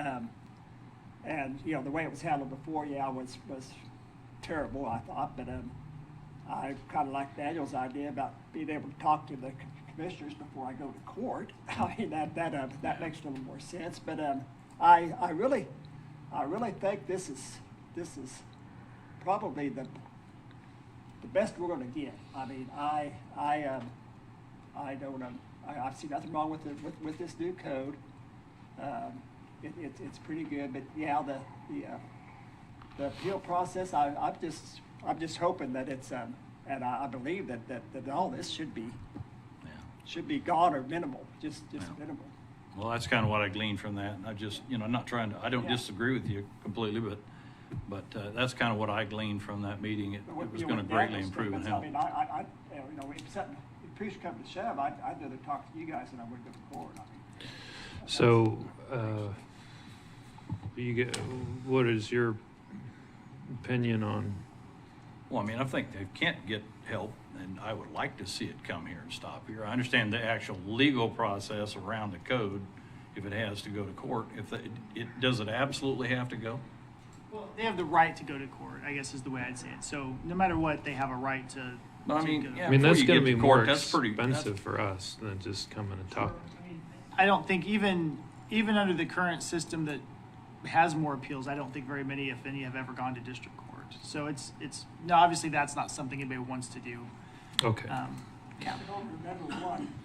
[SPEAKER 15] And the way it was handled before, was terrible, I thought. But I kind of like Daniel's idea about being able to talk to the commissioners before I go to court. I mean that makes a little more sense. But I really think this is probably the best we're going to get. I mean I see nothing wrong with this new code. It's pretty good, but yeah, the appeal process. I'm just hoping that it's and I believe that all this should be gone or minimal, just minimal.
[SPEAKER 9] Well, that's kind of what I gleaned from that. I just, not trying to. I don't disagree with you completely, but that's kind of what I gleaned from that meeting. It was going to greatly improve and help.
[SPEAKER 15] I mean, if push come to shove, I'd rather talk to you guys than I would go to court. I mean,
[SPEAKER 1] So, what is your opinion on?
[SPEAKER 9] Well, I mean, I think they can't get help, and I would like to see it come here and stop here. I understand the actual legal process around the code, if it has to go to court. Does it absolutely have to go?
[SPEAKER 10] Well, they have the right to go to court, I guess is the way I'd say it. So no matter what, they have a right to.
[SPEAKER 9] I mean,
[SPEAKER 10] go.
[SPEAKER 9] yeah,
[SPEAKER 1] I mean, that's going to be more
[SPEAKER 9] that's pretty
[SPEAKER 1] expensive for us than just coming and talking.
[SPEAKER 10] I don't think even under the current system that has more appeals, I don't think very many, if any, have ever gone to district court. So it's no, obviously that's not something anybody wants to do.
[SPEAKER 1] Okay.
[SPEAKER 15] Yeah, but remember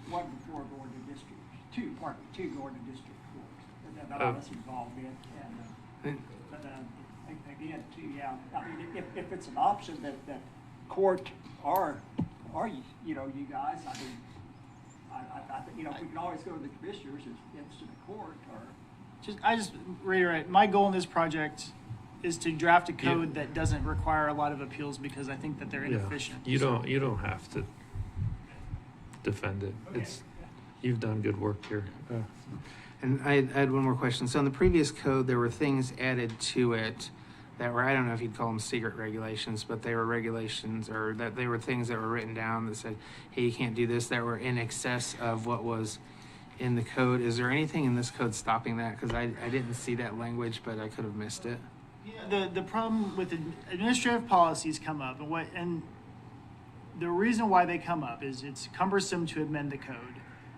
[SPEAKER 15] one before going to district, two going to district court. That I was involved in, but again, too, yeah. I mean, if it's an option that court or you guys, I mean, I think we can always go to the commissioners instead of court or.
[SPEAKER 10] I just reiterate, my goal in this project is to draft a code that doesn't require a lot of appeals because I think that they're inefficient.
[SPEAKER 1] You don't have to defend it.
[SPEAKER 10] Okay.
[SPEAKER 1] You've done good work here.
[SPEAKER 6] And I had one more question. So in the previous code, there were things added to it that were, I don't know if you'd call them secret regulations, but they were regulations, or that they were things that were written down that said, hey, you can't do this, that were in excess of what was in the code. Is there anything in this code stopping that? Because I didn't see that language, but I could have missed it.
[SPEAKER 10] Yeah, the problem with administrative policies come up, and the reason why they come up is it's cumbersome to amend the code,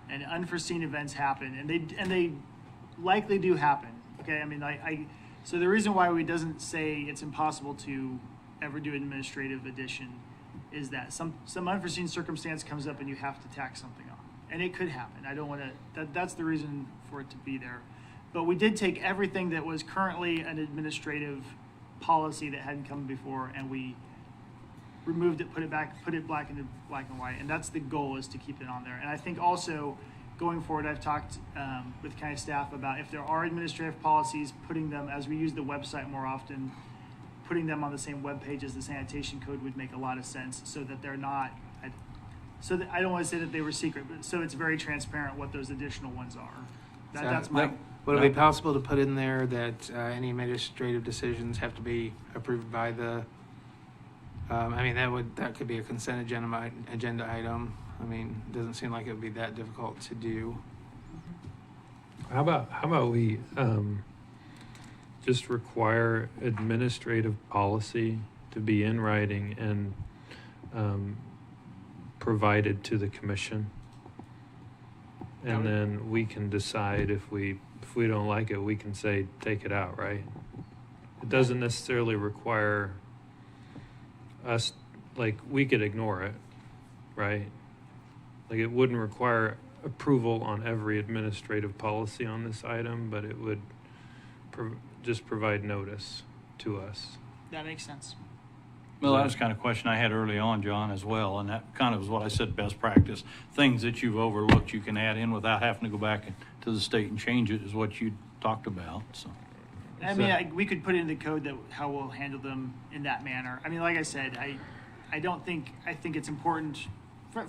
[SPEAKER 10] and unforeseen events happen, and they likely do happen. Okay, I mean, so the reason why it doesn't say it's impossible to ever do an administrative addition is that some unforeseen circumstance comes up and you have to tack something on, and it could happen. I don't want to. That's the reason for it to be there. But we did take everything that was currently an administrative policy that hadn't come before, and we removed it, put it black into black and white, and that's the goal, is to keep it on there. And I think also going forward, I've talked with county staff about if there are administrative policies, putting them, as we use the website more often, putting them on the same web page as the sanitation code would make a lot of sense, so that they're not. So that I don't want to say that they were secret, but so it's very transparent what those additional ones are. That's my.
[SPEAKER 6] Would it be possible to put in there that any administrative decisions have to be approved by the? I mean, that could be a consent agenda item. I mean, it doesn't seem like it would be that difficult to do.
[SPEAKER 1] How about we just require administrative policy to be in writing and provided to the commission, and then we can decide if we don't like it, we can say take it out, right? It doesn't necessarily require us, like, we could ignore it, right? Like, it wouldn't require approval on every administrative policy on this item, but it would just provide notice to us.
[SPEAKER 10] That makes sense.
[SPEAKER 9] Well, that was the kind of question I had early on, John, as well, and that kind of was what I said, best practice. Things that you've overlooked you can add in without having to go back to the state and change it is what you talked about, so.
[SPEAKER 10] I mean, we could put it in the code that how we'll handle them in that manner. I mean, like I said, I think it's important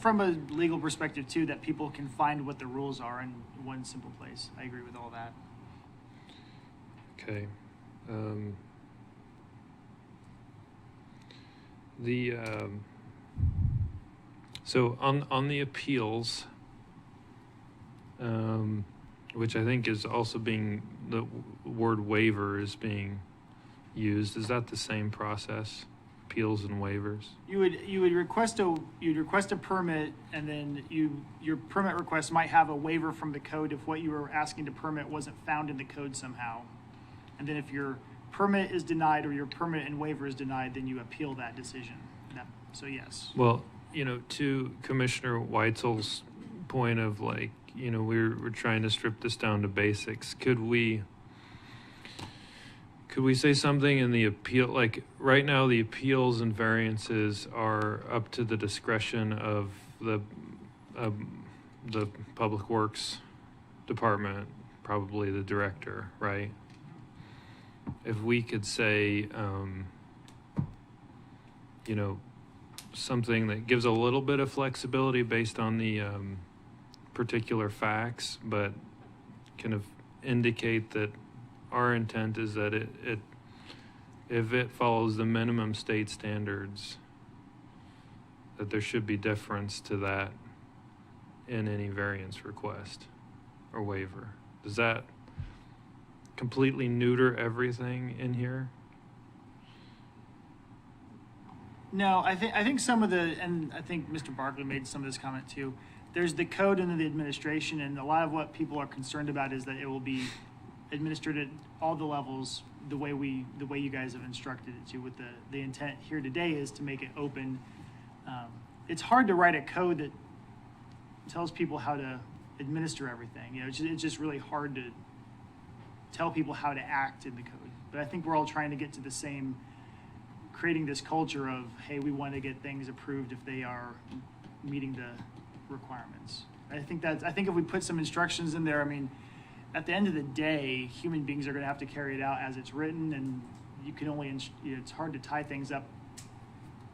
[SPEAKER 10] from a legal perspective too, that people can find what the rules are in one simple place. I agree with all that.
[SPEAKER 1] Okay. So on the appeals, which I think is also the word waiver is being used. Is that the same process? Appeals and waivers?
[SPEAKER 10] You would request a permit, and then your permit request might have a waiver from the code if what you were asking to permit wasn't found in the code somehow. And then if your permit is denied or your permit and waiver is denied, then you appeal that decision. So yes.
[SPEAKER 1] Well, to Commissioner Weitzel's point of we're trying to strip this down to basics. Could we say something in the appeal, like right now the appeals and variances are up to the discretion of the Public Works Department, probably the director, right? If we could say, something that gives a little bit of flexibility based on the particular facts, but kind of indicate that our intent is that if it follows the minimum state standards, that there should be deference to that in any variance request or waiver. Does that completely neuter everything in here?
[SPEAKER 10] No, I think some of and I think Mr. Barkley made some of this comment too. There's the code and the administration, and a lot of what people are concerned about is that it will be administered at all the levels the way you guys have instructed it to. With the intent here today is to make it open. It's hard to write a code that tells people how to administer everything. It's just really hard to tell people how to act in the code. But I think we're all trying to get to the same, creating this culture of, hey, we want to get things approved if they are meeting the requirements. I think if we put some instructions in there, I mean, at the end of the day, human beings are going to have to carry it out as it's written, and you can only, it's hard to tie things up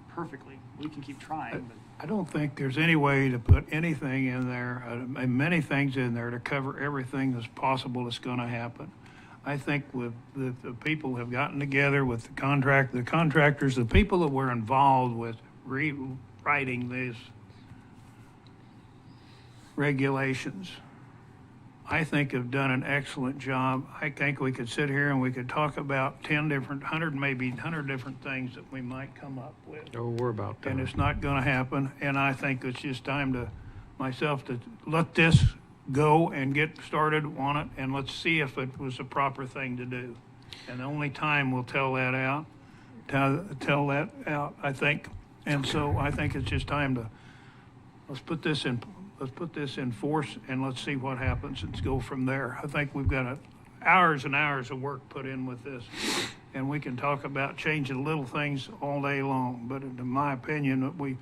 [SPEAKER 10] perfectly. We can keep trying, but
[SPEAKER 3] I don't think there's any way to put anything in there, many things in there to cover everything that's possible that's going to happen. I think with the people have gotten together with the contractors, the people that were involved with rewriting these regulations, I think have done an excellent job. I think we could sit here and we could talk about 100 different things that we might come up with.
[SPEAKER 1] Oh, we're about done.
[SPEAKER 3] And it's not going to happen. And I think it's just time to let this go and get started on it, and let's see if it was the proper thing to do. And the only time will tell that out, I think. And so I think it's just time to let's put this in force, and let's see what happens and go from there. I think we've got hours and hours of work put in with this, and we can talk about changing little things all day long. But in my opinion, we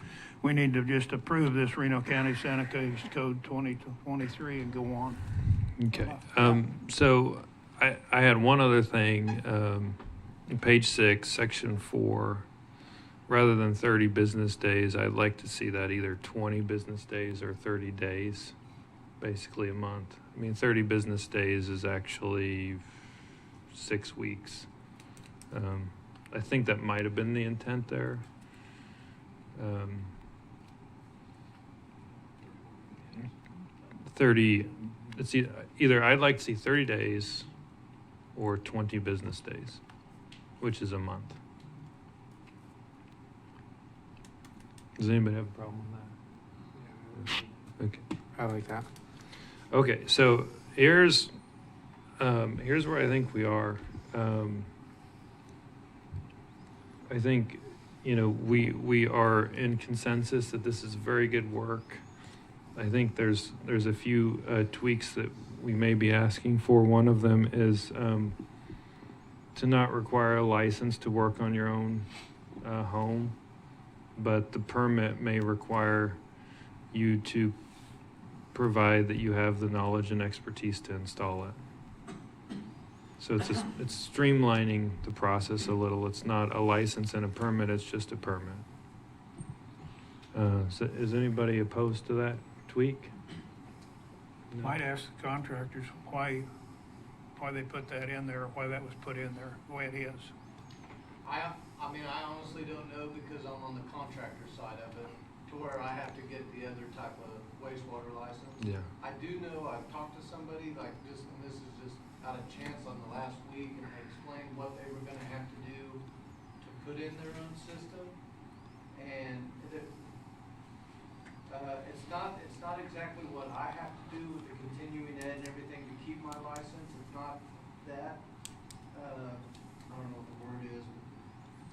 [SPEAKER 3] need to just approve this Reno County Sanitary Code 2023 and go on.
[SPEAKER 1] Okay. So I had one other thing. In page 6, section 4, rather than 30 business days, I'd like to see that either 20 business days or 30 days, basically a month. I mean, 30 business days is actually 6 weeks. I think that might have been the intent there. It's either I'd like to see 30 days or 20 business days, which is a month. Does anybody have a problem with that? Okay.
[SPEAKER 6] I like that.
[SPEAKER 1] Okay, so here's where I think we are. I think we are in consensus that this is very good work. I think there's a few tweaks that we may be asking for. One of them is to not require a license to work on your own home, but the permit may require you to provide that you have the knowledge and expertise to install it. So it's streamlining the process a little. It's not a license and a permit, it's just a permit. So is anybody opposed to that tweak? No.
[SPEAKER 3] Might ask the contractors why they put that in there, why that was put in there, the way it is.
[SPEAKER 14] I mean, I honestly don't know because I'm on the contractor side of it, to where I have to get the other type of wastewater license.
[SPEAKER 1] Yeah.
[SPEAKER 14] I do know, I've talked to somebody like this, and this is just out of chance on the last week, and they explained what they were gonna have to do to put in their own system. And it's not exactly what I have to do with the continuing ed and everything to keep my license. It's not that, I don't know what the word is,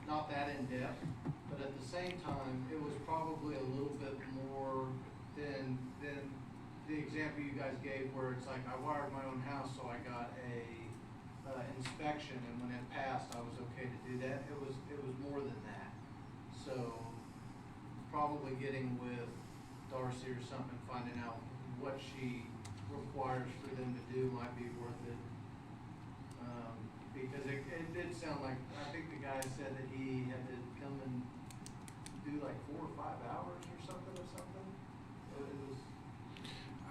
[SPEAKER 14] not that in depth. But at the same time, it was probably a little bit more than the example you guys gave, where it's like I wired my own house, so I got a inspection, and when it passed, I was okay to do that. It was more than that. So probably getting with Darcy or something, finding out what she requires for them to do might be worth it. Because it did sound like, I think the guy said that he had to come and do like 4 or 5 hours or something. It was.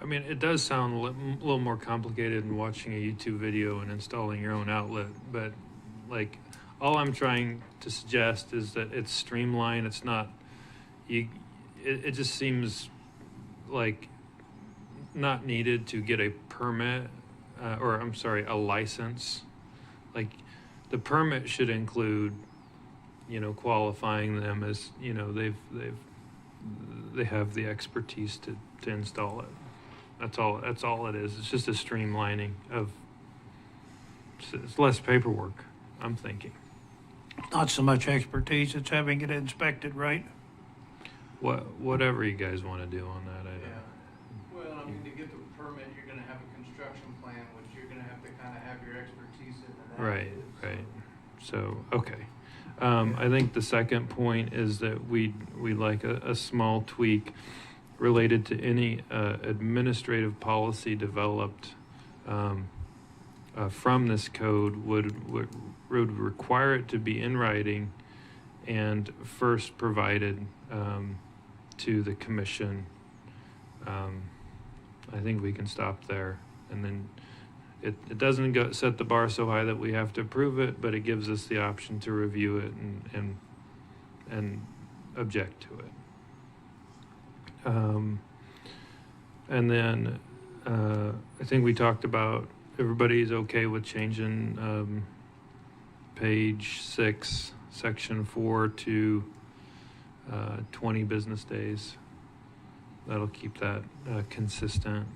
[SPEAKER 1] I mean, it does sound a little more complicated than watching a YouTube video and installing your own outlet, but like, all I'm trying to suggest is that it's streamlined. It's not, it just seems like not needed to get a permit, a license. Like, the permit should include, qualifying them as, they have the expertise to install it. That's all it is. It's just a streamlining of, it's less paperwork, I'm thinking.
[SPEAKER 3] Not so much expertise, it's having it inspected, right?
[SPEAKER 1] Whatever you guys want to do on that,
[SPEAKER 14] Well, I mean, to get the permit, you're gonna have a construction plan, which you're gonna have to kind of have your expertise in that.
[SPEAKER 1] Right. So, okay. I think the second point is that we'd like a small tweak related to any administrative policy developed from this code would require it to be in writing and first provided to the commission. I think we can stop there, and then it doesn't set the bar so high that we have to approve it, but it gives us the option to review it and object to it. And then I think we talked about everybody's okay with changing page 6, section 4 to 20 business days. That'll keep that consistent.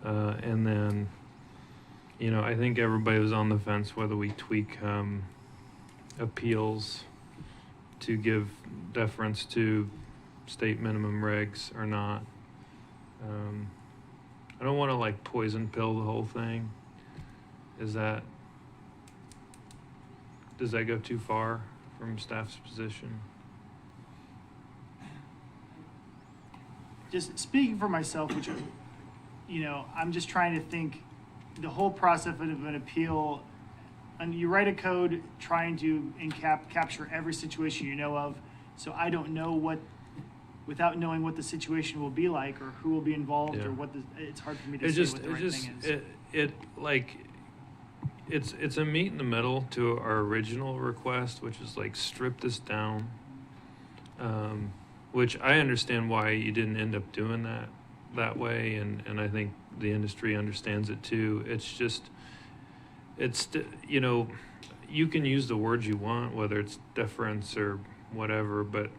[SPEAKER 1] And then, I think everybody was on the fence whether we tweak appeals to give deference to state minimum regs or not. I don't want to poison pill the whole thing. Does that go too far from staff's position?
[SPEAKER 10] Just speaking for myself, which, I'm just trying to think the whole process of an appeal, and you write a code trying to capture every situation you know of. So I don't know without knowing what the situation will be like or who will be involved or it's hard for me to say what the right thing is.
[SPEAKER 1] It's a meet in the middle to our original request, which is strip this down. Which I understand why you didn't end up doing that way, and I think the industry understands it too. It's just, you can use the words you want, whether it's deference or whatever, but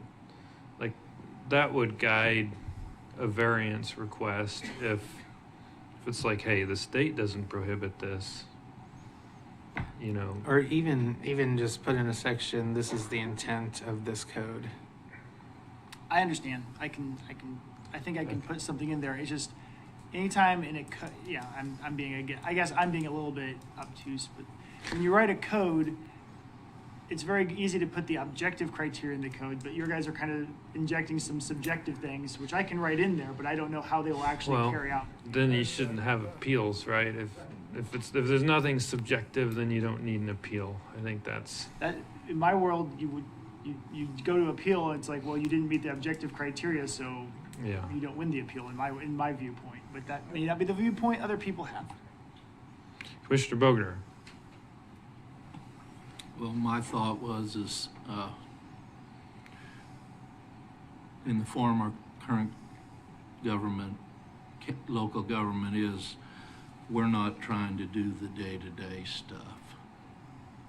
[SPEAKER 1] that would guide a variance request if it's hey, the state doesn't prohibit this,
[SPEAKER 6] Or even just put in a section, this is the intent of this code.
[SPEAKER 10] I understand. I I think I can put something in there. It's just anytime in a I guess I'm being a little bit obtuse, but when you write a code, it's very easy to put the objective criteria in the code, but your guys are kind of injecting some subjective things, which I can write in there, but I don't know how they will actually carry out.
[SPEAKER 1] Then you shouldn't have appeals, right? If there's nothing subjective, then you don't need an appeal. I think that's
[SPEAKER 10] That in my world, you go to appeal, and it's like, well, you didn't meet the objective criteria, so
[SPEAKER 1] yeah.
[SPEAKER 10] you don't win the appeal in my viewpoint. But that may not be the viewpoint other people have.
[SPEAKER 1] Commissioner Bogner.
[SPEAKER 11] Well, my thought was in the form our current government, local government is, we're not trying to do the day-to-day stuff.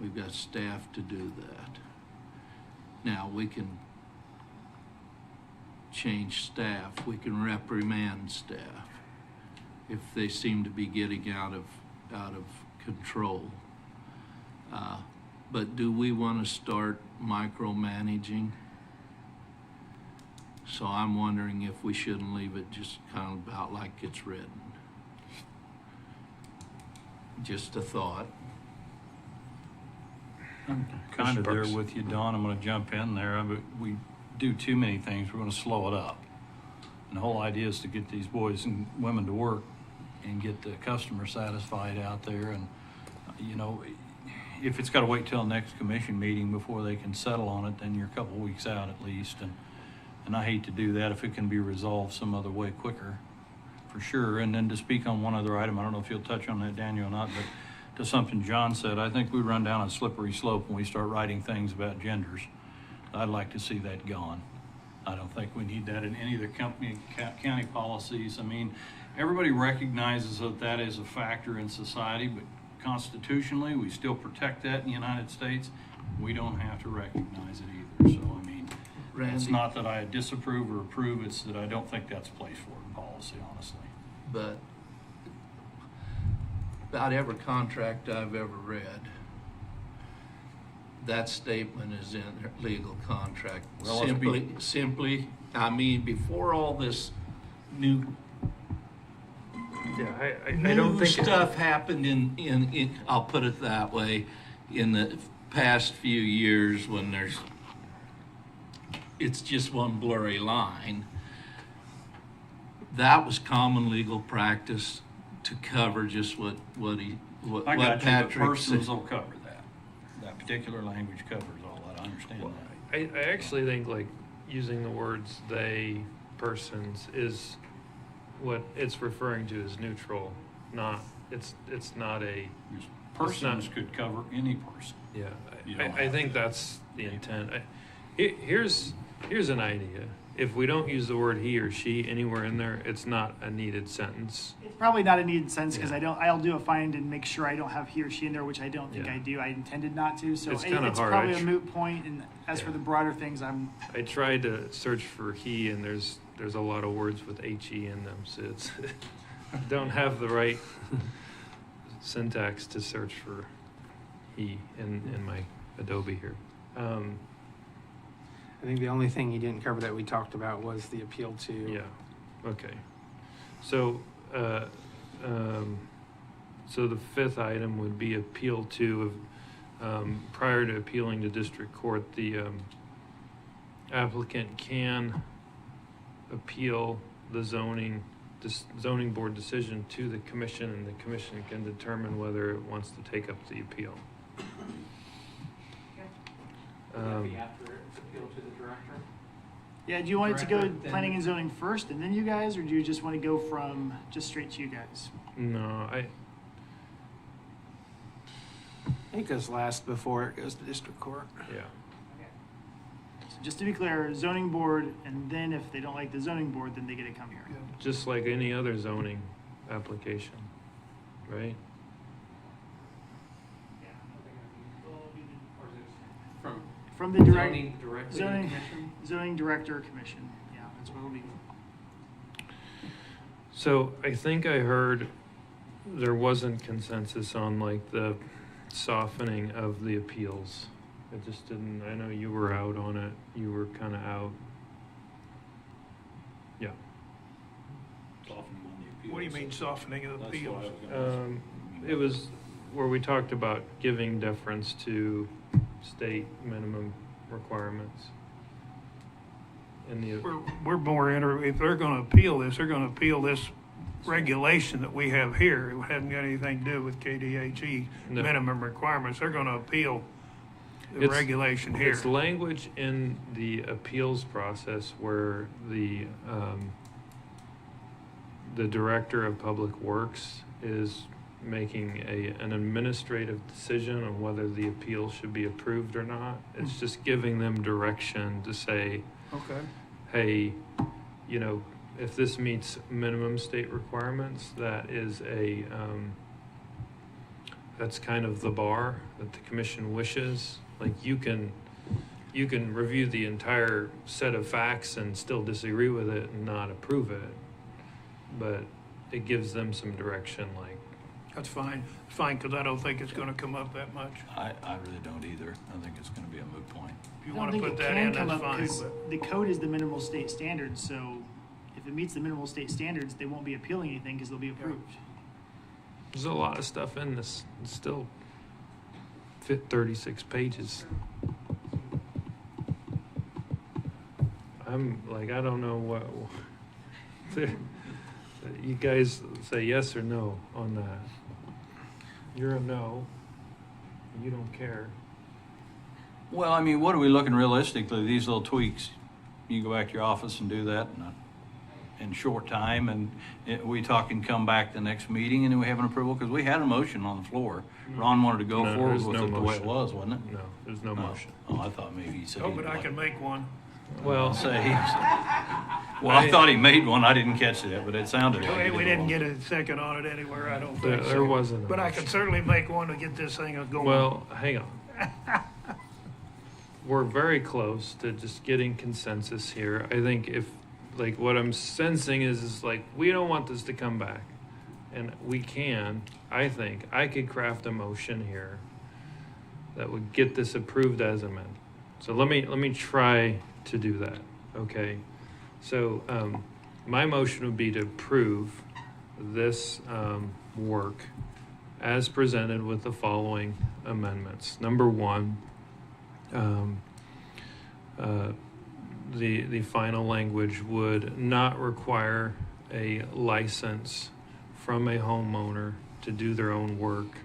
[SPEAKER 11] We've got staff to do that. Now, we can change staff, we can reprimand staff if they seem to be getting out of control. But do we want to start micromanaging? So I'm wondering if we shouldn't leave it just kind of about like it's written. Just a thought.
[SPEAKER 9] I'm kind of there with you, Don. I'm going to jump in there. We do too many things. We're going to slow it up. And the whole idea is to get these boys and women to work and get the customer satisfied out there. And, you know, if it's got to wait till the next commission meeting before they can settle on it, then you're a couple of weeks out at least. And I hate to do that if it can be resolved some other way quicker, for sure. And then to speak on one other item, I don't know if you'll touch on that, Daniel, or not, but to something John said, I think we run down a slippery slope when we start writing things about genders. I'd like to see that gone. I don't think we need that in any of the county policies. I mean, everybody recognizes that that is a factor in society, but constitutionally, we still protect that in the United States. We don't have to recognize it either. So, I mean, it's not that I disapprove or approve, it's that I don't think that's place for it in policy, honestly.
[SPEAKER 11] But about every contract I've ever read, that statement is in their legal contract.
[SPEAKER 9] Well,
[SPEAKER 11] Simply, I mean, before all this new
[SPEAKER 1] I don't think
[SPEAKER 11] stuff happened in I'll put it that way, in the past few years when it's just one blurry line. That was common legal practice to cover just what Patrick
[SPEAKER 9] The persons
[SPEAKER 11] said.
[SPEAKER 9] will cover that. That particular language covers all that. I understand that.
[SPEAKER 1] I actually think like using the words they, persons is what it's referring to as neutral, not it's not a
[SPEAKER 9] Persons could cover any person.
[SPEAKER 1] Yeah, I think that's the intent. Here's an idea. If we don't use the word he or she anywhere in there, it's not a needed sentence.
[SPEAKER 10] It's probably not a needed sentence because I'll do a find and make sure I don't have he or she in there, which I don't think I do. I intended not to, so
[SPEAKER 1] It's
[SPEAKER 10] it's
[SPEAKER 1] kinda hard.
[SPEAKER 10] probably a moot point. And as for the broader things,
[SPEAKER 1] I tried to search for he, and there's a lot of words with he in them, so it's don't have the right syntax to search for he in my Adobe here.
[SPEAKER 6] I think the only thing he didn't cover that we talked about was the appeal to.
[SPEAKER 1] Yeah, okay. So, so the fifth item would be appeal to, prior to appealing to district court, the applicant can appeal the zoning board decision to the commission, and the commission can determine whether it wants to take up the appeal.
[SPEAKER 5] After it's appealed to the director?
[SPEAKER 10] yeah, do you want it to go
[SPEAKER 5] Director, then-
[SPEAKER 10] planning and zoning first and then you guys, or do you just want to go from just straight to you guys?
[SPEAKER 1] No,
[SPEAKER 6] It goes last before it goes to district court.
[SPEAKER 1] yeah.
[SPEAKER 10] So just to be clear, zoning board, and then if they don't like the zoning board, then they get to come here.
[SPEAKER 1] Just like any other zoning application, right?
[SPEAKER 5] From
[SPEAKER 10] From the
[SPEAKER 5] zoning directly to the commission?
[SPEAKER 10] zoning director commission. Yeah, that's what it'll be.
[SPEAKER 1] So I think I heard there wasn't consensus on like the softening of the appeals. It just didn't, I know you were out on it. You were kind of out. Yeah.
[SPEAKER 3] What do you mean softening of the appeals?
[SPEAKER 1] It was where we talked about giving deference to state minimum requirements. In the
[SPEAKER 3] We're more if they're gonna appeal this, they're gonna appeal this regulation that we have here. It hasn't got anything to do with KDHE
[SPEAKER 1] No.
[SPEAKER 3] minimum requirements. They're gonna appeal the
[SPEAKER 1] It's-
[SPEAKER 3] regulation here.
[SPEAKER 1] It's language in the appeals process where the Director of Public Works is making an administrative decision on whether the appeal should be approved or not. It's just giving them direction to say,
[SPEAKER 3] Okay.
[SPEAKER 1] hey, you know, if this meets minimum state requirements, that is that's kind of the bar that the commission wishes. Like you can review the entire set of facts and still disagree with it and not approve it, but it gives them some direction. Like
[SPEAKER 3] That's fine. It's fine, because I don't think it's gonna come up that much.
[SPEAKER 9] I really don't either. I think it's gonna be a moot point.
[SPEAKER 3] If you
[SPEAKER 10] I don't
[SPEAKER 3] wanna
[SPEAKER 10] think
[SPEAKER 3] put
[SPEAKER 10] it
[SPEAKER 3] that
[SPEAKER 10] can
[SPEAKER 3] in,
[SPEAKER 10] come
[SPEAKER 3] that's
[SPEAKER 10] up
[SPEAKER 3] fine.
[SPEAKER 10] 'cause the code is the minimal state standards, so if it meets the minimal state standards, they won't be appealing anything because they'll be approved.
[SPEAKER 1] there's a lot of stuff in this. It's still fit 36 pages. I'm like, I don't know what you guys say yes or no on that. You're a no. You don't care.
[SPEAKER 9] Well, I mean, what are we looking realistically? These little tweaks, you go back to your office and do that in short time, and we talk and come back the next meeting, and then we have an approval, because we had a motion on the floor. Ron wanted to go
[SPEAKER 1] No,
[SPEAKER 9] forward
[SPEAKER 1] there's
[SPEAKER 9] with
[SPEAKER 1] no
[SPEAKER 9] it the way it
[SPEAKER 1] motion.
[SPEAKER 9] was, wasn't it?
[SPEAKER 1] No, there's no motion.
[SPEAKER 9] Oh, I thought maybe he said.
[SPEAKER 3] Oh,
[SPEAKER 9] he
[SPEAKER 3] but
[SPEAKER 9] would
[SPEAKER 3] I
[SPEAKER 9] like-
[SPEAKER 3] can make one.
[SPEAKER 1] Well,
[SPEAKER 9] I thought he made one. I didn't catch that, but it sounded like he
[SPEAKER 3] We
[SPEAKER 9] did
[SPEAKER 3] didn't
[SPEAKER 9] one.
[SPEAKER 3] get a second on it anywhere, I don't
[SPEAKER 1] There-
[SPEAKER 3] think so.
[SPEAKER 1] there wasn't a
[SPEAKER 3] But I
[SPEAKER 1] motion.
[SPEAKER 3] can certainly make one to get this thing going.
[SPEAKER 1] Well, hang on. We're very close to just getting consensus here. I think if, like, what I'm sensing is like, we don't want this to come back. And we can, I think, I could craft a motion here that would get this approved as amended. So let me try to do that, okay? So, my motion would be to approve this, work as presented with the following amendments. Number one, the final language would not require a license from a homeowner to do their own work,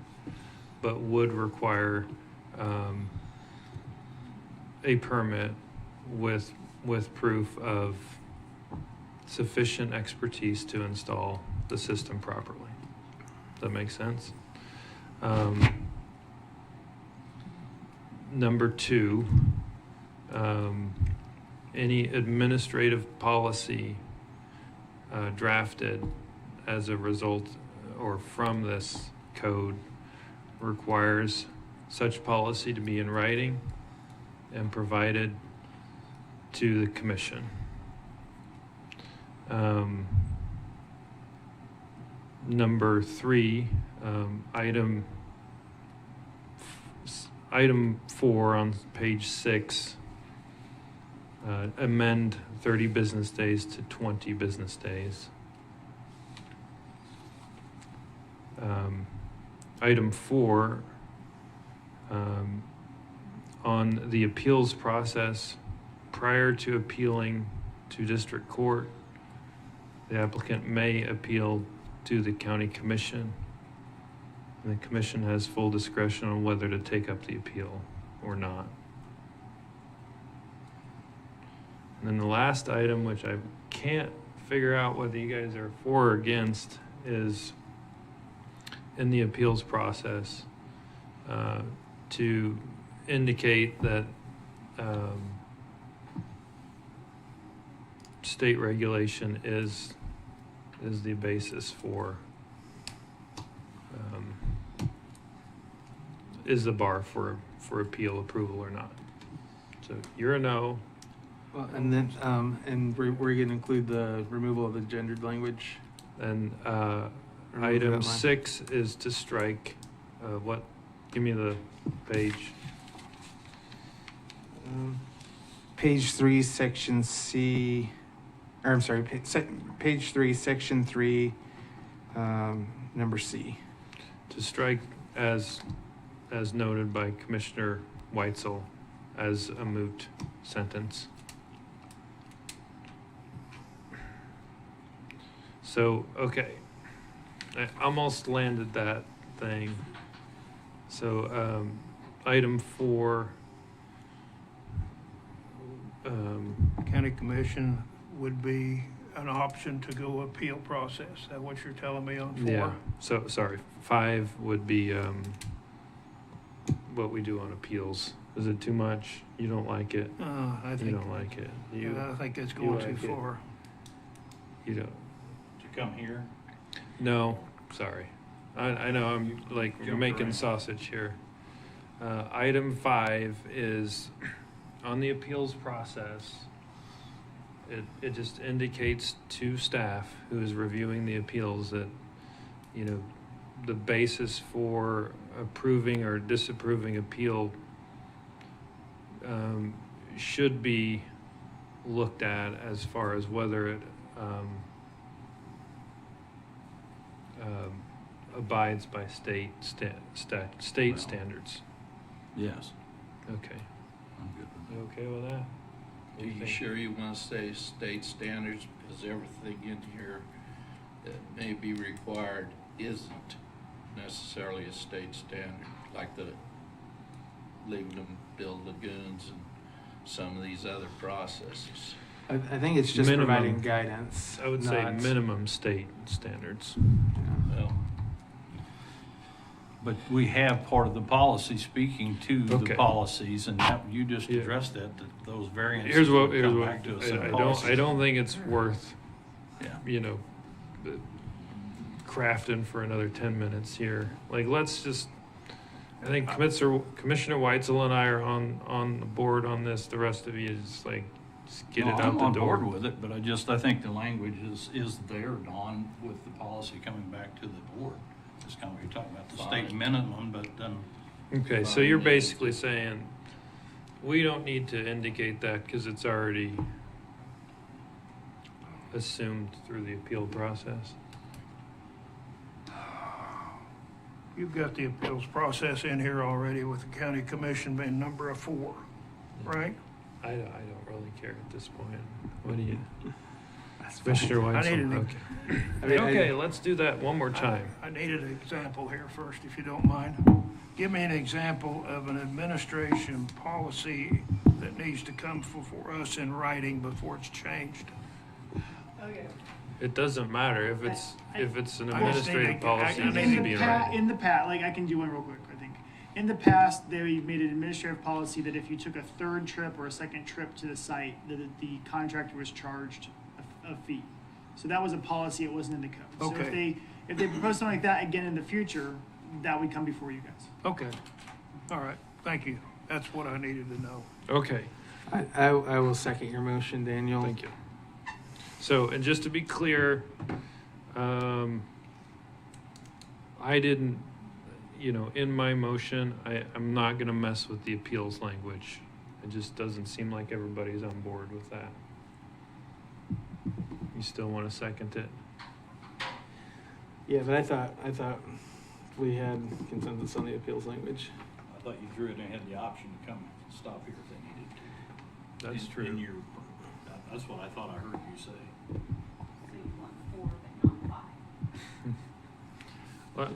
[SPEAKER 1] but would require a permit with proof of sufficient expertise to install the system properly. Does that make sense? Number two, any administrative policy drafted as a result or from this code requires such policy to be in writing and provided to the commission. Number three, item 4 on page 6, amend 30 business days to 20 business days. Item 4, on the appeals process, prior to appealing to district court, the applicant may appeal to the county commission. And the commission has full discretion on whether to take up the appeal or not. And then the last item, which I can't figure out whether you guys are for or against, is in the appeals process to indicate that state regulation is the basis for is the bar for appeal approval or not. So you're a no.
[SPEAKER 6] Well, and then, and we're going to include the removal of the gendered language.
[SPEAKER 1] And
[SPEAKER 6] Remove
[SPEAKER 1] item
[SPEAKER 6] that line.
[SPEAKER 1] 6 is to strike what? Give me the page.
[SPEAKER 6] Page 3, section C, or I'm sorry, page 3, section 3, number C.
[SPEAKER 1] To strike as noted by Commissioner Weitzel as a moot sentence. So, okay, I almost landed that thing. So, item 4,
[SPEAKER 3] County commission would be an option to go appeal process. Is that what you're telling me on 4?
[SPEAKER 1] yeah, so, sorry, 5 would be, what we do on appeals. Is it too much? You don't like it?
[SPEAKER 3] I
[SPEAKER 1] You
[SPEAKER 3] think,
[SPEAKER 1] don't like it?
[SPEAKER 3] I think it's going
[SPEAKER 1] like
[SPEAKER 3] too
[SPEAKER 1] it?
[SPEAKER 3] far.
[SPEAKER 1] You don't?
[SPEAKER 9] To come here?
[SPEAKER 1] No, sorry. I know I'm like
[SPEAKER 9] Jump
[SPEAKER 1] making
[SPEAKER 9] around.
[SPEAKER 1] sausage here. Item 5 is on the appeals process. It just indicates to staff who is reviewing the appeals that, you know, the basis for approving or disapproving appeal should be looked at as far as whether it abides by state standards.
[SPEAKER 9] Yes.
[SPEAKER 1] Okay.
[SPEAKER 9] I'm good with
[SPEAKER 1] You okay with that?
[SPEAKER 11] Are you sure you want to say state standards? Because everything in here that may be required isn't necessarily a state standard, like the leaving them build lagoons and some of these other processes.
[SPEAKER 6] I think it's just
[SPEAKER 1] Minimum.
[SPEAKER 6] providing guidance.
[SPEAKER 1] I would say
[SPEAKER 6] not-
[SPEAKER 1] minimum state standards.
[SPEAKER 11] Well,
[SPEAKER 9] But we have part of the policy speaking to
[SPEAKER 1] Okay.
[SPEAKER 9] the policies, and that, you just
[SPEAKER 1] Yeah.
[SPEAKER 9] addressed that those variances
[SPEAKER 1] Here's what
[SPEAKER 9] would come back to us in
[SPEAKER 1] I
[SPEAKER 9] policies.
[SPEAKER 1] don't think it's worth,
[SPEAKER 9] Yeah.
[SPEAKER 1] you know, crafting for another 10 minutes here. Like, let's just, I think Commissioner Weitzel and I are on the board on this. The rest of you is like, just get
[SPEAKER 9] No,
[SPEAKER 1] it out
[SPEAKER 9] I'm
[SPEAKER 1] the
[SPEAKER 9] on
[SPEAKER 1] door.
[SPEAKER 9] board with it, but I think the language is there, Don, with the policy coming back to the board. It's kind of what you're talking about, the state
[SPEAKER 11] Fine.
[SPEAKER 9] minimum, but then,
[SPEAKER 1] Okay, so you're basically saying, we don't need to indicate that because it's already assumed through the appeal process?
[SPEAKER 3] You've got the appeals process in here already with the county commission being number 4, right?
[SPEAKER 1] I don't really care at this point. What do you? Commissioner Weitzel?
[SPEAKER 3] I need an
[SPEAKER 1] Okay.
[SPEAKER 6] I mean,
[SPEAKER 1] Okay, let's do that one more time.
[SPEAKER 3] I needed an example here first, if you don't mind. Give me an example of an administration policy that needs to come for us in writing before it's changed.
[SPEAKER 10] Okay.
[SPEAKER 1] It doesn't matter if it's an
[SPEAKER 3] I just need
[SPEAKER 1] administrative
[SPEAKER 3] to-
[SPEAKER 1] policy,
[SPEAKER 3] I
[SPEAKER 1] it
[SPEAKER 3] need
[SPEAKER 1] needs to
[SPEAKER 3] to
[SPEAKER 1] be in
[SPEAKER 10] In
[SPEAKER 1] writing.
[SPEAKER 10] the past, like I can do one real quick, I think. In the past, they made an administrative policy that if you took a third trip or a second trip to the site, that the contractor was charged a fee. So that was a policy, it wasn't in the code. So
[SPEAKER 3] Okay.
[SPEAKER 10] if they propose something like that again in the future, that would come before you guys.
[SPEAKER 3] Okay, all right, thank you. That's what I needed to know.
[SPEAKER 1] Okay,
[SPEAKER 6] I will second your motion, Daniel.
[SPEAKER 1] thank you. So, and just to be clear, I didn't, you know, in my motion, I'm not gonna mess with the appeals language. It just doesn't seem like everybody's on board with that. You still want to second it?
[SPEAKER 6] Yeah, but I thought we had consensus on the appeals language.
[SPEAKER 9] I thought you drew it and had the option to come stop here if they needed to.
[SPEAKER 1] That's
[SPEAKER 9] In
[SPEAKER 1] true.
[SPEAKER 9] your, that's what I thought I heard you say.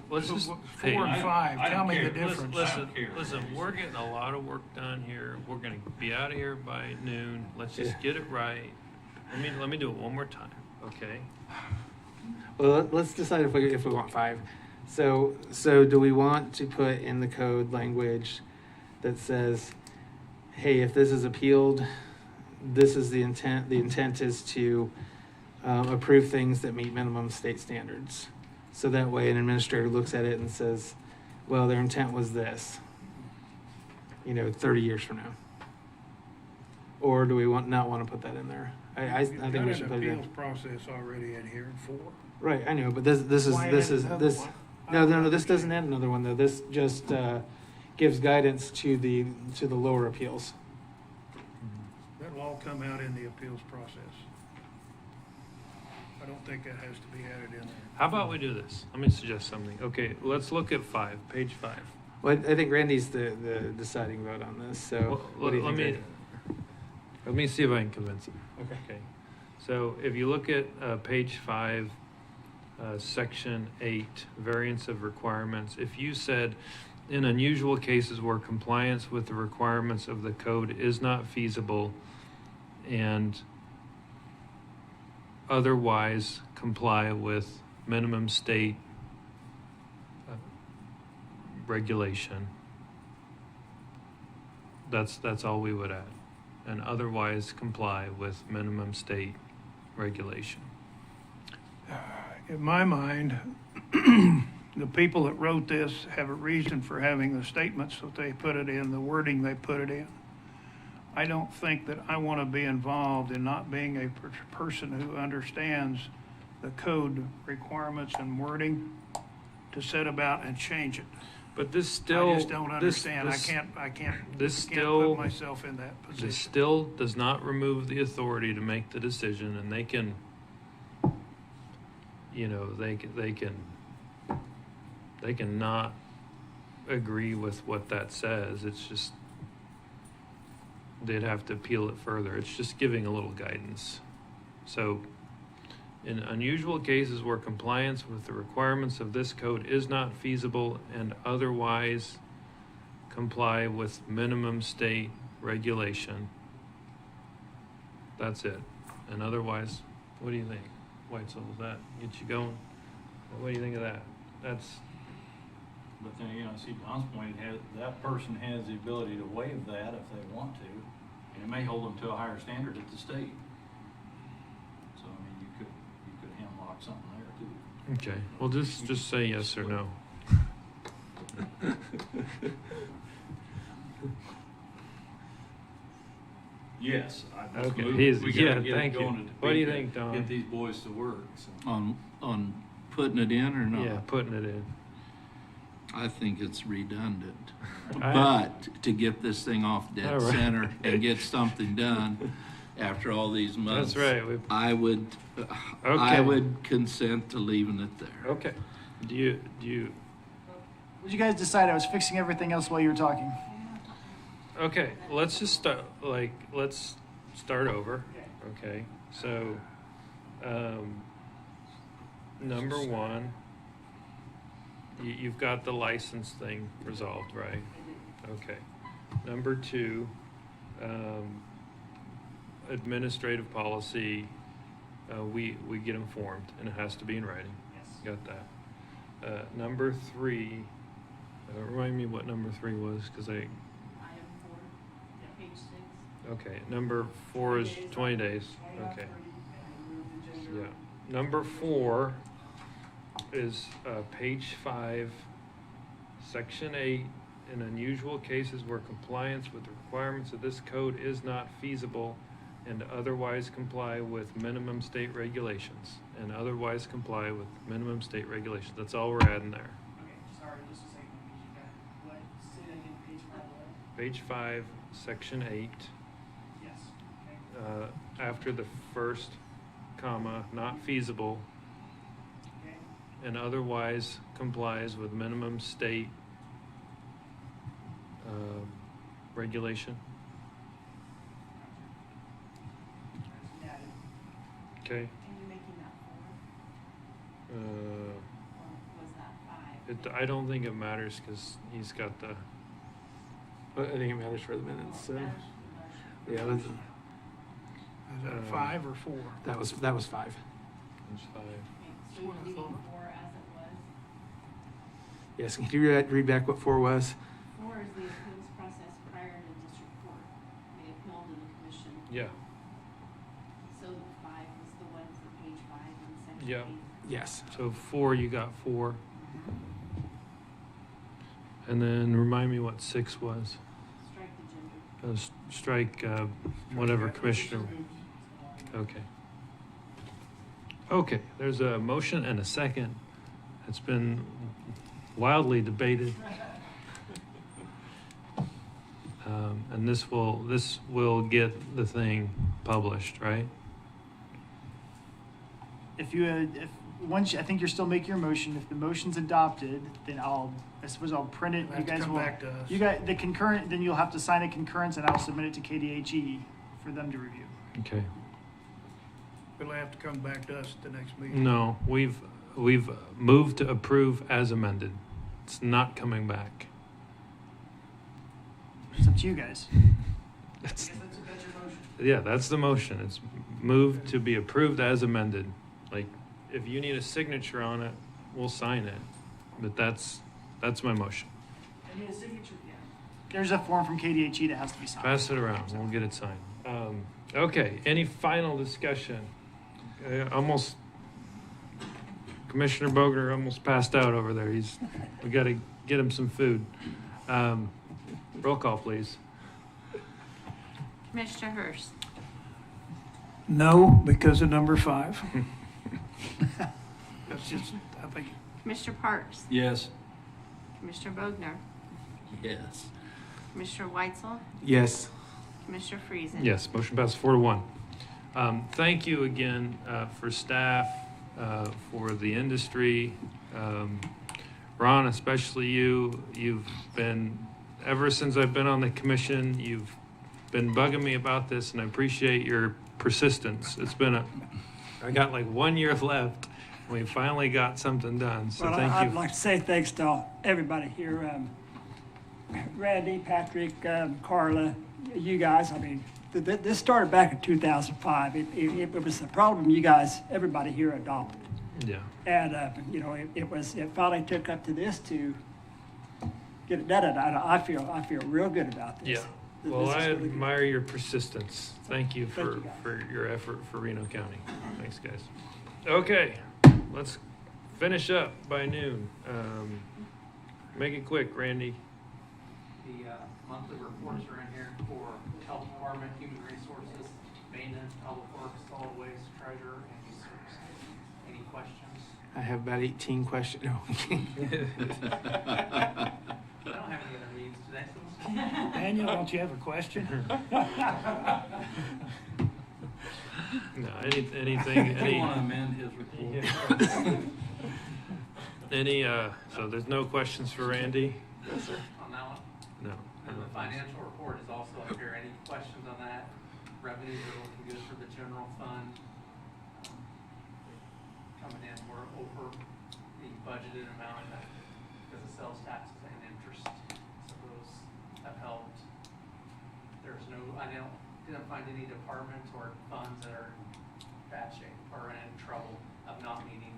[SPEAKER 1] Let's just,
[SPEAKER 3] 4
[SPEAKER 1] hey,
[SPEAKER 3] and 5,
[SPEAKER 9] I
[SPEAKER 3] tell
[SPEAKER 9] don't
[SPEAKER 3] me the
[SPEAKER 9] care.
[SPEAKER 3] difference.
[SPEAKER 1] Listen, we're getting a lot of work done here. We're gonna be out of here by noon. Let's just get it right. Let me do it one more time, okay?
[SPEAKER 6] Well, let's decide if we want 5. So do we want to put in the code language that says, hey, if this is appealed, this is the intent. The intent is to approve things that meet minimum state standards. So that way an administrator looks at it and says, well, their intent was this, 30 years from now. Or do we not want to put that in there? I
[SPEAKER 3] You've
[SPEAKER 6] think
[SPEAKER 3] got
[SPEAKER 6] we
[SPEAKER 3] an
[SPEAKER 6] should put it in.
[SPEAKER 3] appeals process already in here in 4.
[SPEAKER 6] Right, I know, but this
[SPEAKER 3] Why add another
[SPEAKER 6] is
[SPEAKER 3] one?
[SPEAKER 6] no, this doesn't add another one though. This just gives guidance to the lower appeals.
[SPEAKER 3] That'll all come out in the appeals process. I don't think that has to be added in there.
[SPEAKER 1] How about we do this? Let me suggest something. Okay, let's look at page 5.
[SPEAKER 6] Well, I think Randy's the deciding vote on this, so
[SPEAKER 1] Well,
[SPEAKER 6] what do you
[SPEAKER 1] let
[SPEAKER 6] think?
[SPEAKER 1] let me see if I can convince him.
[SPEAKER 6] Okay.
[SPEAKER 1] So if you look at page 5, section 8, variance of requirements, if you said, in unusual cases where compliance with the requirements of the code is not feasible and otherwise comply with minimum state regulation, that's all we would add. And otherwise comply with minimum state regulation.
[SPEAKER 3] In my mind, the people that wrote this have a reason for having the statements that they put it in, the wording they put it in. I don't think that I want to be involved in not being a person who understands the code requirements and wording to set about and change it.
[SPEAKER 1] But this still,
[SPEAKER 3] I just don't understand.
[SPEAKER 1] This
[SPEAKER 3] I can't
[SPEAKER 1] still,
[SPEAKER 3] put myself in that position.
[SPEAKER 1] this still does not remove the authority to make the decision, and they can, they can not agree with what that says. It's just, they'd have to appeal it further. It's just giving a little guidance. So, in unusual cases where compliance with the requirements of this code is not feasible and otherwise comply with minimum state regulation, that's it. And otherwise, what do you think? Whitesell, does that get you going? What do you think of that? That's,
[SPEAKER 9] But then, I see Don's point, that person has the ability to waive that if they want to, and it may hold them to a higher standard at the state. So, I mean, you could hemlock something there too.
[SPEAKER 1] okay. Well, just say yes or no.
[SPEAKER 9] Yes. That's
[SPEAKER 1] Okay,
[SPEAKER 9] moving.
[SPEAKER 1] he's-
[SPEAKER 9] We gotta
[SPEAKER 1] yeah,
[SPEAKER 9] get it
[SPEAKER 1] thank you.
[SPEAKER 9] going at the
[SPEAKER 1] What do you
[SPEAKER 9] peak
[SPEAKER 1] think,
[SPEAKER 9] to
[SPEAKER 1] Don?
[SPEAKER 9] Get these boys to work, so.
[SPEAKER 11] On putting it in or not?
[SPEAKER 1] Yeah, putting it in.
[SPEAKER 11] I think it's redundant.
[SPEAKER 1] I-
[SPEAKER 11] But to get this thing off
[SPEAKER 1] All
[SPEAKER 11] dead
[SPEAKER 1] right.
[SPEAKER 11] center and get something done after all these months.
[SPEAKER 1] That's right.
[SPEAKER 11] I would consent to leaving it there.
[SPEAKER 1] Okay. Do you,
[SPEAKER 10] Did you guys decide I was fixing everything else while you were talking?
[SPEAKER 1] okay, let's just start, let's start over. Okay, so, number 1, you've got the license thing resolved, right? Okay. Number 2, administrative policy, we get informed, and it has to be in writing.
[SPEAKER 10] Yes.
[SPEAKER 1] Got that. Number 3, remind me what number 3 was, because
[SPEAKER 4] Item 4, page 6.
[SPEAKER 1] okay, number 4 is 20 days. Okay, yeah. Number 4 is page 5, section 8. In unusual cases where compliance with the requirements of this code is not feasible and otherwise comply with minimum state regulations. And otherwise comply with minimum state regulations. That's all we're adding there.
[SPEAKER 10] Okay, sorry, just a second. What? Say that again, page 5.
[SPEAKER 1] Page 5, section 8.
[SPEAKER 10] Yes. Okay.
[SPEAKER 1] After the first comma, not feasible,
[SPEAKER 10] Okay.
[SPEAKER 1] and otherwise complies with minimum state regulation.
[SPEAKER 10] That's added.
[SPEAKER 1] Okay.
[SPEAKER 4] Are you making that 4, or was that 5?
[SPEAKER 1] I don't think it matters because he's got the.
[SPEAKER 6] I think it matters for the minutes, so.
[SPEAKER 4] Matters.
[SPEAKER 6] Yeah,
[SPEAKER 3] Is that 5 or 4?
[SPEAKER 6] that was 5.
[SPEAKER 1] There's 5.
[SPEAKER 4] Okay, so you're leaving 4 as it was?
[SPEAKER 6] Yes, can you read back what 4 was?
[SPEAKER 4] 4 is the appeals process prior to district court. They appealed to the commission.
[SPEAKER 1] Yeah.
[SPEAKER 4] So the 5 was the one for page 5 and section
[SPEAKER 1] Yeah.
[SPEAKER 4] 8.
[SPEAKER 6] Yes.
[SPEAKER 1] So 4, you got 4. And then remind me what 6 was.
[SPEAKER 4] Strike the gender.
[SPEAKER 1] Strike whatever commissioner. Okay. Okay, there's a motion and a second. It's been wildly debated. And this will get the thing published, right?
[SPEAKER 10] if once, I think you're still making your motion. If the motion's adopted, then I suppose I'll print it.
[SPEAKER 3] It'll
[SPEAKER 10] You
[SPEAKER 3] have to
[SPEAKER 10] guys
[SPEAKER 3] come
[SPEAKER 10] will,
[SPEAKER 3] back to us.
[SPEAKER 10] you got the concurrent, then you'll have to sign a concurrence and I'll submit it to KDHE for them to review.
[SPEAKER 1] Okay.
[SPEAKER 3] It'll have to come back to us at the next meeting.
[SPEAKER 1] No, we've moved to approve as amended. It's not coming back.
[SPEAKER 10] It's up to you guys.
[SPEAKER 1] That's,
[SPEAKER 10] That's your motion.
[SPEAKER 1] yeah, that's the motion. It's moved to be approved as amended. Like, if you need a signature on it, we'll sign it. But that's my motion.
[SPEAKER 10] I need a signature, yeah. There's a form from KDHE that has to be signed.
[SPEAKER 1] Pass it around. We'll get it signed. Okay. Any final discussion? Commissioner Bogner almost passed out over there. We got to get him some food. Roll call, please.
[SPEAKER 4] Commissioner Hurst.
[SPEAKER 3] No, because of number 5. That's just, I think,
[SPEAKER 4] Commissioner Parks.
[SPEAKER 9] Yes.
[SPEAKER 4] Commissioner Bogner.
[SPEAKER 11] Yes.
[SPEAKER 4] Commissioner Weitzel.
[SPEAKER 6] Yes.
[SPEAKER 4] Commissioner Friesen.
[SPEAKER 1] Yes, motion passes 4-1. Thank you again for staff, for the industry. Ron, especially you. You've been, ever since I've been on the commission, you've been bugging me about this, and I appreciate your persistence. I got like 1 year left. We finally got something done, so
[SPEAKER 15] Well,
[SPEAKER 1] thank you.
[SPEAKER 15] I'd like to say thanks to everybody here, Randy, Patrick, Carla, you guys. I mean, this started back in 2005. It was a problem you guys, everybody here adopted.
[SPEAKER 1] Yeah.
[SPEAKER 15] And, it finally took up to this to get it done. And I feel real good about this.
[SPEAKER 1] Yeah.
[SPEAKER 15] This
[SPEAKER 1] Well,
[SPEAKER 15] is
[SPEAKER 1] I
[SPEAKER 15] really good.
[SPEAKER 1] admire your persistence. Thank you
[SPEAKER 15] Thank you, guys.
[SPEAKER 1] for your effort for Reno County. Thanks, guys. Okay, let's finish up by noon. Make it quick, Randy.
[SPEAKER 5] The monthly reports are in here for Health Department, Human Resources, Maintenance, Public Works, Solid Waste, Treasurer, and Youth Services. Any questions?
[SPEAKER 6] I have about 18 questions. No.
[SPEAKER 5] I don't have any other meetings today, so.
[SPEAKER 3] Daniel, don't you have a question?
[SPEAKER 1] No, anything,
[SPEAKER 9] I want to amend his report.
[SPEAKER 1] so there's no questions for Randy?
[SPEAKER 5] On that one?
[SPEAKER 1] No.
[SPEAKER 5] And the financial report is also up here. Any questions on that? Revenues are looking good for the general fund. Coming in, we're over the budgeted amount because of sales taxes and interest. So those have helped. There's no, I didn't find any departments or funds that are in bad shape or in trouble of not meeting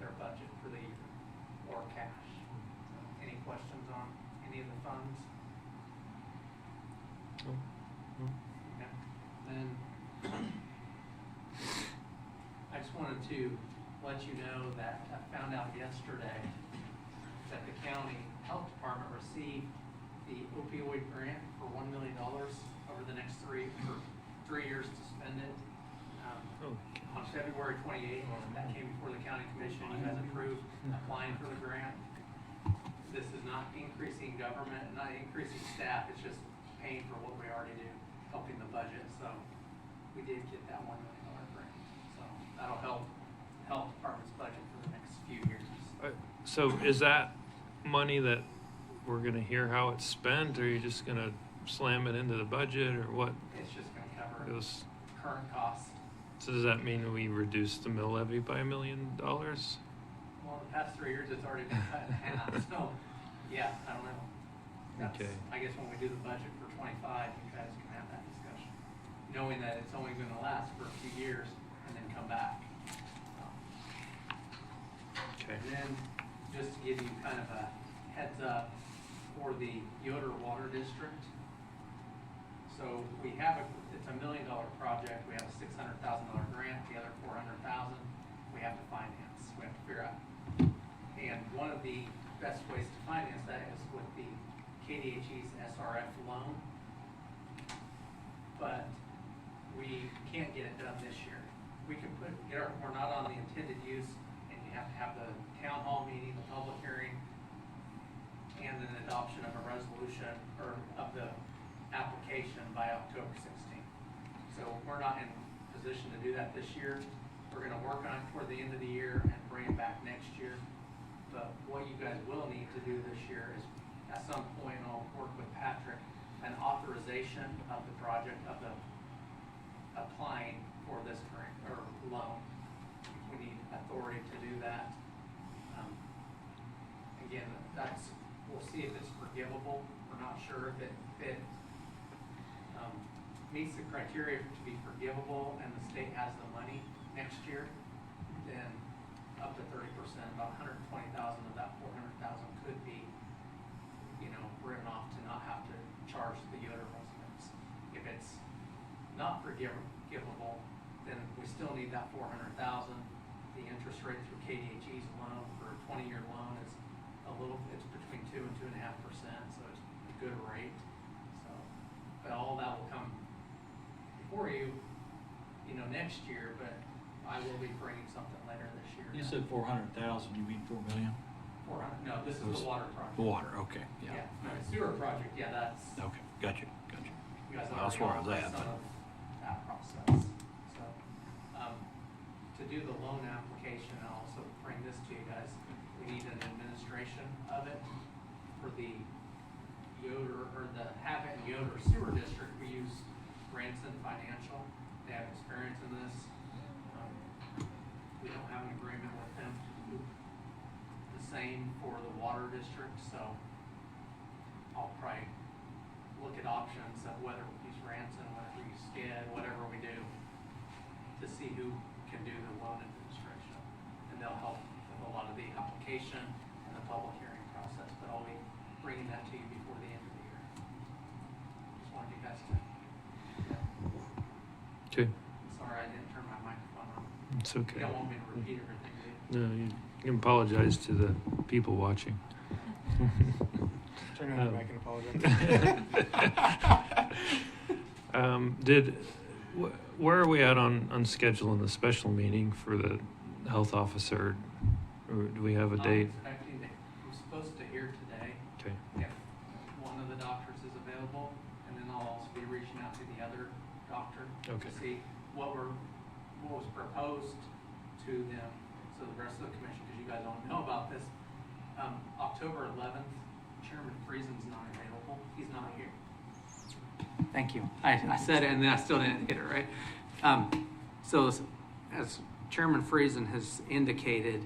[SPEAKER 5] their budget for the year or cash. So, any questions on any of the funds? Okay. Then I just wanted to let you know that I found out yesterday that the county health department received the opioid grant for $1 million over the next 3 years to spend it. On February 28th, that came before the county commission. You guys approved applying for the grant. This is not increasing government, not increasing staff. It's just paying for what we already do, helping the budget. So we did get that $1 million grant. So that'll help health department's budget for the next few years.
[SPEAKER 1] So is that money that we're gonna hear how it's spent, or are you just gonna slam it into the budget, or what?
[SPEAKER 5] It's just going to cover
[SPEAKER 1] Those,
[SPEAKER 5] current costs.
[SPEAKER 1] so does that mean we reduce the mill levy by $1 million?
[SPEAKER 5] Well, the past 3 years, it's already been cut in half. So, yeah, I don't know. That's,
[SPEAKER 1] Okay.
[SPEAKER 5] I guess when we do the budget for 25, you guys can have that discussion, knowing that it's only going to last for a few years and then come back.
[SPEAKER 1] Okay.
[SPEAKER 5] And then, just to give you kind of a heads up for the Yoder Water District. So we have it's $1 million project. We have a $600,000 grant. The other $400,000 we have to finance. We have to figure out. And one of the best ways to finance that is with the KDHE's SRF loan. But we can't get it done this year. We can we're not on the intended use, and you have to have the town hall meeting, the public hearing, and an adoption of a resolution or of the application by October 16th. So we're not in position to do that this year. we're gonna work on it toward the end of the year and bring it back next year. But what you guys will need to do this year is, at some point, I'll work with Patrick, an authorization of the project, of the applying for this grant or loan. We need authority to do that. Again, we'll see if it's forgivable. We're not sure if it meets the criteria to be forgivable and the state has the money next year, then up to 30%, about 120,000 of that 400,000 could be, written off to not have to charge the Yoder residents. If it's not forgivable, then we still need that 400,000. The interest rate through KDHE's loan for a 20-year loan is it's between 2 and 2.5%, so it's a good rate. So, but all that will come before you, next year, but I will be bringing something later this year.
[SPEAKER 9] You said 400,000, you mean 4 million?
[SPEAKER 5] 400, no, this is the water project.
[SPEAKER 9] The water, okay, yeah.
[SPEAKER 5] No, the sewer project, yeah, that's.
[SPEAKER 9] Okay, gotcha.
[SPEAKER 5] You guys
[SPEAKER 9] That's where I was at,
[SPEAKER 5] some
[SPEAKER 9] but.
[SPEAKER 5] of that process. So, to do the loan application, I'll also bring this to you guys. We need an administration of it for the Yoder, or the Habit and Yoder Sewer District. We use Branson Financial. They have experience in this. We don't have an agreement with them to do the same for the water district, so I'll probably look at options of whether we use Branson, whether we use Skid, whatever we do, to see who can do the loan administration. And they'll help with a lot of the application and the public hearing process, but I'll be bringing that to you before the end of the year. Just wanted you guys to.
[SPEAKER 1] Okay.
[SPEAKER 5] Sorry, I didn't turn my microphone on.
[SPEAKER 1] It's okay.
[SPEAKER 5] You don't want me to repeat everything, do you?
[SPEAKER 1] No, you can apologize to the people watching.
[SPEAKER 6] Turn around back and apologize.
[SPEAKER 1] Where are we at on scheduling the special meeting for the health officer? Or do we have a date?
[SPEAKER 5] I'm expecting that I'm supposed to hear today.
[SPEAKER 1] Okay.
[SPEAKER 5] If one of the doctors is available, and then I'll also be reaching out to the other doctor
[SPEAKER 1] Okay.
[SPEAKER 5] to see what was proposed to them, so the rest of the commission, because you guys don't know about this. October 11th, Chairman Friesen's not available. He's not here. Thank you. I said it and then I still didn't hit it right. So as Chairman Friesen has indicated,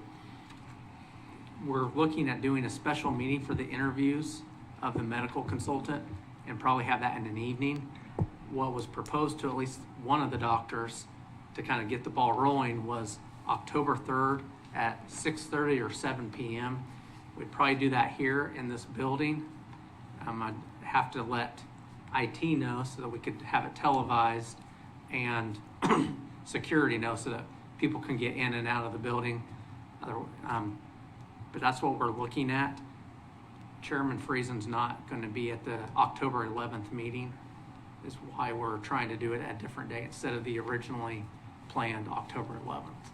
[SPEAKER 5] we're looking at doing a special meeting for the interviews of the medical consultant and probably have that in an evening. What was proposed to at least one of the doctors to kind of get the ball rolling was October 3rd at 6:30 or 7 p.m. We'd probably do that here in this building. I'd have to let IT know so that we could have it televised, and security know so that people can get in and out of the building. But that's what we're looking at. Chairman Friesen's not going to be at the October 11th meeting, is why we're trying to do it at a different day instead of the originally planned October 11th.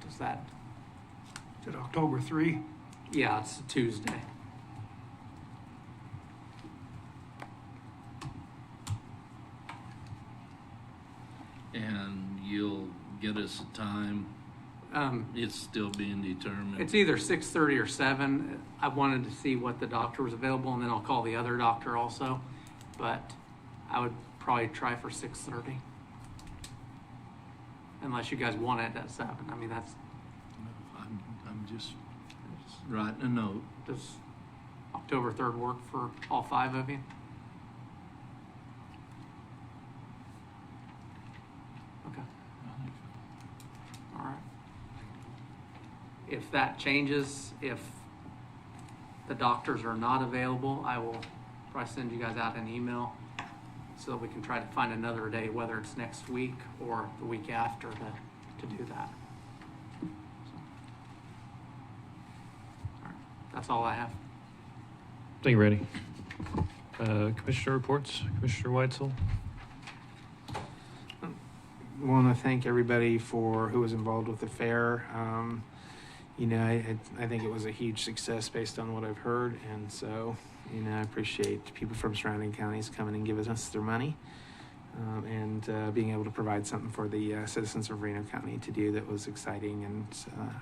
[SPEAKER 5] Does that?
[SPEAKER 3] Is it October 3?
[SPEAKER 5] Yeah, it's a Tuesday.
[SPEAKER 11] And you'll get us a time. It's still being determined.
[SPEAKER 5] It's either 6:30 or 7. I wanted to see what the doctor was available, and then I'll call the other doctor also. But I would probably try for 6:30. Unless you guys want it at 7. I mean, that's...
[SPEAKER 11] I'm just writing a note.
[SPEAKER 5] Does October 3rd work for all 5 of you? Okay. All right. If that changes, if the doctors are not available, I will probably send you guys out an email so that we can try to find another day, whether it's next week or the week after, to do that. So. All right. That's all I have.
[SPEAKER 1] Thank you, Randy. Commissioner reports. Commissioner Weitzel.
[SPEAKER 6] I want to thank everybody who was involved with the fair. I think it was a huge success based on what I've heard, and so I appreciate people from surrounding counties coming and giving us their money. and being able to provide something for the citizens of Reno County to do that was exciting and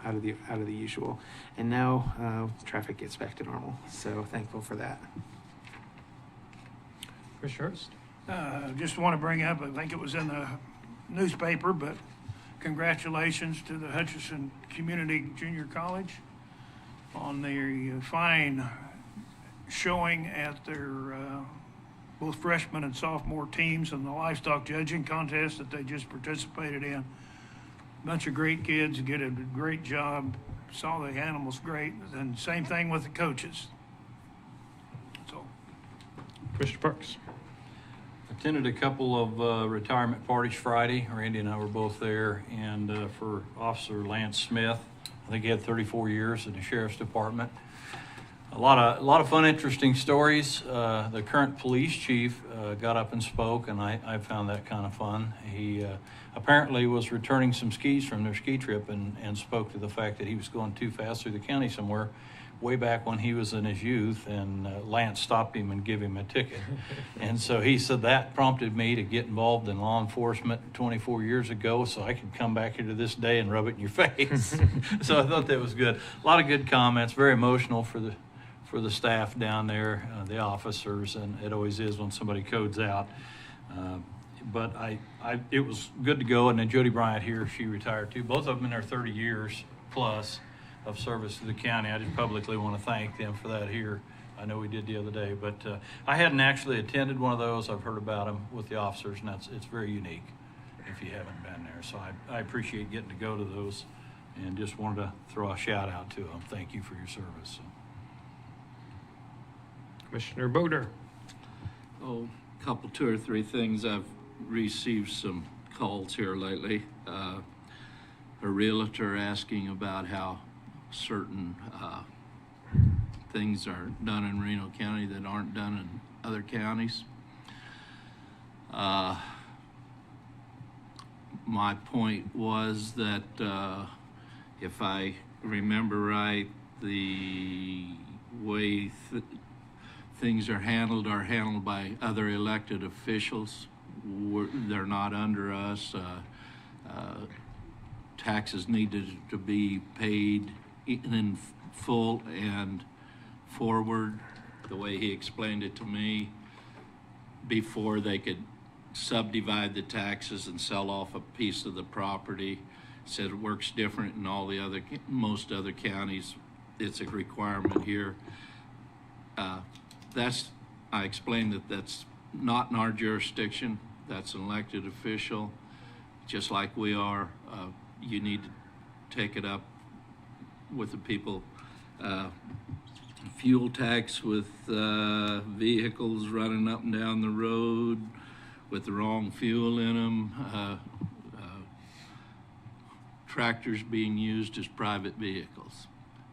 [SPEAKER 6] out of the usual. And now traffic gets back to normal, so thankful for that.
[SPEAKER 1] Commissioner Hurst?
[SPEAKER 3] Just want to bring up, I think it was in the newspaper, but congratulations to the Hutchinson Community Junior College on their fine showing at their both freshman and sophomore teams in the livestock judging contest that they just participated in. Bunch of great kids did a great job, saw the animals great, and same thing with the coaches. So,
[SPEAKER 1] Commissioner Parks?
[SPEAKER 9] Attended a couple of retirement parties Friday. Randy and I were both there, and for Officer Lance Smith, I think he had 34 years in the Sheriff's Department. A lot of fun, interesting stories. The current police chief got up and spoke, and I found that kind of fun. He apparently was returning some skis from their ski trip and spoke to the fact that he was going too fast through the county somewhere way back when he was in his youth, and Lance stopped him and gave him a ticket. And so he said that prompted me to get involved in law enforcement 24 years ago so I could come back here to this day and rub it in your face. So I thought that was good. A lot of good comments, very emotional for the staff down there, the officers, and it always is when somebody codes out. But it was good to go. And then Jody Bryant here, she retired too. Both of them in their 30 years plus of service to the county. I just publicly want to thank them for that here. I know we did the other day, but I hadn't actually attended one of those. I've heard about them with the officers, and it's very unique if you haven't been there. So I appreciate getting to go to those, and just wanted to throw a shout out to them. Thank you for your service.
[SPEAKER 1] Commissioner Boder?
[SPEAKER 11] Oh, a couple, 2 or 3 things. I've received some calls here lately. A realtor asking about how certain things are done in Reno County that aren't done in other counties. My point was that if I remember right, the way things are handled by other elected officials. They're not under us. Taxes needed to be paid in full and forward, the way he explained it to me, before they could subdivide the taxes and sell off a piece of the property. Said it works different in most other counties. It's a requirement here. I explained that that's not in our jurisdiction. That's an elected official, just like we are. You need to take it up with the people. Fuel tax with vehicles running up and down the road with the wrong fuel in them. Tractors being used as private vehicles.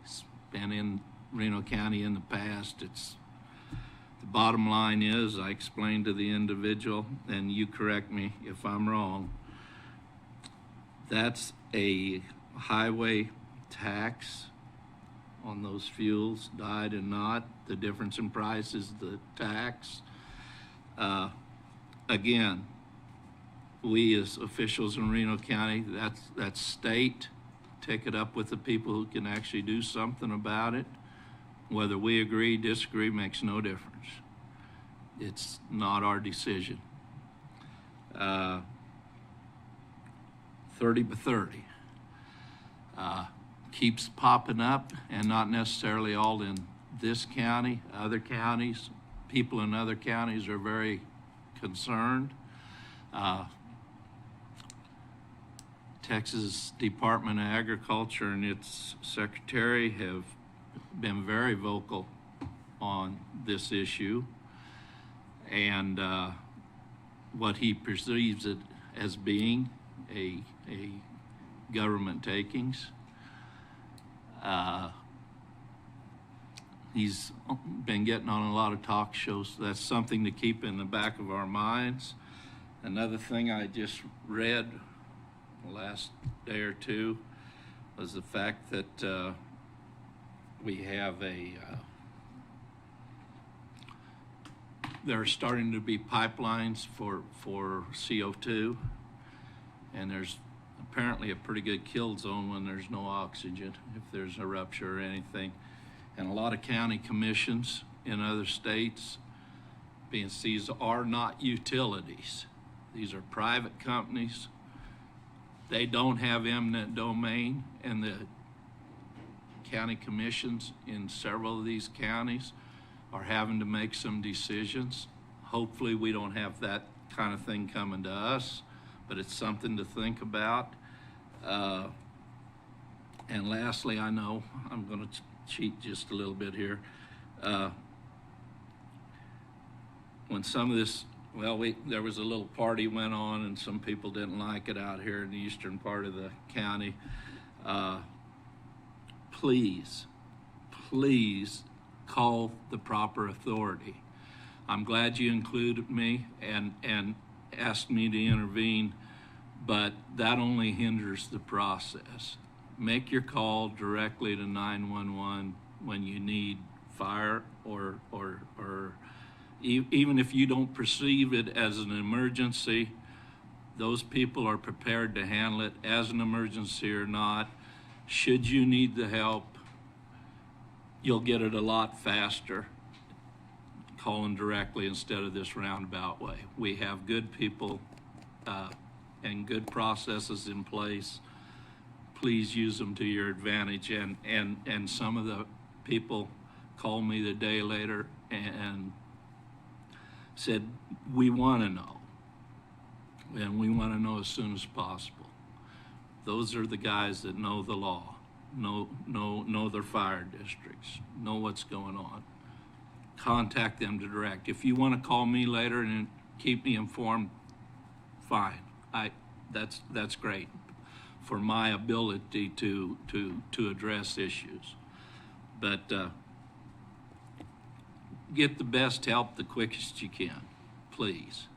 [SPEAKER 11] It's been in Reno County in the past. The bottom line is, I explained to the individual, and you correct me if I'm wrong, that's a highway tax on those fuels, dyed and not. The difference in price is the tax. Again, we as officials in Reno County, that's state. Take it up with the people who can actually do something about it. Whether we agree, disagree, makes no difference. It's not our decision. 30 by 30 keeps popping up, and not necessarily all in this county. Other counties, people in other counties are very concerned. Texas Department of Agriculture and its secretary have been very vocal on this issue, and what he perceives it as being a government takings. He's been getting on a lot of talk shows. That's something to keep in the back of our minds. Another thing I just read the last day or two was the fact that we have there are starting to be pipelines for CO2, and there's apparently a pretty good kill zone when there's no oxygen, if there's a rupture or anything. And a lot of county commissions in other states, being these are not utilities. These are private companies. They don't have eminent domain, and the county commissions in several of these counties are having to make some decisions. Hopefully we don't have that kind of thing coming to us, but it's something to think about. And lastly, I know I'm going to cheat just a little bit here. When some of this, well, there was a little party went on and some people didn't like it out here in the eastern part of the county. Please call the proper authority. I'm glad you included me and asked me to intervene, but that only hinders the process. Make your call directly to 911 when you need fire or even if you don't perceive it as an emergency, those people are prepared to handle it as an emergency or not. Should you need the help, you'll get it a lot faster calling directly instead of this roundabout way. We have good people and good processes in place. Please use them to your advantage. And some of the people called me the day later and said, we want to know, and we want to know as soon as possible. Those are the guys that know the law, know their fire districts, know what's going on. Contact them to direct. If you want to call me later and keep me informed, fine. That's great for my ability to address issues. But get the best help the quickest you can, please.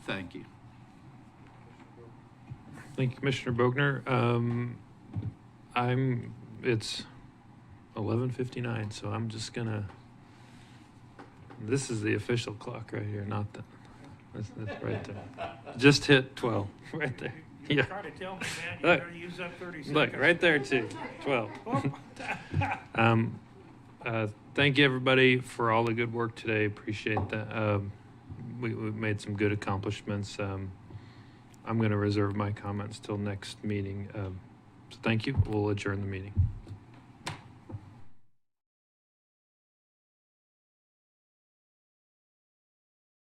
[SPEAKER 11] Thank you.
[SPEAKER 1] Thank you, Commissioner Bogner. It's 11:59, so I'm just gonna, this is the official clock right here, not the, that's right there. Just hit 12, right there.
[SPEAKER 3] You
[SPEAKER 1] Yeah.
[SPEAKER 3] try to tell me, man, you're
[SPEAKER 1] Look,
[SPEAKER 3] going to use up 30 seconds.
[SPEAKER 1] look, right there too, 12. Thank you, everybody, for all the good work today. Appreciate that. We've made some good accomplishments. I'm going to reserve my comments till next meeting. So thank you. We'll adjourn the meeting.